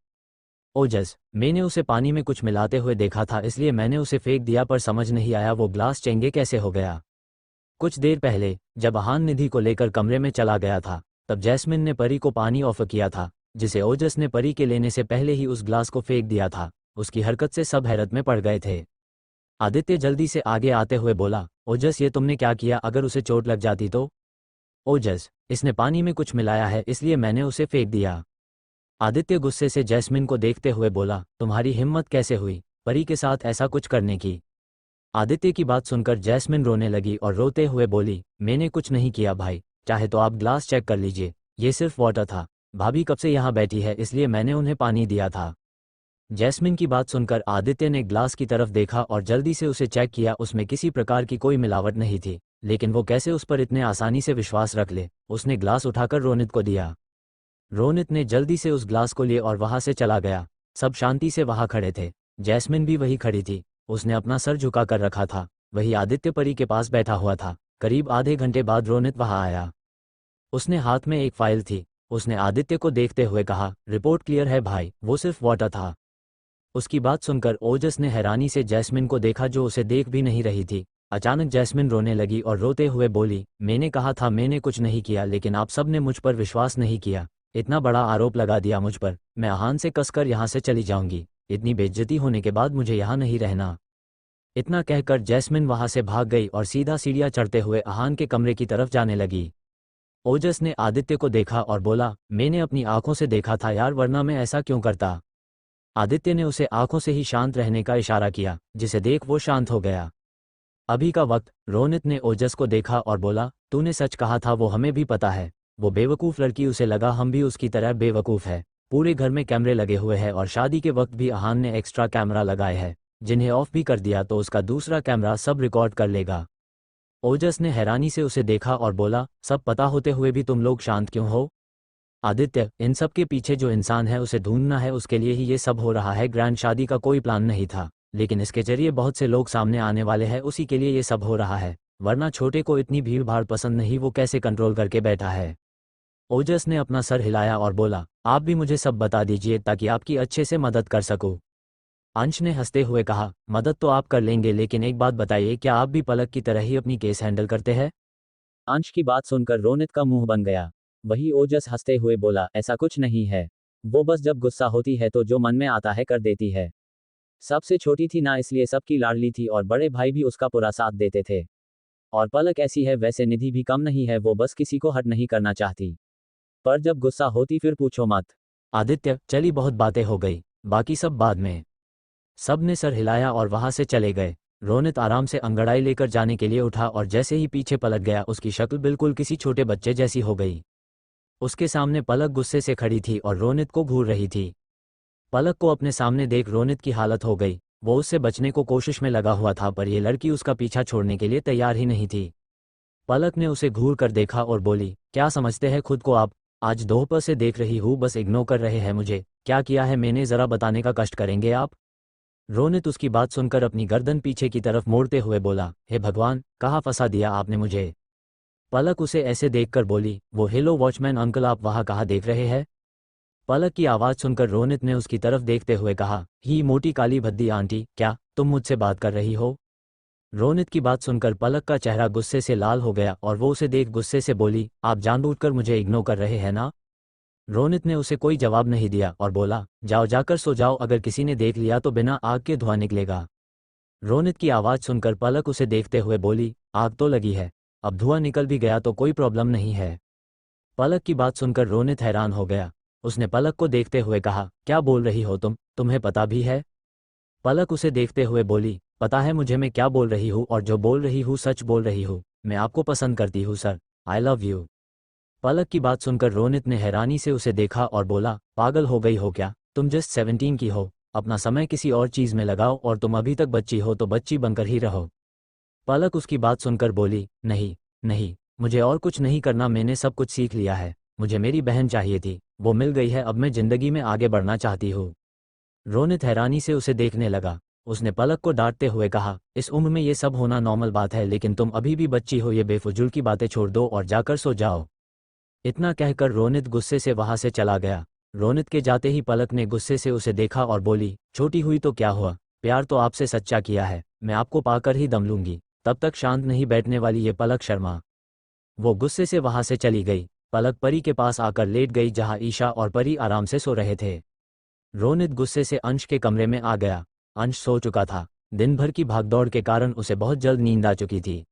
S2: ओजस, मैंने उसे पानी में कुछ मिलाते हुए देखा था, इसलिए मैंने उसे फेंक दिया, पर समझ नहीं आया वो ग्लास चेंगे कैसे हो गया। कुछ देर पहले जब आहान निधि को लेकर कमरे में चला गया था, तब जैस्मिन ने परी को पानी ऑफर किया था, जिसे ओजस ने परी के लेने से पहले ही उस ग्लास को फेंक दिया था। उसकी हरकत से सब हैरत में पड़ गए थे। आदित्य जल्दी से आगे आते हुए बोला, ओजस ये तुमने क्या किया? अगर उसे चोट लग जाती तो? ओजस, इसने पानी में कुछ मिलाया है, इसलिए मैंने उसे फेंक दिया। आदित्य गुस्से से जैस्मिन को देखते हुए बोला, तुम्हारी हिम्मत कैसे हुई परी के साथ ऐसा कुछ करने की? आदित्य की बात सुनकर जैस्मिन रोने लगी और रोते हुए बोली, मैंने कुछ नहीं किया भाई, चाहे तो आप ग्लास चेक कर लीजिए, ये सिर्फ वाटर था। भाभी कब से यहाँ बैठी है, इसलिए मैंने उन्हें पानी दिया था। जैस्मिन की बात सुनकर आदित्य ने ग्लास की तरफ देखा और जल्दी से उसे चेक किया। उसमें किसी प्रकार की कोई मिलावट नहीं थी, लेकिन वो कैसे उस पर इतने आसानी से विश्वास रख ले। उसने ग्लास उठाकर रोनित को दिया। रोनित ने जल्दी से उस ग्लास को लिए और वहां से चला गया। सब शांति से वहां खड़े थे। जैस्मिन भी वही खड़ी थी, उसने अपना सर झुका कर रखा था। वही आदित्य परी के पास बैठा हुआ था। करीब आधे घंटे बाद रोनित वहां आया। उसने हाथ में एक फाइल थी। उसने आदित्य को देखते हुए कहा, रिपोर्ट क्लियर है भाई, वो सिर्फ वाटर था। उसकी बात सुनकर ओजस ने हैरानी से जैस्मिन को देखा, जो उसे देख भी नहीं रही थी। अचानक जैस्मिन रोने लगी और रोते हुए बोली, मैंने कहा था मैंने कुछ नहीं किया, लेकिन आप सब ने मुझ पर विश्वास नहीं किया। इतना बड़ा आरोप लगा दिया मुझ पर। मैं आहान से कसकर यहाँ से चली जाऊंगी। इतनी बेइज्जती होने के बाद मुझे यहाँ नहीं रहना। इतना कहकर जैस्मिन वहां से भाग गई और सीधा सीढ़ियां चढ़ते हुए आहान के कमरे की तरफ जाने लगी। ओजस ने आदित्य को देखा और बोला, मैंने अपनी आंखों से देखा था यार, वरना मैं ऐसा क्यों करता। आदित्य ने उसे आंखों से ही शांत रहने का इशारा किया, जिसे देख वो शांत हो गया। अभी का वक्त। रोनित ने ओजस को देखा और बोला, तूने सच कहा था, वो हमें भी पता है। वो बेवकूफ़ लड़की, उसे लगा हम भी उसकी तरह बेवकूफ़ है। पूरे घर में कैमरे लगे हुए हैं और शादी के वक्त भी आहान ने एक्स्ट्रा कैमरा लगाए हैं, जिन्हें ऑफ भी कर दिया तो उसका दूसरा कैमरा सब रिकॉर्ड कर लेगा। ओजस ने हैरानी से उसे देखा और बोला, सब पता होते हुए भी तुम लोग शांत क्यों हो? आदित्य, इन सब के पीछे जो इंसान है उसे ढूंढना है, उसके लिए ही ये सब हो रहा है। ग्रैंड शादी का कोई प्लान नहीं था, लेकिन इसके जरिए बहुत से लोग सामने आने वाले हैं, उसी के लिए ये सब हो रहा है। वरना छोटे को इतनी भीड़ भाड़ पसंद नहीं, वो कैसे कंट्रोल करके बैठा है। ओजस ने अपना सर हिलाया और बोला, आप भी मुझे सब बता दीजिए ताकि आपकी अच्छे से मदद कर सकूं। अंश ने हंसते हुए कहा, मदद तो आप कर लेंगे, लेकिन एक बात बताइए, क्या आप भी पलक की तरह ही अपनी केस हैंडल करते हैं?
S1: अंश की बात सुनकर रोनित का मुंह बन गया। वही ओजस हंसते हुए बोला, ऐसा कुछ नहीं है। वो बस जब गुस्सा होती है तो जो मन में आता है कर देती है। सबसे छोटी थी ना, इसलिए सबकी लाडली थी और बड़े भाई भी उसका पूरा साथ देते थे। और पलक ऐसी है, वैसे निधि भी कम नहीं है, वो बस किसी को हर्ट नहीं करना चाहती। पर जब गुस्सा होती फिर पूछो मत।
S2: आदित्य, चली बहुत बातें हो गई, बाकी सब बाद में। सब ने सर हिलाया और वहां से चले गए। रोनित आराम से अंगड़ाई लेकर जाने के लिए उठा और जैसे ही पीछे पलट गया, उसकी शक्ल बिल्कुल किसी छोटे बच्चे जैसी हो गई। उसके सामने पलक गुस्से से खड़ी थी और रोनित को घूर रही थी। पलक को अपने सामने देख रोनित की हालत हो गई। वो उससे बचने को कोशिश में लगा हुआ था, पर यह लड़की उसका पीछा छोड़ने के लिए तैयार ही नहीं थी। पलक ने उसे घूर कर देखा और बोली, क्या समझते हैं खुद को आप? आज दोपहर से देख रही हूँ, बस इग्नोर कर रहे हैं मुझे। क्या किया है मैंने, जरा बताने का कष्ट करेंगे आप? रोनित उसकी बात सुनकर अपनी गर्दन पीछे की तरफ मोड़ते हुए बोला, हे भगवान, कहाँ फंसा दिया आपने मुझे। पलक उसे ऐसे देखकर बोली, वो हेलो वॉचमैन अंकल, आप वहाँ कहाँ देख रहे हैं? पलक की आवाज़ सुनकर रोनित ने उसकी तरफ देखते हुए कहा, ही मोटी काली भद्दी आंटी, क्या तुम मुझसे बात कर रही हो? रोनित की बात सुनकर पलक का चेहरा गुस्से से लाल हो गया और वो उसे देख गुस्से से बोली, आप जानबूझकर मुझे इग्नोर कर रहे हैं ना? रोनित ने उसे कोई जवाब नहीं दिया और बोला, जाओ जाकर सो जाओ, अगर किसी ने देख लिया तो बिना आग के धुआं निकलेगा। रोनित की आवाज़ सुनकर पलक उसे देखते हुए बोली, आग तो लगी है, अब धुआं निकल भी गया तो कोई प्रॉब्लम नहीं है। पलक की बात सुनकर रोनित हैरान हो गया। उसने पलक को देखते हुए कहा, क्या बोल रही हो तुम, तुम्हें पता भी है? पलक उसे देखते हुए बोली, पता है मुझे मैं क्या बोल रही हूँ और जो बोल रही हूँ सच बोल रही हूँ, मैं आपको पसंद करती हूँ सर, आई लव यू। पलक की बात सुनकर रोनित ने हैरानी से उसे देखा और बोला, पागल हो गई हो क्या, तुम जस्ट 17 की हो, अपना समय किसी और चीज़ में लगाओ और तुम अभी तक बच्ची हो तो बच्ची बनकर ही रहो। पलक उसकी बात सुनकर बोली, नहीं नहीं, मुझे और कुछ नहीं करना, मैंने सब कुछ सीख लिया है, मुझे मेरी बहन चाहिए थी, वो मिल गई है, अब मैं ज़िंदगी में आगे बढ़ना चाहती हूँ। रोनित हैरानी से उसे देखने लगा। उसने पलक को डांटते हुए कहा, इस उम्र में ये सब होना नॉर्मल बात है, लेकिन तुम अभी भी बच्ची हो, ये बेफजूल की बातें छोड़ दो और जाकर सो जाओ। इतना कहकर रोनित गुस्से से वहां से चला गया। रोनित के जाते ही पलक ने गुस्से से उसे देखा और बोली, छोटी हुई तो क्या हुआ, प्यार तो आपसे सच्चा किया है, मैं आपको पाकर ही दम लूंगी, तब तक शांत नहीं बैठने वाली ये पलक शर्मा। वो गुस्से से वहां से चली गई। पलक परी के पास आकर लेट गई जहां ईशा और परी आराम से सो रहे थे। रोनित गुस्से से अंश के कमरे में आ गया। अंश सो चुका था। दिन भर की भागदौड़ के कारण उसे बहुत जल्द नींद आ चुकी थी।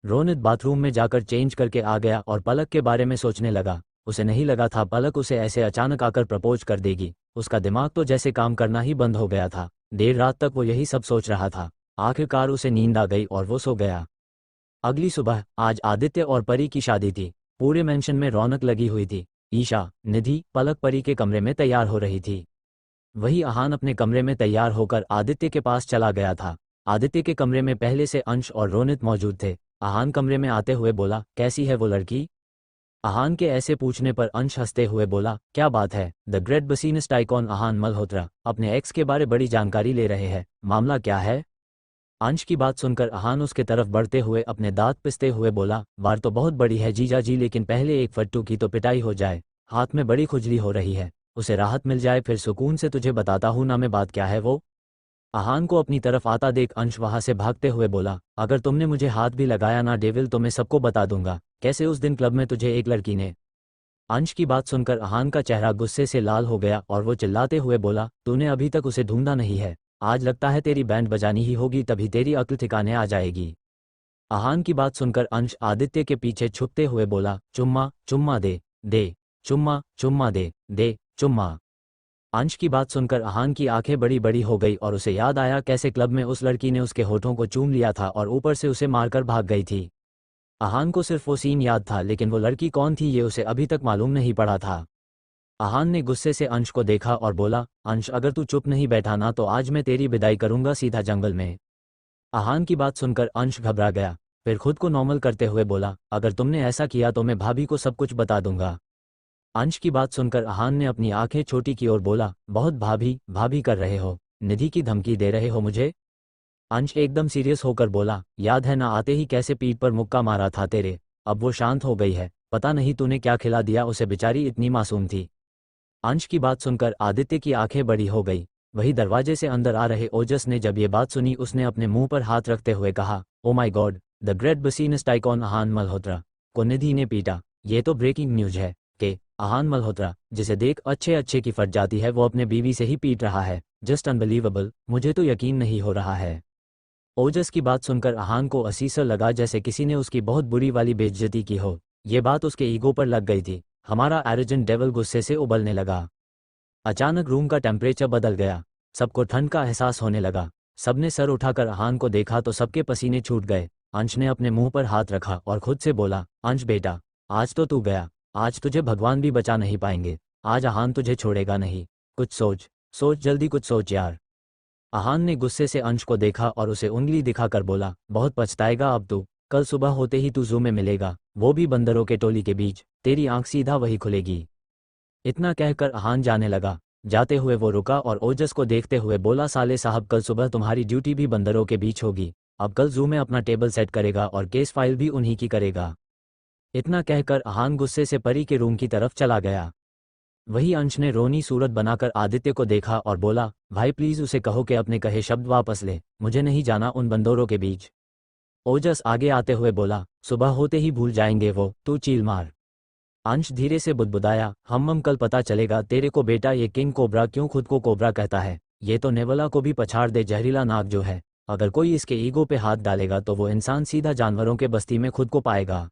S2: रोनित बाथरूम में जाकर चेंज करके आ गया और पलक के बारे में सोचने लगा। उसे नहीं लगा था पलक उसे ऐसे अचानक आकर प्रपोज कर देगी। उसका दिमाग तो जैसे काम करना ही बंद हो गया था। देर रात तक वो यही सब सोच रहा था। आखिरकार उसे नींद आ गई और वो सो गया। अगली सुबह आज आदित्य और परी की शादी थी। पूरे मेंशन में रौनक लगी हुई थी। ईशा, निधि, पलक परी के कमरे में तैयार हो रही थी। वही आहान अपने कमरे में तैयार होकर आदित्य के पास चला गया था। आदित्य के कमरे में पहले से अंश और रोनित मौजूद थे। आहान कमरे में आते हुए बोला, कैसी है वो लड़की? आहान के ऐसे पूछने पर अंश हंसते हुए बोला, क्या बात है, the great businessist icon Aahan Malhotra अपने एक्स के बारे बड़ी जानकारी ले रहे हैं, मामला क्या है? अंश की बात सुनकर आहान उसके तरफ बढ़ते हुए अपने दांत पिसते हुए बोला, बार तो बहुत बड़ी है जीजा जी, लेकिन पहले एक फट्टू की तो पिटाई हो जाए। हाथ में बड़ी खुजली हो रही है, उसे राहत मिल जाए फिर सुकून से तुझे बताता हूं ना मैं बात क्या है वो। आहान को अपनी तरफ आता देख अंश वहां से भागते हुए बोला, अगर तुमने मुझे हाथ भी लगाया ना डेविल तो मैं सबको बता दूंगा कैसे उस दिन क्लब में तुझे एक लड़की ने। अंश की बात सुनकर आहान का चेहरा गुस्से से लाल हो गया और वो चिल्लाते हुए बोला, तूने अभी तक उसे ढूंढा नहीं है, आज लगता है तेरी बैंड बजानी ही होगी तभी तेरी अक्ल ठिकाने आ जाएगी। आहान की बात सुनकर अंश आदित्य के पीछे छुपते हुए बोला, चुम्मा चुम्मा दे दे, चुम्मा चुम्मा दे चुम्मा। अंश की बात सुनकर आहान की आंखें बड़ी बड़ी हो गई और उसे याद आया कैसे क्लब में उस लड़की ने उसके होठों को चूम लिया था और ऊपर से उसे मारकर भाग गई थी। आहान को सिर्फ वो सीन याद था, लेकिन वो लड़की कौन थी ये उसे अभी तक मालूम नहीं पड़ा था। आहान ने गुस्से से अंश को देखा और बोला, अंश अगर तू चुप नहीं बैठा ना तो आज मैं तेरी विदाई करूंगा सीधा जंगल में। आहान की बात सुनकर अंश घबरा गया, फिर खुद को नॉर्मल करते हुए बोला, अगर तुमने ऐसा किया तो मैं भाभी को सब कुछ बता दूंगा। अंश की बात सुनकर आहान ने अपनी आंखें छोटी की और बोला, बहुत भाभी भाभी कर रहे हो, निधि की धमकी दे रहे हो मुझे? अंश एकदम सीरियस होकर बोला, याद है ना आते ही कैसे पीठ पर मुक्का मारा था तेरे? अब वो शांत हो गई है, पता नहीं तूने क्या खिला दिया उसे, बेचारी इतनी मासूम थी। अंश की बात सुनकर आदित्य की आंखें बड़ी हो गई। वही दरवाजे से अंदर आ रहे ओजस ने जब ये बात सुनी उसने अपने मुंह पर हाथ रखते हुए कहा, oh my God, the great businessist icon Aahan Malhotra को निधि ने पीटा। ये तो ब्रेकिंग न्यूज है कि आहान मल्होत्रा, जिसे देख अच्छे अच्छे की फट जाती है, वो अपने बीवी से ही पीट रहा है। जस्ट अनबिलीवेबल, मुझे तो यकीन नहीं हो रहा है। ओजस की बात सुनकर आहान को असीसा लगा जैसे किसी ने उसकी बहुत बुरी वाली बेइज्जती की हो। ये बात उसके ईगो पर लग गई थी। हमारा एरोजेंट डेविल गुस्से से उबलने लगा। अचानक रूम का टेम्परेचर बदल गया। सबको ठंड का एहसास होने लगा। सबने सर उठाकर आहान को देखा तो सबके पसीने छूट गए। अंश ने अपने मुंह पर हाथ रखा और खुद से बोला, अंश बेटा, आज तो तू गया, आज तुझे भगवान भी बचा नहीं पाएंगे, आज आहान तुझे छोड़ेगा नहीं। कुछ सोच, सोच जल्दी कुछ सोच यार। आहान ने गुस्से से अंश को देखा और उसे उंगली दिखाकर बोला, बहुत पछताएगा अब तू, कल सुबह होते ही तू जू में मिलेगा, वो भी बंदरों के टोली के बीच, तेरी आंख सीधा वही खुलेगी। इतना कहकर आहान जाने लगा। जाते हुए वो रुका और ओजस को देखते हुए बोला, साले साहब कल सुबह तुम्हारी ड्यूटी भी बंदरों के बीच होगी। अब कल जू में अपना टेबल सेट करेगा और केस फाइल भी उन्हीं की करेगा। इतना कहकर आहान गुस्से से परी के रूम की तरफ चला गया। वही अंश ने रोनी सूरत बनाकर आदित्य को देखा और बोला, भाई प्लीज उसे कहो कि अपने कहे शब्द वापस ले, मुझे नहीं जाना उन बंदरों के बीच। ओजस आगे आते हुए बोला, सुबह होते ही भूल जाएंगे वो, तू चील मार। अंश धीरे से बुदबुदाया, हम कल पता चलेगा तेरे को बेटा ये किंग कोबरा क्यों खुद को कोबरा कहता है, ये तो नेवला को भी पछाड़ दे जहरीला नाग जो है, अगर कोई इसके ईगो पे हाथ डालेगा तो वो इंसान सीधा जानवरों के बस्ती में खुद को पाएगा।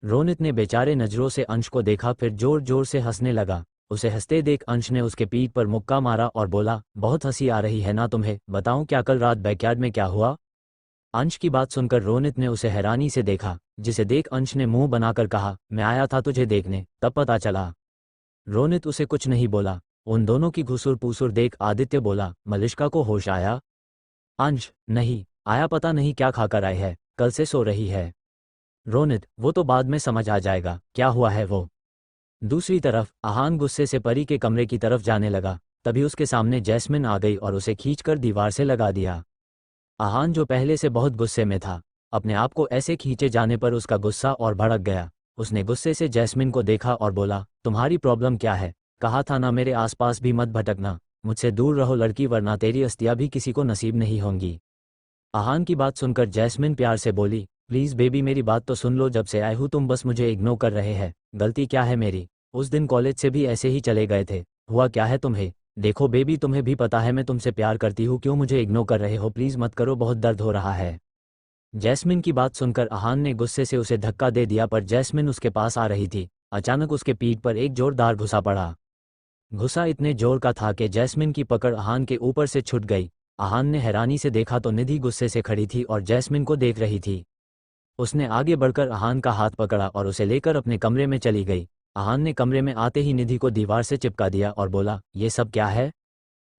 S2: रोनित ने बेचारे नजरों से अंश को देखा, फिर जोर जोर से हंसने लगा। उसे हंसते देख अंश ने उसके पीठ पर मुक्का मारा और बोला, बहुत हंसी आ रही है ना तुम्हें, बताऊं क्या कल रात बैकयार्ड में क्या हुआ। अंश की बात सुनकर रोनित ने उसे हैरानी से देखा, जिसे देख अंश ने मुंह बनाकर कहा, मैं आया था तुझे देखने, तब पता चला। रोनित उसे कुछ नहीं बोला। उन दोनों की घुसुर पूसुर देख आदित्य बोला, मलिष्का को होश आया। अंश, नहीं आया, पता नहीं क्या खाकर आई है, कल से सो रही है। रोनित, वो तो बाद में समझ आ जाएगा क्या हुआ है वो। दूसरी तरफ आहान गुस्से से परी के कमरे की तरफ जाने लगा, तभी उसके सामने जैस्मिन आ गई और उसे खींचकर दीवार से लगा दिया। आहान जो पहले से बहुत गुस्से में था, अपने आप को ऐसे खींचे जाने पर उसका गुस्सा और भड़क गया। उसने गुस्से से जैस्मिन को देखा और बोला, तुम्हारी प्रॉब्लम क्या है, कहा था ना मेरे आसपास भी मत भटकना, मुझसे दूर रहो लड़की, वरना तेरी अस्थियां भी किसी को नसीब नहीं होंगी। आहान की बात सुनकर जैस्मिन प्यार से बोली, प्लीज़ बेबी मेरी बात तो सुन लो, जब से आई हूँ तुम बस मुझे इग्नोर कर रहे हैं, गलती क्या है मेरी, उस दिन कॉलेज से भी ऐसे ही चले गए थे, हुआ क्या है तुम्हें, देखो बेबी तुम्हें भी पता है मैं तुमसे प्यार करती हूँ, क्यों मुझे इग्नोर कर रहे हो, प्लीज़ मत करो, बहुत दर्द हो रहा है। जैस्मिन की बात सुनकर आहान ने गुस्से से उसे धक्का दे दिया, पर जैस्मिन उसके पास आ रही थी। अचानक उसके पीठ पर एक जोरदार घुसा पड़ा। घुसा इतने जोर का था कि जैस्मिन की पकड़ आहान के ऊपर से छूट गई। आहान ने हैरानी से देखा तो निधि गुस्से से खड़ी थी और जैस्मिन को देख रही थी। उसने आगे बढ़कर आहान का हाथ पकड़ा और उसे लेकर अपने कमरे में चली गई। आहान ने कमरे में आते ही निधि को दीवार से चिपका दिया और बोला, ये सब क्या है।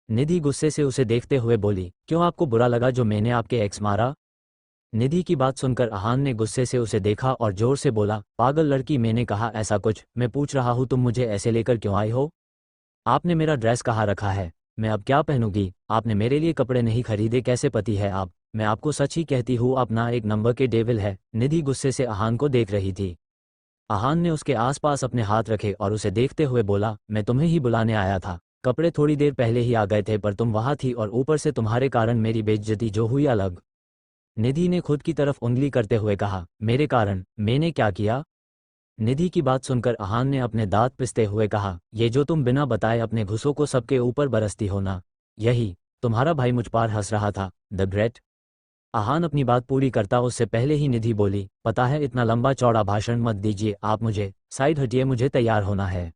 S2: निधि गुस्से से उसे देखते हुए बोली, क्यों आपको बुरा लगा जो मैंने आपके एक्स मारा। निधि की बात सुनकर आहान ने गुस्से से उसे देखा और जोर से बोला, पागल लड़की, मैंने कहा ऐसा कुछ, मैं पूछ रहा हूँ तुम मुझे ऐसे लेकर क्यों आई हो। आपने मेरा ड्रेस कहाँ रखा है, मैं अब क्या पहनूंगी, आपने मेरे लिए कपड़े नहीं खरीदे, कैसे पति है आप, मैं आपको सच ही कहती हूँ आप ना एक नंबर के डेविल है। निधि गुस्से से आहान को देख रही थी। आहान ने उसके आसपास अपने हाथ रखे और उसे देखते हुए बोला, मैं तुम्हें ही बुलाने आया था, कपड़े थोड़ी देर पहले ही आ गए थे पर तुम वहाँ थी और ऊपर से तुम्हारे कारण मेरी बेइज्जती जो हुई अलग। निधि ने खुद की तरफ उंगली करते हुए कहा, मेरे कारण, मैंने क्या किया। निधि की बात सुनकर आहान ने अपने दांत पिसते हुए कहा, ये जो तुम बिना बताए अपने घुसों को सबके ऊपर बरसती हो ना, यही तुम्हारा भाई मुझ पर हंस रहा था, द ग्रेट। आहान अपनी बात पूरी करता उससे पहले ही निधि बोली, पता है इतना लंबा चौड़ा भाषण मत दीजिए आप मुझे, साइड हटिए, मुझे तैयार होना है।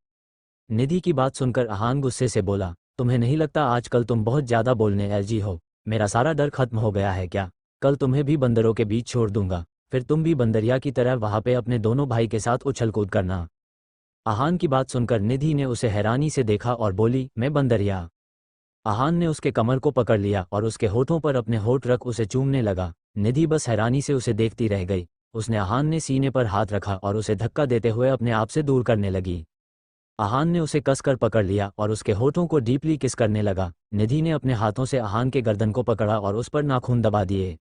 S2: निधि की बात सुनकर आहान गुस्से से बोला, तुम्हें नहीं लगता आजकल तुम बहुत ज़्यादा बोलने एलर्जी हो, मेरा सारा डर खत्म हो गया है क्या, कल तुम्हें भी बंदरों के बीच छोड़ दूंगा, फिर तुम भी बंदरिया की तरह वहाँ पे अपने दोनों भाई के साथ उछल कूद करना। आहान की बात सुनकर निधि ने उसे हैरानी से देखा और बोली, मैं बंदरिया। आहान ने उसके कमर को पकड़ लिया और उसके होठों पर अपने होठ रख उसे चूमने लगा। निधि बस हैरानी से उसे देखती रह गई। उसने आहान ने सीने पर हाथ रखा और उसे धक्का देते हुए अपने आप से दूर करने लगी। आहान ने उसे कसकर पकड़ लिया और उसके होठों को डीपली किस करने लगा। निधि ने अपने हाथों से आहान के गर्दन को पकड़ा और उस पर नाखून दबा दिए।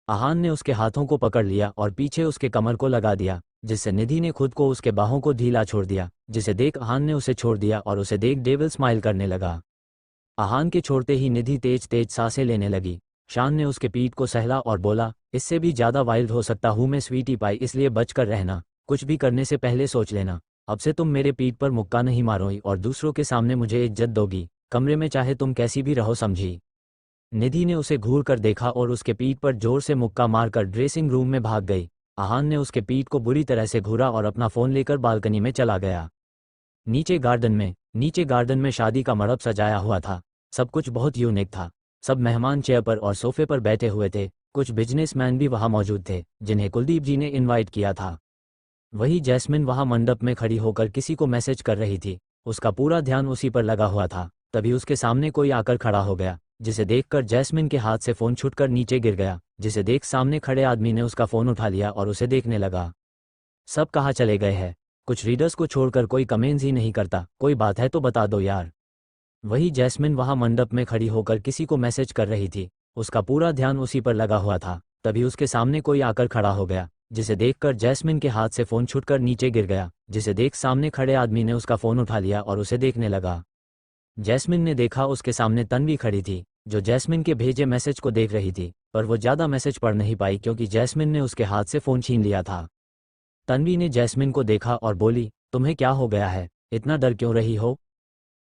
S2: आहान ने उसके हाथों को पकड़ लिया और पीछे उसके कमर को लगा दिया, जिससे निधि ने खुद को उसके बाहों को ढीला छोड़ दिया, जिसे देख आहान ने उसे छोड़ दिया और उसे देख डेविल स्माइल करने लगा। आहान के छोड़ते ही निधि तेज तेज सांसें लेने लगी। शान ने उसके पीठ को सहला और बोला, इससे भी ज़्यादा वाइल्ड हो सकता हूँ मैं स्वीटी पाई, इसलिए बच कर रहना, कुछ भी करने से पहले सोच लेना, अब से तुम मेरे पीठ पर मुक्का नहीं मारोगी और दूसरों के सामने मुझे इज्जत दोगी, कमरे में चाहे तुम कैसी भी रहो, समझी। निधि ने उसे घूर कर देखा और उसके पीठ पर जोर से मुक्का मारकर ड्रेसिंग रूम में भाग गई। आहान ने उसके पीठ को बुरी तरह से घूरा और अपना फ़ोन लेकर बालकनी में चला गया। नीचे गार्डन में शादी का मंडप सजाया हुआ था। सब कुछ बहुत यूनिक था। सब मेहमान चेयर पर और सोफे पर बैठे हुए थे। कुछ बिजनेसमैन भी वहां मौजूद थे जिन्हें कुलदीप जी ने इनवाइट किया था। वही जैस्मिन वहां मंडप में खड़ी होकर किसी को मैसेज कर रही थी। उसका पूरा ध्यान उसी पर लगा हुआ था। तभी उसके सामने कोई आकर खड़ा हो गया, जिसे देखकर जैस्मिन के हाथ से फ़ोन छूटकर नीचे गिर गया, जिसे देख सामने खड़े आदमी ने उसका फ़ोन उठा लिया और उसे देखने लगा। सब कहाँ चले गए हैं? कुछ रीडर्स को छोड़कर कोई कमेंट्स ही नहीं करता। कोई बात है तो बता दो यार। वही जैस्मिन वहां मंडप में खड़ी होकर किसी को मैसेज कर रही थी। उसका पूरा ध्यान उसी पर लगा हुआ था। तभी उसके सामने कोई आकर खड़ा हो गया, जिसे देखकर जैस्मिन के हाथ से फ़ोन छूटकर नीचे गिर गया, जिसे देख सामने खड़े आदमी ने उसका फ़ोन उठा लिया और उसे देखने लगा। जैस्मिन ने देखा उसके सामने तन्वी खड़ी थी, जो जैस्मिन के भेजे मैसेज को देख रही थी, पर वो ज़्यादा मैसेज पढ़ नहीं पाई क्योंकि जैस्मिन ने उसके हाथ से फ़ोन छीन लिया था। तन्वी ने जैस्मिन को देखा और बोली, तुम्हें क्या हो गया है, इतना डर क्यों रही हो?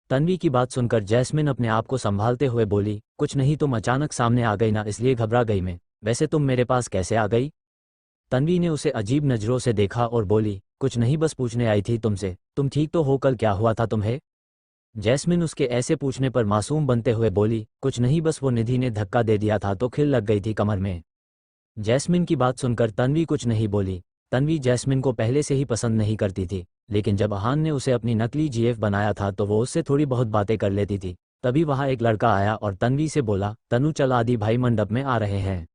S2: तन्वी की बात सुनकर जैस्मिन अपने आप को संभालते हुए बोली, कुछ नहीं, तुम अचानक सामने आ गई ना, इसलिए घबरा गई मैं। वैसे तुम मेरे पास कैसे आ गई? तन्वी ने उसे अजीब नज़रों से देखा और बोली, कुछ नहीं, बस पूछने आई थी तुमसे, तुम ठीक तो हो? कल क्या हुआ था तुम्हें? जैस्मिन उसके ऐसे पूछने पर मासूम बनते हुए बोली, कुछ नहीं, बस वो निधि ने धक्का दे दिया था तो खिल लग गई थी कमर में। जैस्मिन की बात सुनकर तन्वी कुछ नहीं बोली। तन्वी जैस्मिन को पहले से ही पसंद नहीं करती थी, लेकिन जब अहान ने उसे अपनी नकली जीएफ बनाया था तो वो उससे थोड़ी बहुत बातें कर लेती थी। तभी वहाँ एक लड़का आया और तन्वी से बोला, तनु चल, आदि भाई मंडप में आ रहे हैं।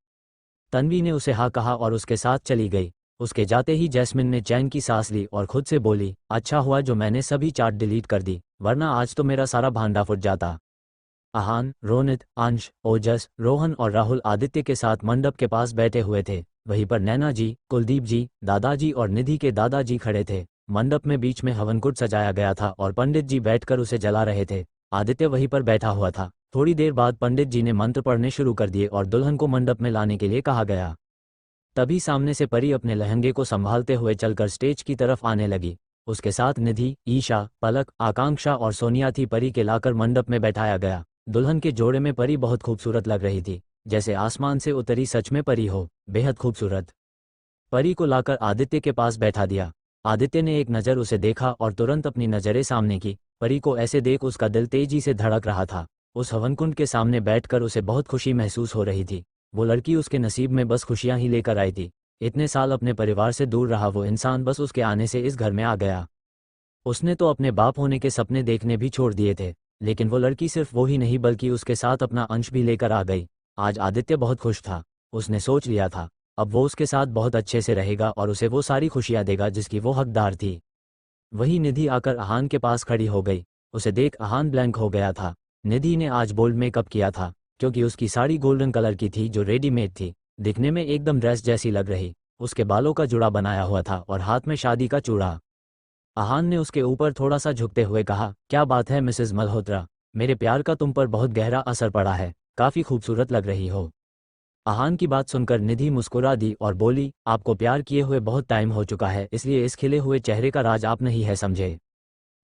S2: तन्वी ने उसे हाँ कहा और उसके साथ चली गई। उसके जाते ही जैस्मिन ने चैन की सांस ली और खुद से बोली, अच्छा हुआ जो मैंने सभी चार्ट डिलीट कर दी, वरना आज तो मेरा सारा भांडा फुट जाता। अहान, रोनित, अंश, ओजस, रोहन और राहुल आदित्य के साथ मंडप के पास बैठे हुए थे। वहीं पर नैना जी, कुलदीप जी, दादाजी और निधि के दादाजी खड़े थे। मंडप में बीच में हवनकुंड सजाया गया था और पंडित जी बैठकर उसे जला रहे थे। आदित्य वहीं पर बैठा हुआ था। थोड़ी देर बाद पंडित जी ने मंत्र पढ़ने शुरू कर दिए और दुल्हन को मंडप में लाने के लिए कहा गया। तभी सामने से परी अपने लहंगे को संभालते हुए चलकर स्टेज की तरफ आने लगी। उसके साथ निधि, ईशा, पलक, आकांक्षा और सोनिया थी। परी के लाकर मंडप में बैठाया गया। दुल्हन के जोड़े में परी बहुत खूबसूरत लग रही थी, जैसे आसमान से उतरी सच में परी हो, बेहद खूबसूरत। परी को लाकर आदित्य के पास बैठा दिया। आदित्य ने एक नज़र उसे देखा और तुरंत अपनी नज़रें सामने की। परी को ऐसे देख उसका दिल तेजी से धड़क रहा था। उस हवनकुंड के सामने बैठकर उसे बहुत खुशी महसूस हो रही थी। वो लड़की उसके नसीब में बस खुशियां ही लेकर आई थी। इतने साल अपने परिवार से दूर रहा वो इंसान बस उसके आने से इस घर में आ गया। उसने तो अपने बाप होने के सपने देखने भी छोड़ दिए थे, लेकिन वो लड़की सिर्फ वो ही नहीं बल्कि उसके साथ अपना अंश भी लेकर आ गई। आज आदित्य बहुत खुश था। उसने सोच लिया था अब वो उसके साथ बहुत अच्छे से रहेगा और उसे वो सारी खुशियां देगा जिसकी वो हकदार थी। वही निधि आकर अहान के पास खड़ी हो गई। उसे देख अहान ब्लैंक हो गया था। निधि ने आज बोल्ड मेकअप किया था, क्योंकि उसकी साड़ी गोल्डन कलर की थी जो रेडीमेड थी। दिखने में एकदम ड्रेस जैसी लग रही। उसके बालों का जुड़ा बनाया हुआ था और हाथ में शादी का चूड़ा। अहान ने उसके ऊपर थोड़ा सा झुकते हुए कहा, क्या बात है मिसेस मल्होत्रा, मेरे प्यार का तुम पर बहुत गहरा असर पड़ा है, काफ़ी खूबसूरत लग रही हो। अहान की बात सुनकर निधि मुस्कुरा दी और बोली, आपको प्यार किए हुए बहुत टाइम हो चुका है, इसलिए इस खिले हुए चेहरे का राज आप नहीं है समझे।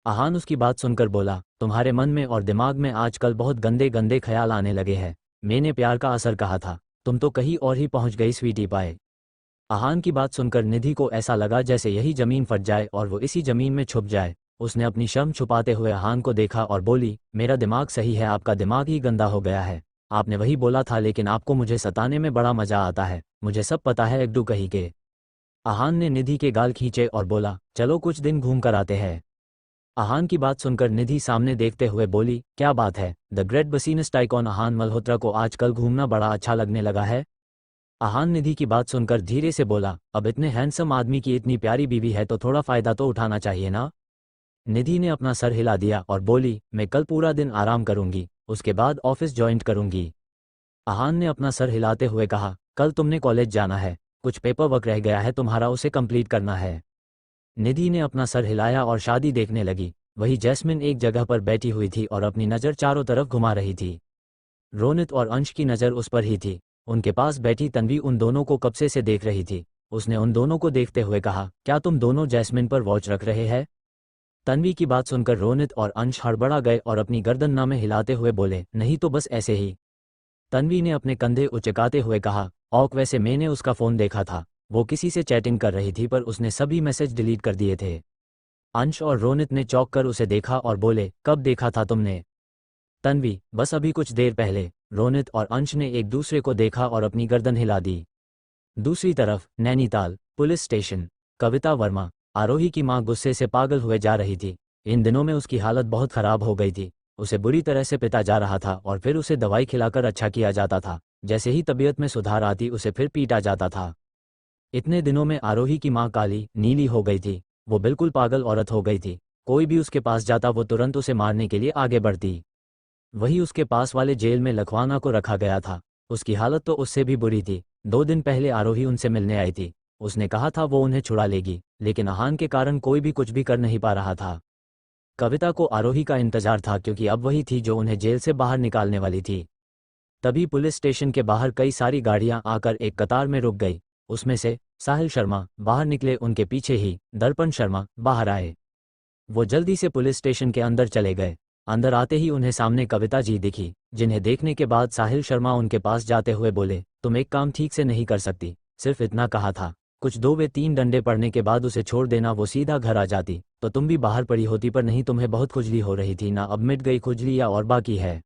S2: अहान उसकी बात सुनकर बोला, तुम्हारे मन में और दिमाग में आजकल बहुत गंदे गंदे ख्याल आने लगे हैं। मैंने प्यार का असर कहा था, तुम तो कहीं और ही पहुंच गई स्वीटी पाए। अहान की बात सुनकर निधि को ऐसा लगा जैसे यही जमीन फट जाए और वो इसी जमीन में छुप जाए। उसने अपनी शर्म छुपाते हुए अहान को देखा और बोली, मेरा दिमाग सही है, आपका दिमाग ही गंदा हो गया है। आपने वही बोला था, लेकिन आपको मुझे सताने में बड़ा मजा आता है, मुझे सब पता है एकदू कहीं के। अहान ने निधि के गाल खींचे और बोला, चलो कुछ दिन घूम कर आते हैं। अहान की बात सुनकर निधि सामने देखते हुए बोली, क्या बात है, the great businessist icon Ahaan Malhotra को आजकल घूमना बड़ा अच्छा लगने लगा है। अहान निधि की बात सुनकर धीरे से बोला, अब इतने हैंडसम आदमी की इतनी प्यारी बीवी है तो थोड़ा फायदा तो उठाना चाहिए ना। निधि ने अपना सर हिला दिया और बोली, मैं कल पूरा दिन आराम करूंगी, उसके बाद ऑफिस ज्वाइन करूंगी। अहान ने अपना सर हिलाते हुए कहा, कल तुमने कॉलेज जाना है, कुछ पेपर वर्क रह गया है तुम्हारा, उसे कंप्लीट करना है। निधि ने अपना सर हिलाया और शादी देखने लगी। वही जैस्मिन एक जगह पर बैठी हुई थी और अपनी नज़र चारों तरफ घुमा रही थी। रोनित और अंश की नज़र उस पर ही थी। उनके पास बैठी तन्वी उन दोनों को कब से देख रही थी। उसने उन दोनों को देखते हुए कहा, क्या तुम दोनों जैस्मिन पर वॉच रख रहे हैं? तन्वी की बात सुनकर रोनित और अंश हड़बड़ा गए और अपनी गर्दन नामे हिलाते हुए बोले, नहीं तो बस ऐसे ही। तन्वी ने अपने कंधे उचकाते हुए कहा, औक वैसे मैंने उसका फ़ोन देखा था, वो किसी से चैटिंग कर रही थी पर उसने सभी मैसेज डिलीट कर दिए थे। अंश और रोनित ने चौंक कर उसे देखा और बोले, कब देखा था तुमने? तन्वी, बस अभी कुछ देर पहले। रोनित और अंश ने एक दूसरे को देखा और अपनी गर्दन हिला दी। दूसरी तरफ नैनीताल पुलिस स्टेशन। कविता वर्मा, आरोही की मां, गुस्से से पागल हुए जा रही थी। इन दिनों में उसकी हालत बहुत खराब हो गई थी। उसे बुरी तरह से पिटा जा रहा था और फिर उसे दवाई खिलाकर अच्छा किया जाता था। जैसे ही तबीयत में सुधार आती उसे फिर पीटा जाता था। इतने दिनों में आरोही की मां काली नीली हो गई थी। वो बिल्कुल पागल औरत हो गई थी। कोई भी उसके पास जाता वो तुरंत उसे मारने के लिए आगे बढ़ती। वही उसके पास वाले जेल में लखवाना को रखा गया था। उसकी हालत तो उससे भी बुरी थी। 2 दिन पहले आरोही उनसे मिलने आई थी। उसने कहा था वो उन्हें छुड़ा लेगी, लेकिन आहान के कारण कोई भी कुछ भी कर नहीं पा रहा था। कविता को आरोही का इंतजार था क्योंकि अब वही थी जो उन्हें जेल से बाहर निकालने वाली थी। तभी पुलिस स्टेशन के बाहर कई सारी गाड़ियां आकर एक कतार में रुक गई। उसमें से साहिल शर्मा बाहर निकले, उनके पीछे ही दर्पण शर्मा बाहर आए। वो जल्दी से पुलिस स्टेशन के अंदर चले गए। अंदर आते ही उन्हें सामने कविता जी दिखी, जिन्हें देखने के बाद साहिल शर्मा उनके पास जाते हुए बोले, तुम एक काम ठीक से नहीं कर सकती, सिर्फ इतना कहा था, कुछ 2 व 3 डंडे पड़ने के बाद उसे छोड़ देना, वो सीधा घर आ जाती तो तुम भी बाहर पड़ी होती, पर नहीं, तुम्हें बहुत खुजली हो रही थी ना, अब मिट गई खुजली या और बाकी है।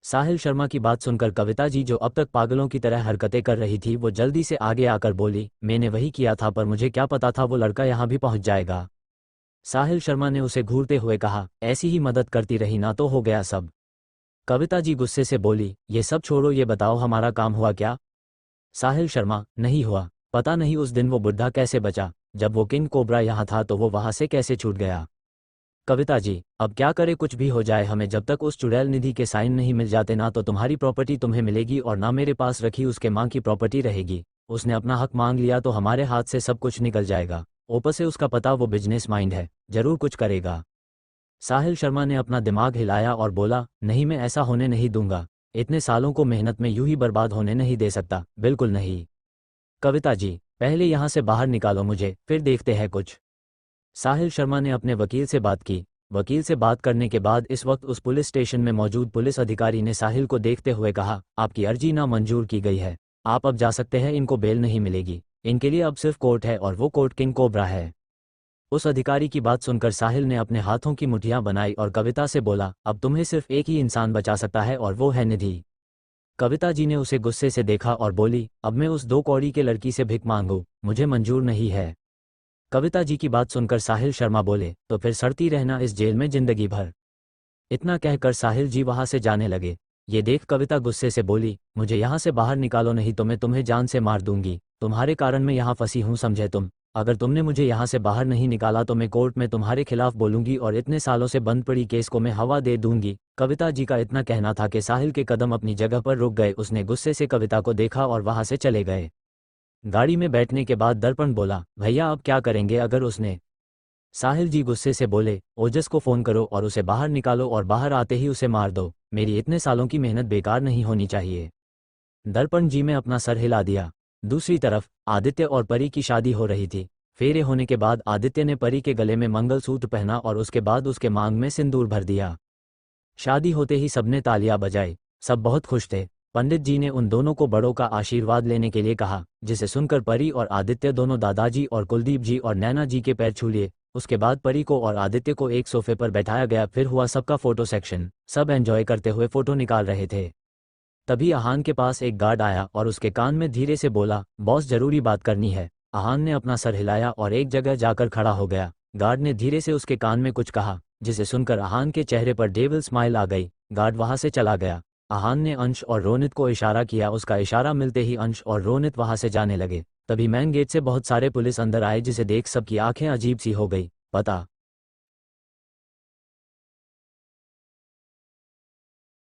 S2: साहिल शर्मा की बात सुनकर कविता जी, जो अब तक पागलों की तरह हरकतें कर रही थी, वो जल्दी से आगे आकर बोली, मैंने वही किया था, पर मुझे क्या पता था वो लड़का यहाँ भी पहुँच जाएगा। साहिल शर्मा ने उसे घूरते हुए कहा, ऐसी ही मदद करती रही ना तो हो गया सब। कविता जी गुस्से से बोली, ये सब छोड़ो, ये बताओ हमारा काम हुआ क्या? साहिल शर्मा, नहीं हुआ। पता नहीं उस दिन वो बुढ़ा कैसे बचा, जब वो किंग कोबरा यहाँ था तो वो वहाँ से कैसे छूट गया। कविता जी, अब क्या करे, कुछ भी हो जाए, हमें जब तक उस चुड़ैल निधि के साइन नहीं मिल जाते ना तो तुम्हारी प्रॉपर्टी तुम्हें मिलेगी और ना मेरे पास रखी उसके माँ की प्रॉपर्टी रहेगी। उसने अपना हक मांग लिया तो हमारे हाथ से सब कुछ निकल जाएगा। ऊपर से उसका पता, वो बिजनेस माइंड है, जरूर कुछ करेगा। साहिल शर्मा ने अपना दिमाग हिलाया और बोला, नहीं, मैं ऐसा होने नहीं दूंगा। इतने सालों को मेहनत में यूं ही बर्बाद होने नहीं दे सकता, बिल्कुल नहीं। कविता जी, पहले यहाँ से बाहर निकालो मुझे, फिर देखते हैं कुछ। साहिल शर्मा ने अपने वकील से बात की। वकील से बात करने के बाद इस वक्त उस पुलिस स्टेशन में मौजूद पुलिस अधिकारी ने साहिल को देखते हुए कहा, आपकी अर्जी ना मंजूर की गई है, आप अब जा सकते हैं, इनको बेल नहीं मिलेगी, इनके लिए अब सिर्फ कोर्ट है और वो कोर्ट किंग कोबरा है। उस अधिकारी की बात सुनकर साहिल ने अपने हाथों की मुठ्ठियां बनाई और कविता से बोला, अब तुम्हें सिर्फ एक ही इंसान बचा सकता है और वो है निधि। कविता जी ने उसे गुस्से से देखा और बोली, अब मैं उस 2 कौड़ी के लड़की से भिख मांगू, मुझे मंजूर नहीं है। कविता जी की बात सुनकर साहिल शर्मा बोले, तो फिर सड़ती रहना इस जेल में जिंदगी भर। इतना कहकर साहिल जी वहां से जाने लगे। ये देख कविता गुस्से से बोली, मुझे यहाँ से बाहर निकालो, नहीं तो मैं तुम्हें जान से मार दूंगी, तुम्हारे कारण मैं यहाँ फंसी हूँ, समझे तुम? अगर तुमने मुझे यहाँ से बाहर नहीं निकाला तो मैं कोर्ट में तुम्हारे खिलाफ बोलूंगी और इतने सालों से बंद पड़ी केस को मैं हवा दे दूंगी। कविता जी का इतना कहना था कि साहिल के कदम अपनी जगह पर रुक गए। उसने गुस्से से कविता को देखा और वहां से चले गए। गाड़ी में बैठने के बाद दर्पण बोला, भैया अब क्या करेंगे अगर उसने? साहिल जी गुस्से से बोले, ओजस को फोन करो और उसे बाहर निकालो और बाहर आते ही उसे मार दो, मेरी इतने सालों की मेहनत बेकार नहीं होनी चाहिए। दर्पण जी में अपना सर हिला दिया। दूसरी तरफ आदित्य और परी की शादी हो रही थी। फेरे होने के बाद आदित्य ने परी के गले में मंगलसूत्र पहना और उसके बाद उसके मांग में सिंदूर भर दिया। शादी होते ही सबने तालियां बजाई, सब बहुत खुश थे। पंडित जी ने उन दोनों को बड़ों का आशीर्वाद लेने के लिए कहा, जिसे सुनकर परी और आदित्य दोनों दादाजी और कुलदीप जी और नैना जी के पैर छू लिए। उसके बाद परी को और आदित्य को एक सोफे पर बैठाया गया। फिर हुआ सबका फोटो सेक्शन, सब एंजॉय करते हुए फोटो निकाल रहे थे। तभी आहान के पास एक गार्ड आया और उसके कान में धीरे से बोला, बॉस जरूरी बात करनी है। आहान ने अपना सर हिलाया और एक जगह जाकर खड़ा हो गया। गार्ड ने धीरे से उसके कान में कुछ कहा, जिसे सुनकर आहान के चेहरे पर डेविल स्माइल आ गई। गार्ड वहां से चला गया। आहान ने अंश और रोनित को इशारा किया। उसका इशारा मिलते ही अंश और रोनित वहां से जाने लगे। तभी मैन गेट से बहुत सारे पुलिस अंदर आए, जिसे देख सबकी आंखें अजीब सी हो गई। पता